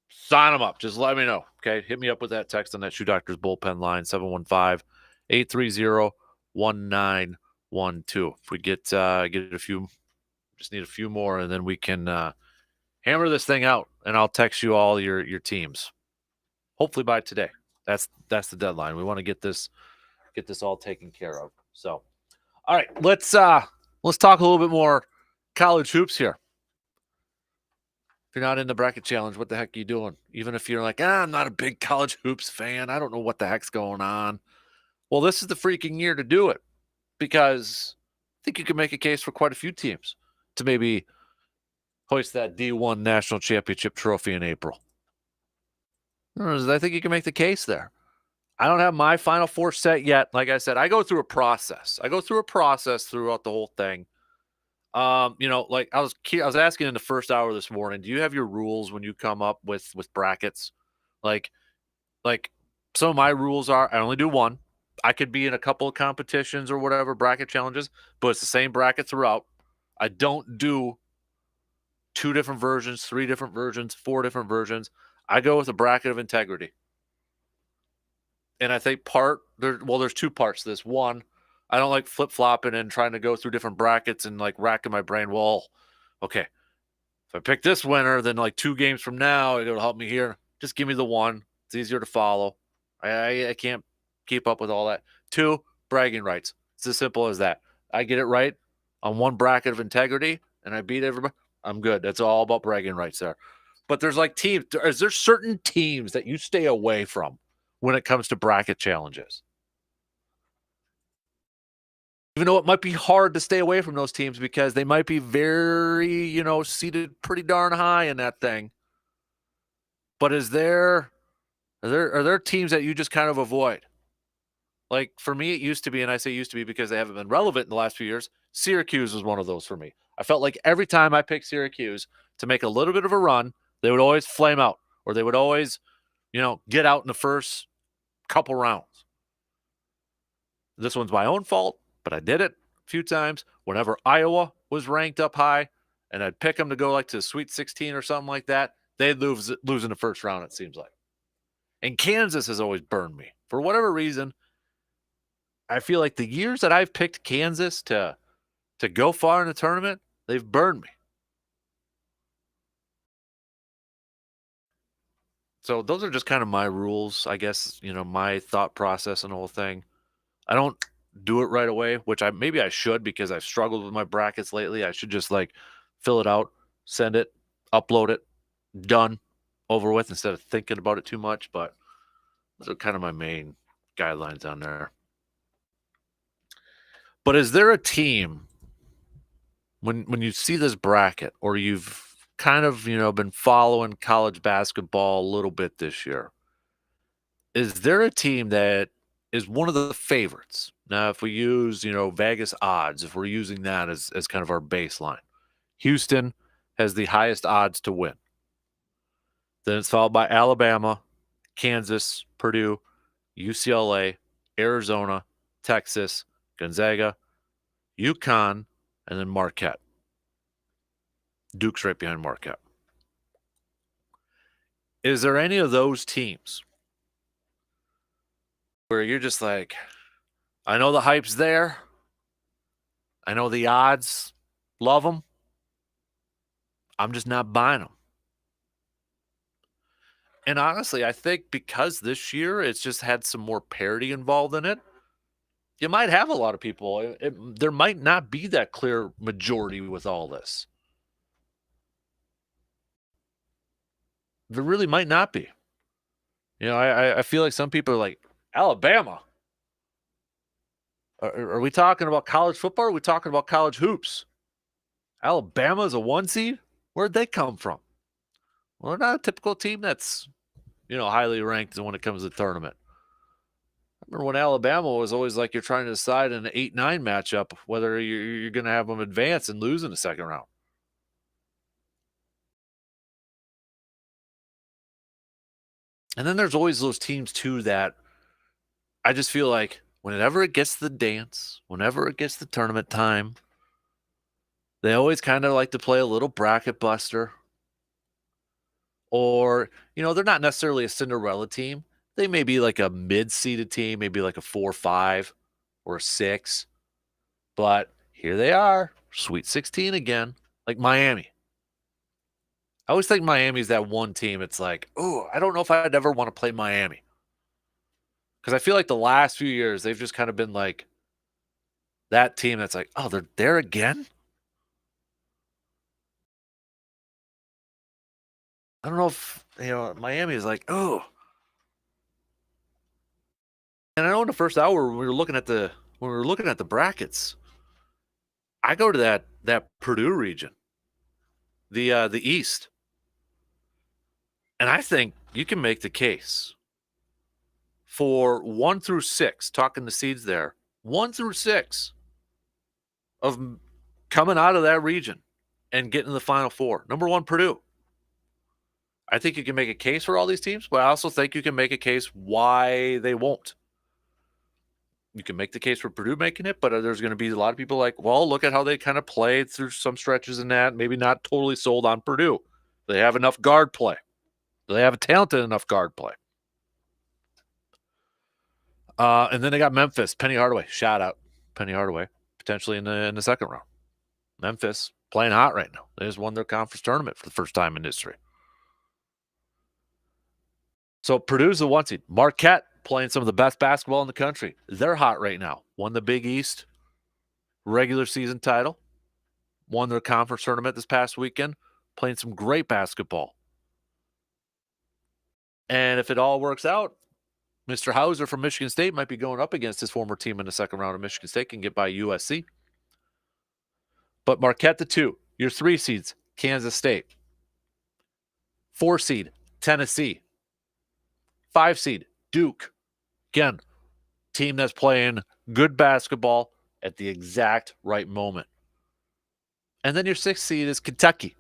sign them up. Just let me know. Okay. Hit me up with that text on that Shoe Doctors bullpen line, 715-830-1912. If we get a few, just need a few more, and then we can hammer this thing out, and I'll text you all your teams. Hopefully by today. That's the deadline. We want to get this all taken care of. So, all right, let's talk a little bit more college hoops here. If you're not in the bracket challenge, what the heck are you doing? Even if you're like, I'm not a big college hoops fan, I don't know what the heck's going on. Well, this is the freaking year to do it, because I think you can make a case for quite a few teams to maybe hoist that D1 national championship trophy in April. I think you can make the case there. I don't have my Final Four set yet. Like I said, I go through a process. Throughout the whole thing. Like I was asking in the first hour this morning, do you have your rules when you come up with brackets? Like some of my rules are, I only do one. I could be in a couple of competitions or whatever, bracket challenges, but it's the same bracket throughout. I don't do 2 different versions, 3 different versions, 4 different versions. I go with a bracket of integrity. And I think there's 2 parts to this. One, I don't like flip-flopping and trying to go through different brackets and like racking my brain. Well, okay, if I pick this winner, then like 2 games from now, it'll help me here. Just give me the one. It's easier to follow. I can't keep up with all that. 2, bragging rights. It's as simple as that. I get it right on one bracket of integrity and I beat everybody. I'm good. That's all about bragging rights there. But there's like teams. Is there certain teams that you stay away from when it comes to bracket challenges? Even though it might be hard to stay away from those teams because they might be very, seated pretty darn high in that thing. But are there teams that you just kind of avoid? Like for me, it used to be, and I say used to be because they haven't been relevant in the last few years. Syracuse was one of those for me. I felt like every time I picked Syracuse to make a little bit of a run, they would always flame out, or they would always, get out in the first couple rounds. This one's my own fault, but I did it a few times. Whenever Iowa was ranked up high and I'd pick them to go like to Sweet 16 or something like that, they'd lose in the first round, it seems like. And Kansas has always burned me. For whatever reason, I feel like the years that I've picked Kansas to go far in the tournament, they've burned me. So those are just kind of my rules, I guess, my thought process and the whole thing. I don't do it right away, which maybe I should because I've struggled with my brackets lately. I should just like fill it out, send it, upload it, done, over with instead of thinking about it too much. But those are kind of my main guidelines on there. But is there a team when you see this bracket or you've kind of, been following college basketball a little bit this year? Is there a team that is one of the favorites? Now, if we use, Vegas odds, if we're using that as kind of our baseline, Houston has the highest odds to win. Then it's followed by Alabama, Kansas, Purdue, UCLA, Arizona, Texas, Gonzaga, UConn, and then Marquette. Duke's right behind Marquette. Is there any of those teams where you're just like, I know the hype's there. I know the odds. Love them. I'm just not buying them. And honestly, I think because this year it's just had some more parity involved in it, you might have a lot of people. There might not be that clear majority with all this. There really might not be. I feel like some people are like, Alabama. Are we talking about college football? Or are we talking about college hoops? Alabama is a 1 seed? Where'd they come from? Well, they're not a typical team that's, highly ranked when it comes to the tournament. I remember when Alabama was always like you're trying to decide in an 8-9 matchup whether you're going to have them advance and lose in the second round. And then there's always those teams, too, that I just feel like whenever it gets the dance, whenever it gets the tournament time, they always kind of like to play a little bracket buster. Or, they're not necessarily a Cinderella team. They may be like a mid-seeded team, maybe like a 4-5 or a 6. But here they are, Sweet 16 again, like Miami. I always think Miami's that one team. It's like, oh, I don't know if I'd ever want to play Miami. Because I feel like the last few years, they've just kind of been like that team that's like, oh, they're there again? I don't know if, Miami is like, oh. And I know in the first hour when we were looking at the brackets, I go to that Purdue region, the East. And I think you can make the case for 1 through 6, talking the seeds there, 1 through 6 of coming out of that region and getting to the Final Four. Number 1, Purdue. I think you can make a case for all these teams, but I also think you can make a case why they won't. You can make the case for Purdue making it, but there's going to be a lot of people like, well, look at how they kind of played through some stretches in that. Maybe not totally sold on Purdue. They have enough guard play. They have a talented enough guard play. And then they got Memphis, Penny Hardaway. Shout out, Penny Hardaway, potentially in the second round. Memphis playing hot right now. They just won their conference tournament for the first time in history. So Purdue's the 1 seed. Marquette playing some of the best basketball in the country. They're hot right now. Won the Big East regular season title. Won their conference tournament this past weekend. Playing some great basketball. And if it all works out, Mr. Hauser from Michigan State might be going up against his former team in the second round of Michigan State, can get by USC. But Marquette the 2, your 3 seeds, Kansas State. 4 seed, Tennessee. 5 seed, Duke. Again, team that's playing good basketball at the exact right moment. And then your 6th seed is Kentucky.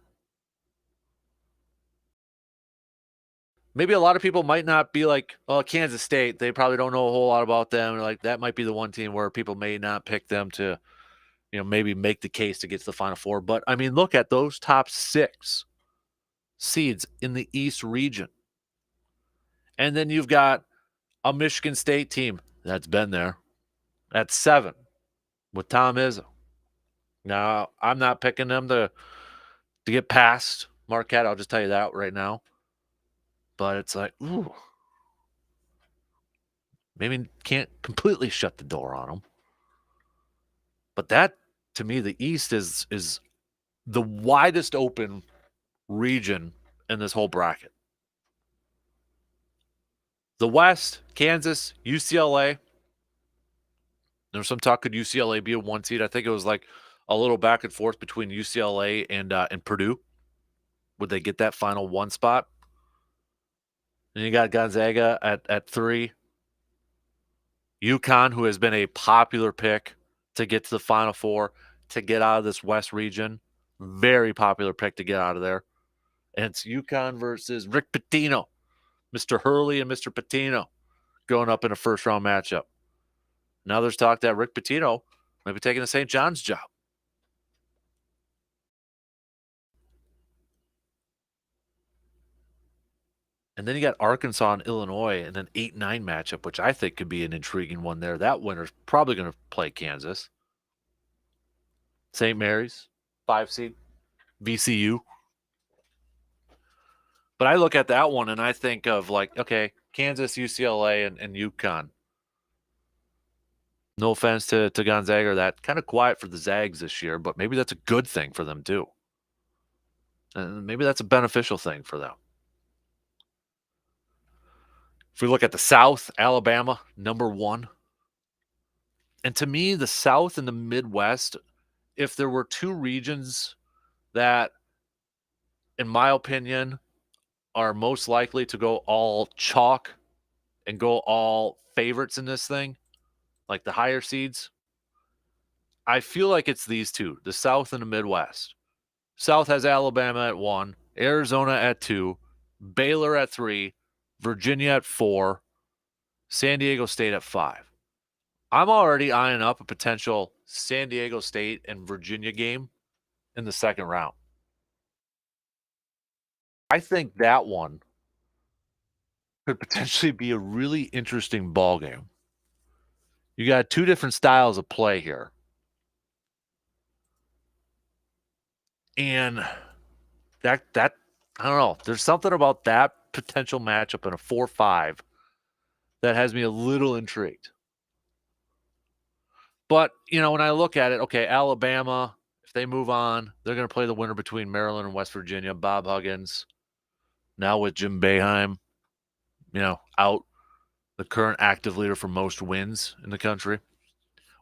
Maybe a lot of people might not be like, oh, Kansas State, they probably don't know a whole lot about them. Like, that might be the one team where people may not pick them to, maybe make the case to get to the Final Four. But, I mean, look at those top 6. seeds in the East region. And then you've got a Michigan State team that's been there at 7 with Tom Izzo. Now, I'm not picking them to get past Marquette. I'll just tell you that right now. But it's like, ooh, maybe can't completely shut the door on them. But that, to me, the East is the widest open region in this whole bracket. The West, Kansas, UCLA. There was some talk, could UCLA be a 1 seed? I think it was like a little back and forth between UCLA and Purdue. Would they get that final 1 spot? And you got Gonzaga at 3. UConn, who has been a popular pick to get to the Final Four, to get out of this West region. Very popular pick to get out of there. And it's UConn versus Rick Pitino, Mr. Hurley and Mr. Pitino going up in a first-round matchup. Now there's talk that Rick Pitino might be taking the St. John's job. And then you got Arkansas and Illinois in an 8-9 matchup, which I think could be an intriguing one there. That winner's probably going to play Kansas. St. Mary's, 5 seed, VCU. But I look at that one and I think of like, okay, Kansas, UCLA, and UConn. No offense to Gonzaga, that kind of quiet for the Zags this year, but maybe that's a good thing for them too. And maybe that's a beneficial thing for them. If we look at the South, Alabama, number 1. And to me, the South and the Midwest, if there were 2 regions that, in my opinion, are most likely to go all chalk and go all favorites in this thing, like the higher seeds, I feel like it's these 2, the South and the Midwest. South has Alabama at 1, Arizona at 2, Baylor at 3, Virginia at 4, San Diego State at 5. I'm already eyeing up a potential San Diego State and Virginia game in the second round. I think that one could potentially be a really interesting ball game. You got 2 different styles of play here. And that I don't know. There's something about that potential matchup in a 4-5 that has me a little intrigued. But, when I look at it, okay, Alabama, if they move on, they're going to play the winner between Maryland and West Virginia. Bob Huggins, now with Jim Boeheim, out, the current active leader for most wins in the country.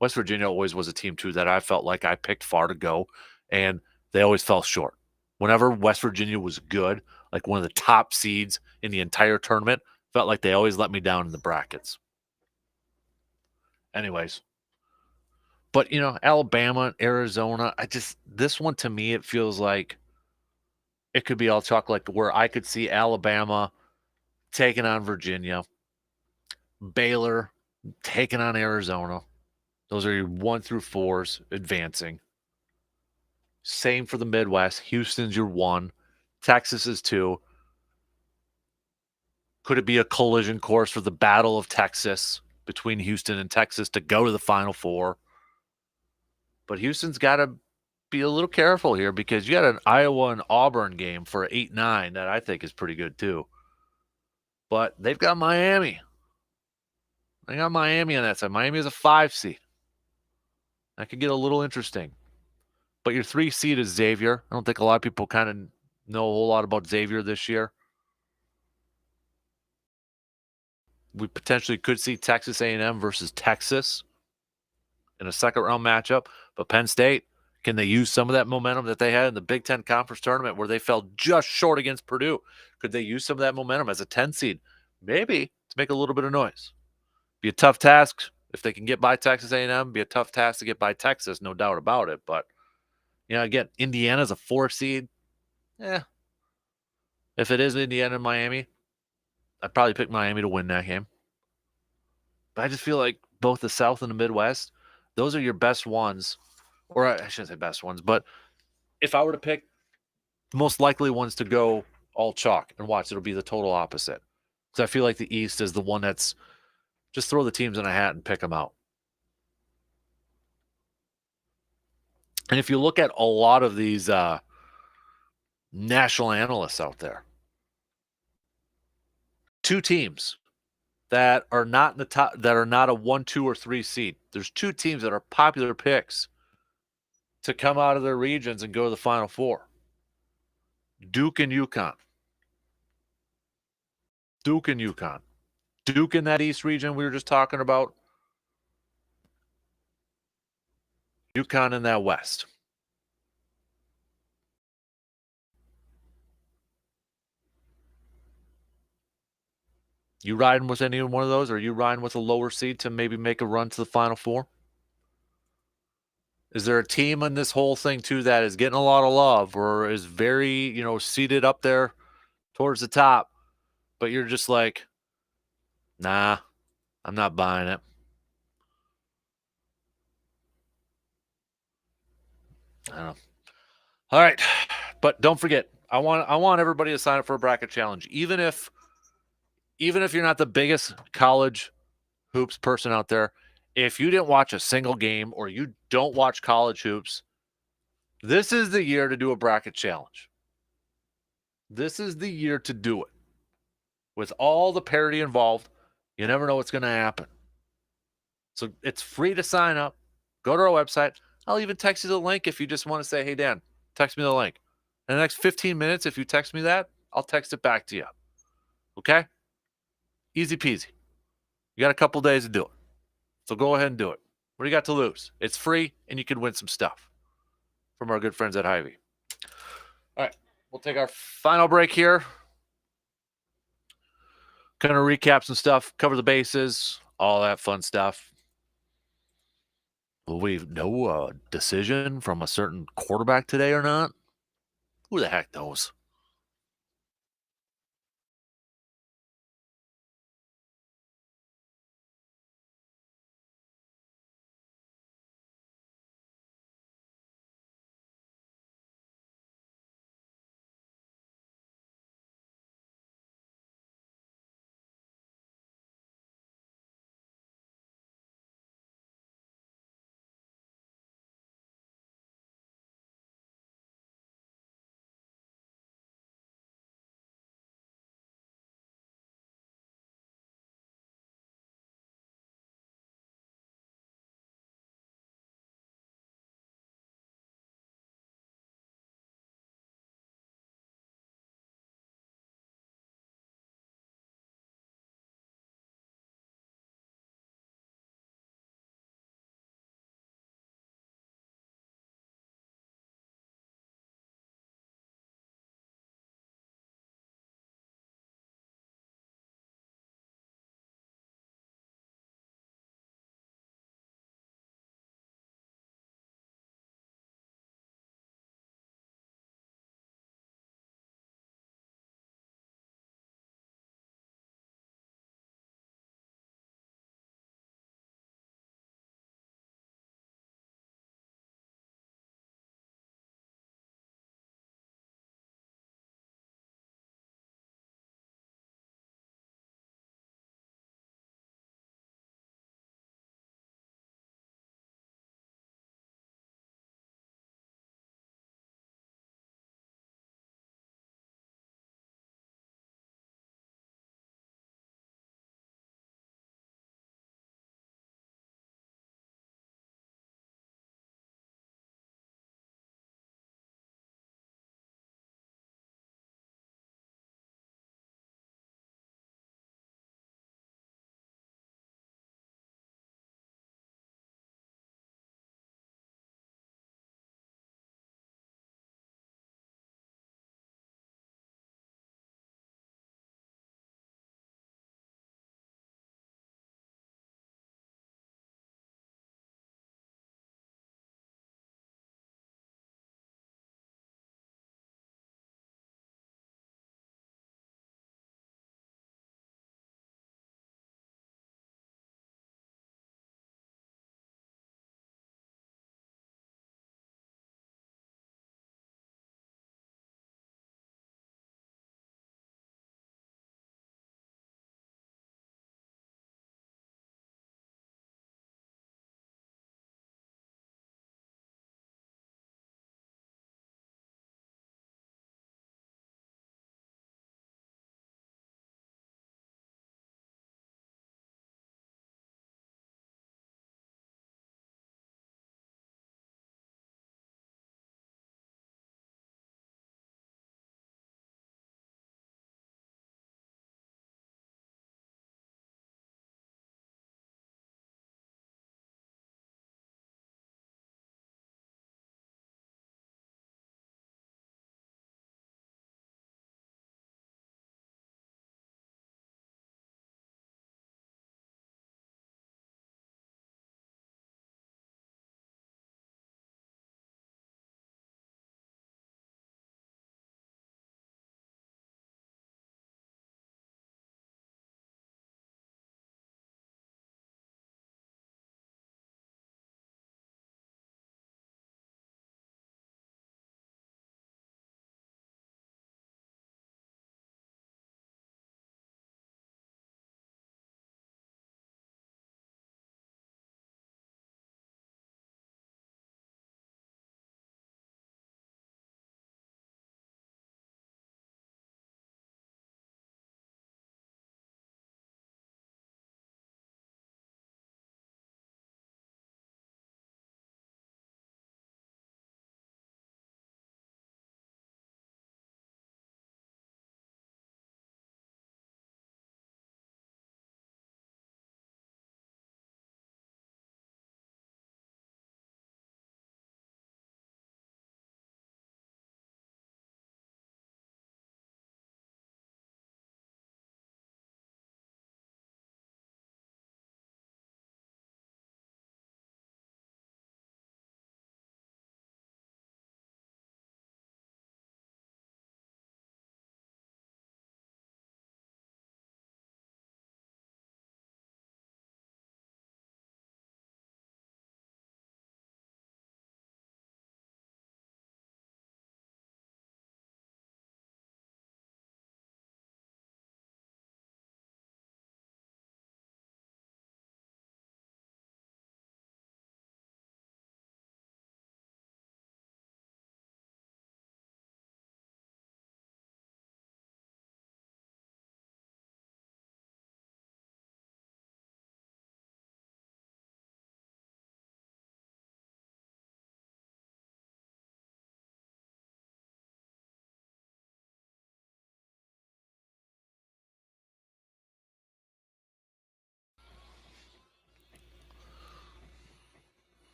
West Virginia always was a team, too, that I felt like I picked far to go, and they always fell short. Whenever West Virginia was good, like one of the top seeds in the entire tournament, felt like they always let me down in the brackets. Anyways. But, Alabama, Arizona, this one to me, it feels like it could be all chalk, like where I could see Alabama taking on Virginia, Baylor taking on Arizona. Those are your 1 through 4s advancing. Same for the Midwest. Houston's your 1. Texas is 2. Could it be a collision course for the Battle of Texas between Houston and Texas to go to the Final Four? But Houston's got to be a little careful here because you got an Iowa and Auburn game for 8-9 that I think is pretty good too. But they've got Miami. They got Miami on that side. Miami is a 5 seed. That could get a little interesting. But your 3 seed is Xavier. I don't think a lot of people kind of know a whole lot about Xavier this year. We potentially could see Texas A&M versus Texas in a second-round matchup. But Penn State, can they use some of that momentum that they had in the Big Ten Conference Tournament where they fell just short against Purdue? Could they use some of that momentum as a 10 seed? Maybe to make a little bit of noise. Be a tough task if they can get by Texas A&M. Be a tough task to get by Texas, no doubt about it. But, again, Indiana's a 4 seed. If it is Indiana and Miami, I'd probably pick Miami to win that game. But I just feel like both the South and the Midwest, those are your best ones. Or I shouldn't say best ones, but if I were to pick the most likely ones to go all chalk, and watch, it'll be the total opposite. So I feel like the East is the one that's just throw the teams in a hat and pick them out. And if you look at a lot of these national analysts out there, two teams that are not in the top, that are not a 1, 2, or 3 seed. There's two teams that are popular picks to come out of their regions and go to the Final Four. Duke and UConn. Duke and UConn. Duke in that East region we were just talking about. UConn in that West. You riding with any one of those? Or are you riding with a lower seed to maybe make a run to the Final Four? Is there a team in this whole thing too that is getting a lot of love or is very, seated up there towards the top, but you're just like, nah, I'm not buying it. I don't know. All right. But don't forget, I want everybody to sign up for a bracket challenge. Even if you're not the biggest college hoops person out there, if you didn't watch a single game or you don't watch college hoops, this is the year to do a bracket challenge. This is the year to do it. With all the parity involved, you never know what's going to happen. So it's free to sign up. Go to our website. I'll even text you the link if you just want to say, hey, Dan, text me the link. In the next 15 minutes, if you text me that, I'll text it back to you. Okay? Easy peasy. You got a couple days to do it. So go ahead and do it. What do you got to lose? It's free, and you can win some stuff from our good friends at Hy-Vee. All right. We'll take our final break here. Kind of recap some stuff, cover the bases, all that fun stuff. Will we know a decision from a certain quarterback today or not? Who the heck knows?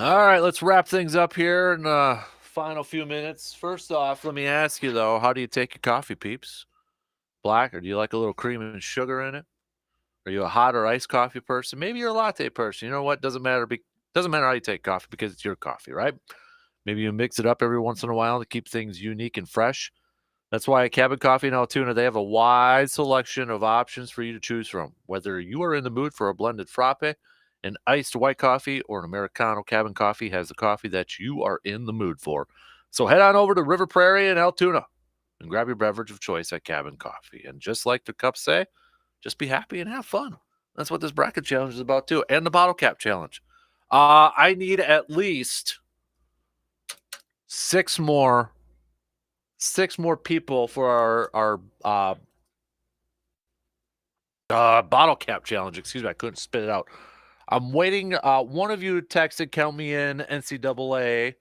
All right, let's wrap things up here in the final few minutes. First off, let me ask you though, how do you take your coffee, peeps? Black, or do you like a little cream and sugar in it? Are you a hot or iced coffee person? Maybe you're a latte person. You know what? Doesn't matter. Doesn't matter how you take coffee because it's your coffee, right? Maybe you mix it up every once in a while to keep things unique and fresh. That's why at Cabin Coffee in Altoona, they have a wide selection of options for you to choose from. Whether you are in the mood for a blended frappe, an iced white coffee, or an Americano, Cabin Coffee has the coffee that you are in the mood for. So head on over to River Prairie in Altoona and grab your beverage of choice at Cabin Coffee. And just like the cups say, just be happy and have fun. That's what this bracket challenge is about too, and the bottle cap challenge. I need at least six more people for our bottle cap challenge. Excuse me, I couldn't spit it out. I'm waiting. One of you texted, "Count me in." NCAA.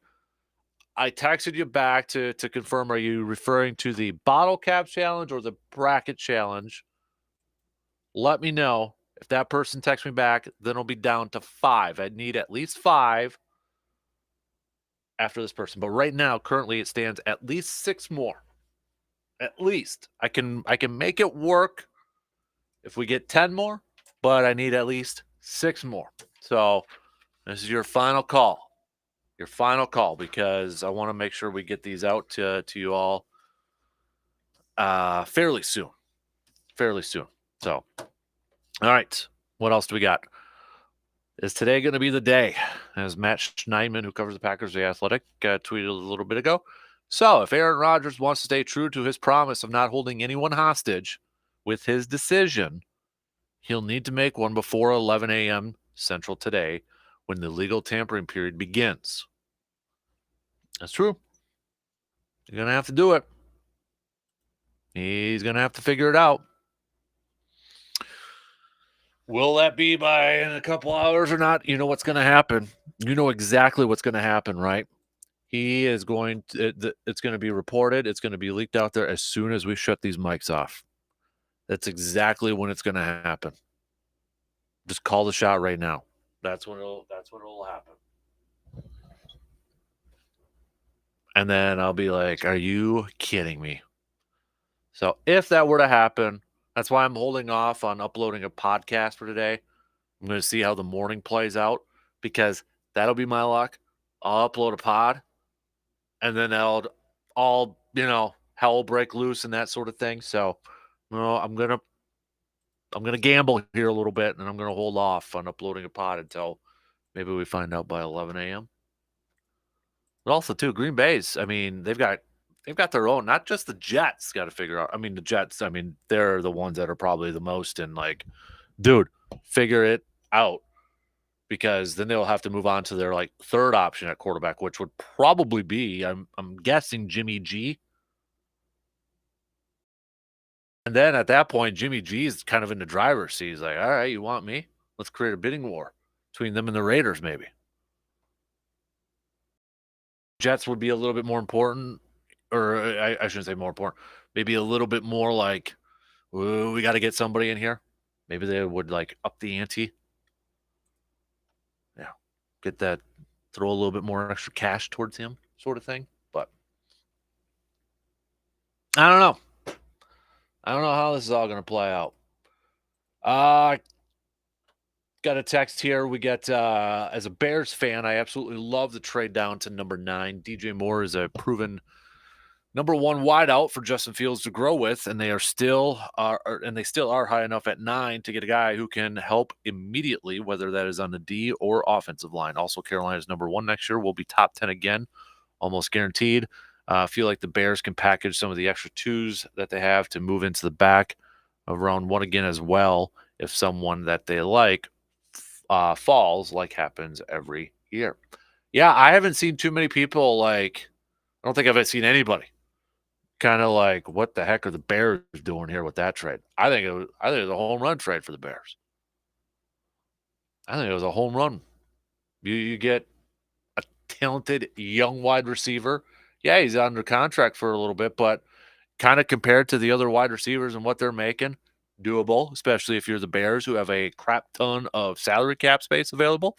I texted you back to confirm. Are you referring to the bottle cap challenge or the bracket challenge? Let me know. If that person texts me back, then it'll be down to 5. I need at least 5 after this person. But right now, currently, it stands at least 6 more. At least I can make it work if we get 10 more, but I need at least 6 more. So this is your final call. Your final call, because I want to make sure we get these out to you all fairly soon. Fairly soon. So, all right. What else do we got? Is today going to be the day? As Matt Schneidman, who covers the Packers, The Athletic, tweeted a little bit ago. So, if Aaron Rodgers wants to stay true to his promise of not holding anyone hostage with his decision, he'll need to make one before 11 a.m. Central today when the legal tampering period begins. That's true. You're going to have to do it. He's going to have to figure it out. Will that be by in a couple hours or not? You know what's going to happen. You know exactly what's going to happen, right? He is going to, it's going to be reported. It's going to be leaked out there as soon as we shut these mics off. That's exactly when it's going to happen. Just call the shot right now. That's when it'll happen. And then I'll be like, are you kidding me? So if that were to happen, that's why I'm holding off on uploading a podcast for today. I'm going to see how the morning plays out, because that'll be my luck. I'll upload a pod, and then hell will break loose and that sort of thing. So, I'm gonna gamble here a little bit, and I'm gonna hold off on uploading a pod until maybe we find out by 11 a.m. But also, too, Green Bay's, I mean, they've got their own, not just the Jets got to figure out. I mean, the Jets, I mean, they're the ones that are probably the most in like, dude, figure it out. Because then they'll have to move on to their like third option at quarterback, which would probably be, I'm guessing, Jimmy G. And then at that point, Jimmy G is kind of in the driver's seat. He's like, all right, you want me? Let's create a bidding war between them and the Raiders, maybe. Jets would be a little bit more important, or I shouldn't say more important, maybe a little bit more like, we got to get somebody in here. Maybe they would like up the ante. Yeah. Get that, throw a little bit more extra cash towards him, sort of thing. But I don't know. I don't know how this is all going to play out. Got a text here. We get, as a Bears fan, I absolutely love the trade down to number 9. DJ Moore is a proven number 1 wideout for Justin Fields to grow with, and they still are high enough at 9 to get a guy who can help immediately, whether that is on the D or offensive line. Also, Carolina's number 1 next year will be top 10 again, almost guaranteed. I feel like the Bears can package some of the extra 2s that they have to move into the back of round 1 again as well, if someone that they like falls, like happens every year. Yeah, I haven't seen too many people like, I don't think I've seen anybody kind of like, what the heck are the Bears doing here with that trade? I think it was a home run trade for the Bears. I think it was a home run. You get a talented young wide receiver. Yeah, he's under contract for a little bit, but kind of compared to the other wide receivers and what they're making, doable, especially if you're the Bears, who have a crap ton of salary cap space available.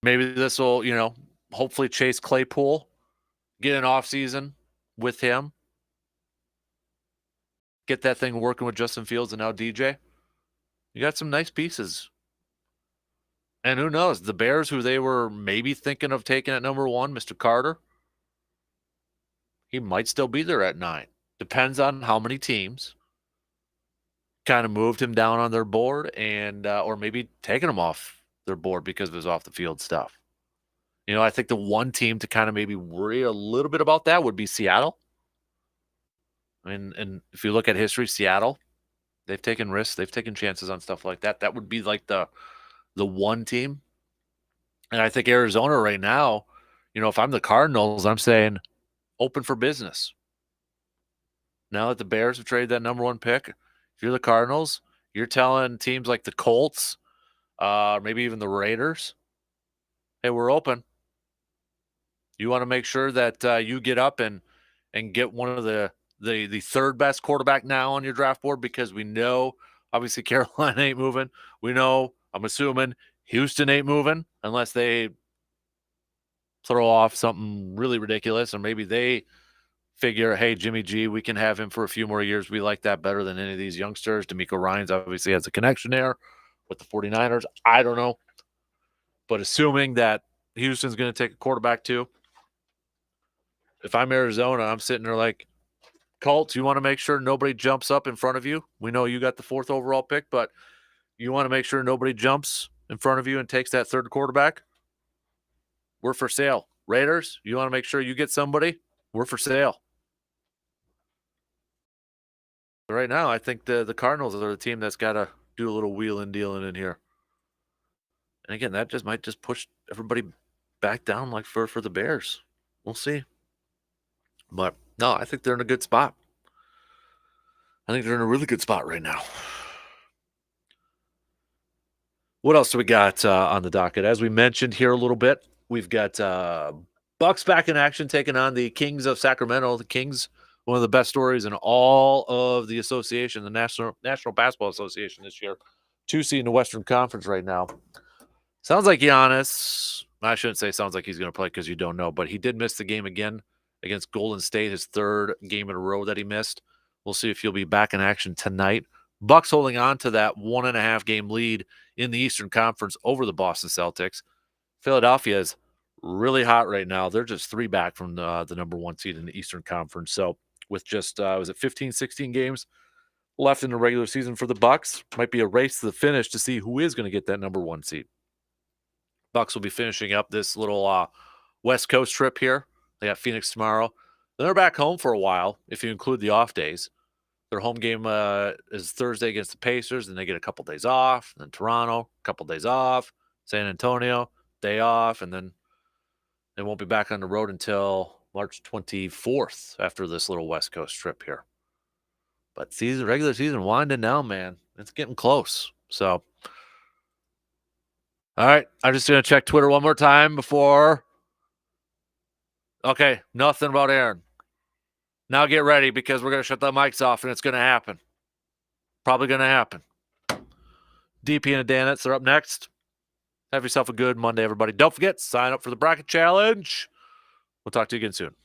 Maybe this will, hopefully Chase Claypool, get an offseason with him, get that thing working with Justin Fields and now DJ. You got some nice pieces. And who knows, the Bears, who they were maybe thinking of taking at number 1, Mr. Carter, he might still be there at 9. Depends on how many teams kind of moved him down on their board and or maybe taking him off their board because of his off the field stuff. I think the one team to kind of maybe worry a little bit about that would be Seattle. And if you look at history, Seattle, they've taken risks, they've taken chances on stuff like that. That would be like the one team. And I think Arizona right now, if I'm the Cardinals, I'm saying open for business. Now that the Bears have traded that number 1 pick, if you're the Cardinals, you're telling teams like the Colts, maybe even the Raiders, hey, we're open. You want to make sure that you get up and get one of the third best quarterback now on your draft board, because we know obviously Carolina ain't moving. We know, I'm assuming, Houston ain't moving unless they throw off something really ridiculous, or maybe they figure, hey, Jimmy G, we can have him for a few more years. We like that better than any of these youngsters. DeMeco Ryans obviously has a connection there with the 49ers. I don't know. But assuming that Houston's going to take a quarterback too, if I'm Arizona, I'm sitting there like, Colts, you want to make sure nobody jumps up in front of you. We know you got the 4th overall pick, but you want to make sure nobody jumps in front of you and takes that third quarterback. We're for sale. Raiders, you want to make sure you get somebody. We're for sale. Right now, I think the Cardinals are the team that's got to do a little wheeling dealing in here. And again, that just might just push everybody back down like for the Bears. We'll see. But no, I think they're in a good spot. I think they're in a really good spot right now. What else do we got on the docket? As we mentioned here a little bit, we've got Bucks back in action, taking on the Kings of Sacramento. The Kings, one of the best stories in all of the association, the National Basketball Association this year. 2 seed in the Western Conference right now. Sounds like Giannis, I shouldn't say sounds like he's going to play because you don't know, but he did miss the game again against Golden State, his 3rd game in a row that he missed. We'll see if he'll be back in action tonight. Bucks holding on to that 1.5 game lead in the Eastern Conference over the Boston Celtics. Philadelphia is really hot right now. They're just 3 back from the number 1 seed in the Eastern Conference. So with just, 15, 16 games left in the regular season for the Bucks, might be a race to the finish to see who is going to get that number 1 seed. Bucks will be finishing up this little West Coast trip here. They got Phoenix tomorrow. Then they're back home for a while, if you include the off days. Their home game is Thursday against the Pacers, and they get a couple days off. Then Toronto, a couple days off. San Antonio, day off, and then they won't be back on the road until March 24th after this little West Coast trip here. But regular season winding down, man. It's getting close. So, all right, I'm just going to check Twitter one more time before. Okay, nothing about Aaron. Now get ready, because we're going to shut the mics off, and it's going to happen. Probably going to happen. DP and Danitz are up next. Have yourself a good Monday, everybody. Don't forget, sign up for the Bracket Challenge. We'll talk to you again soon.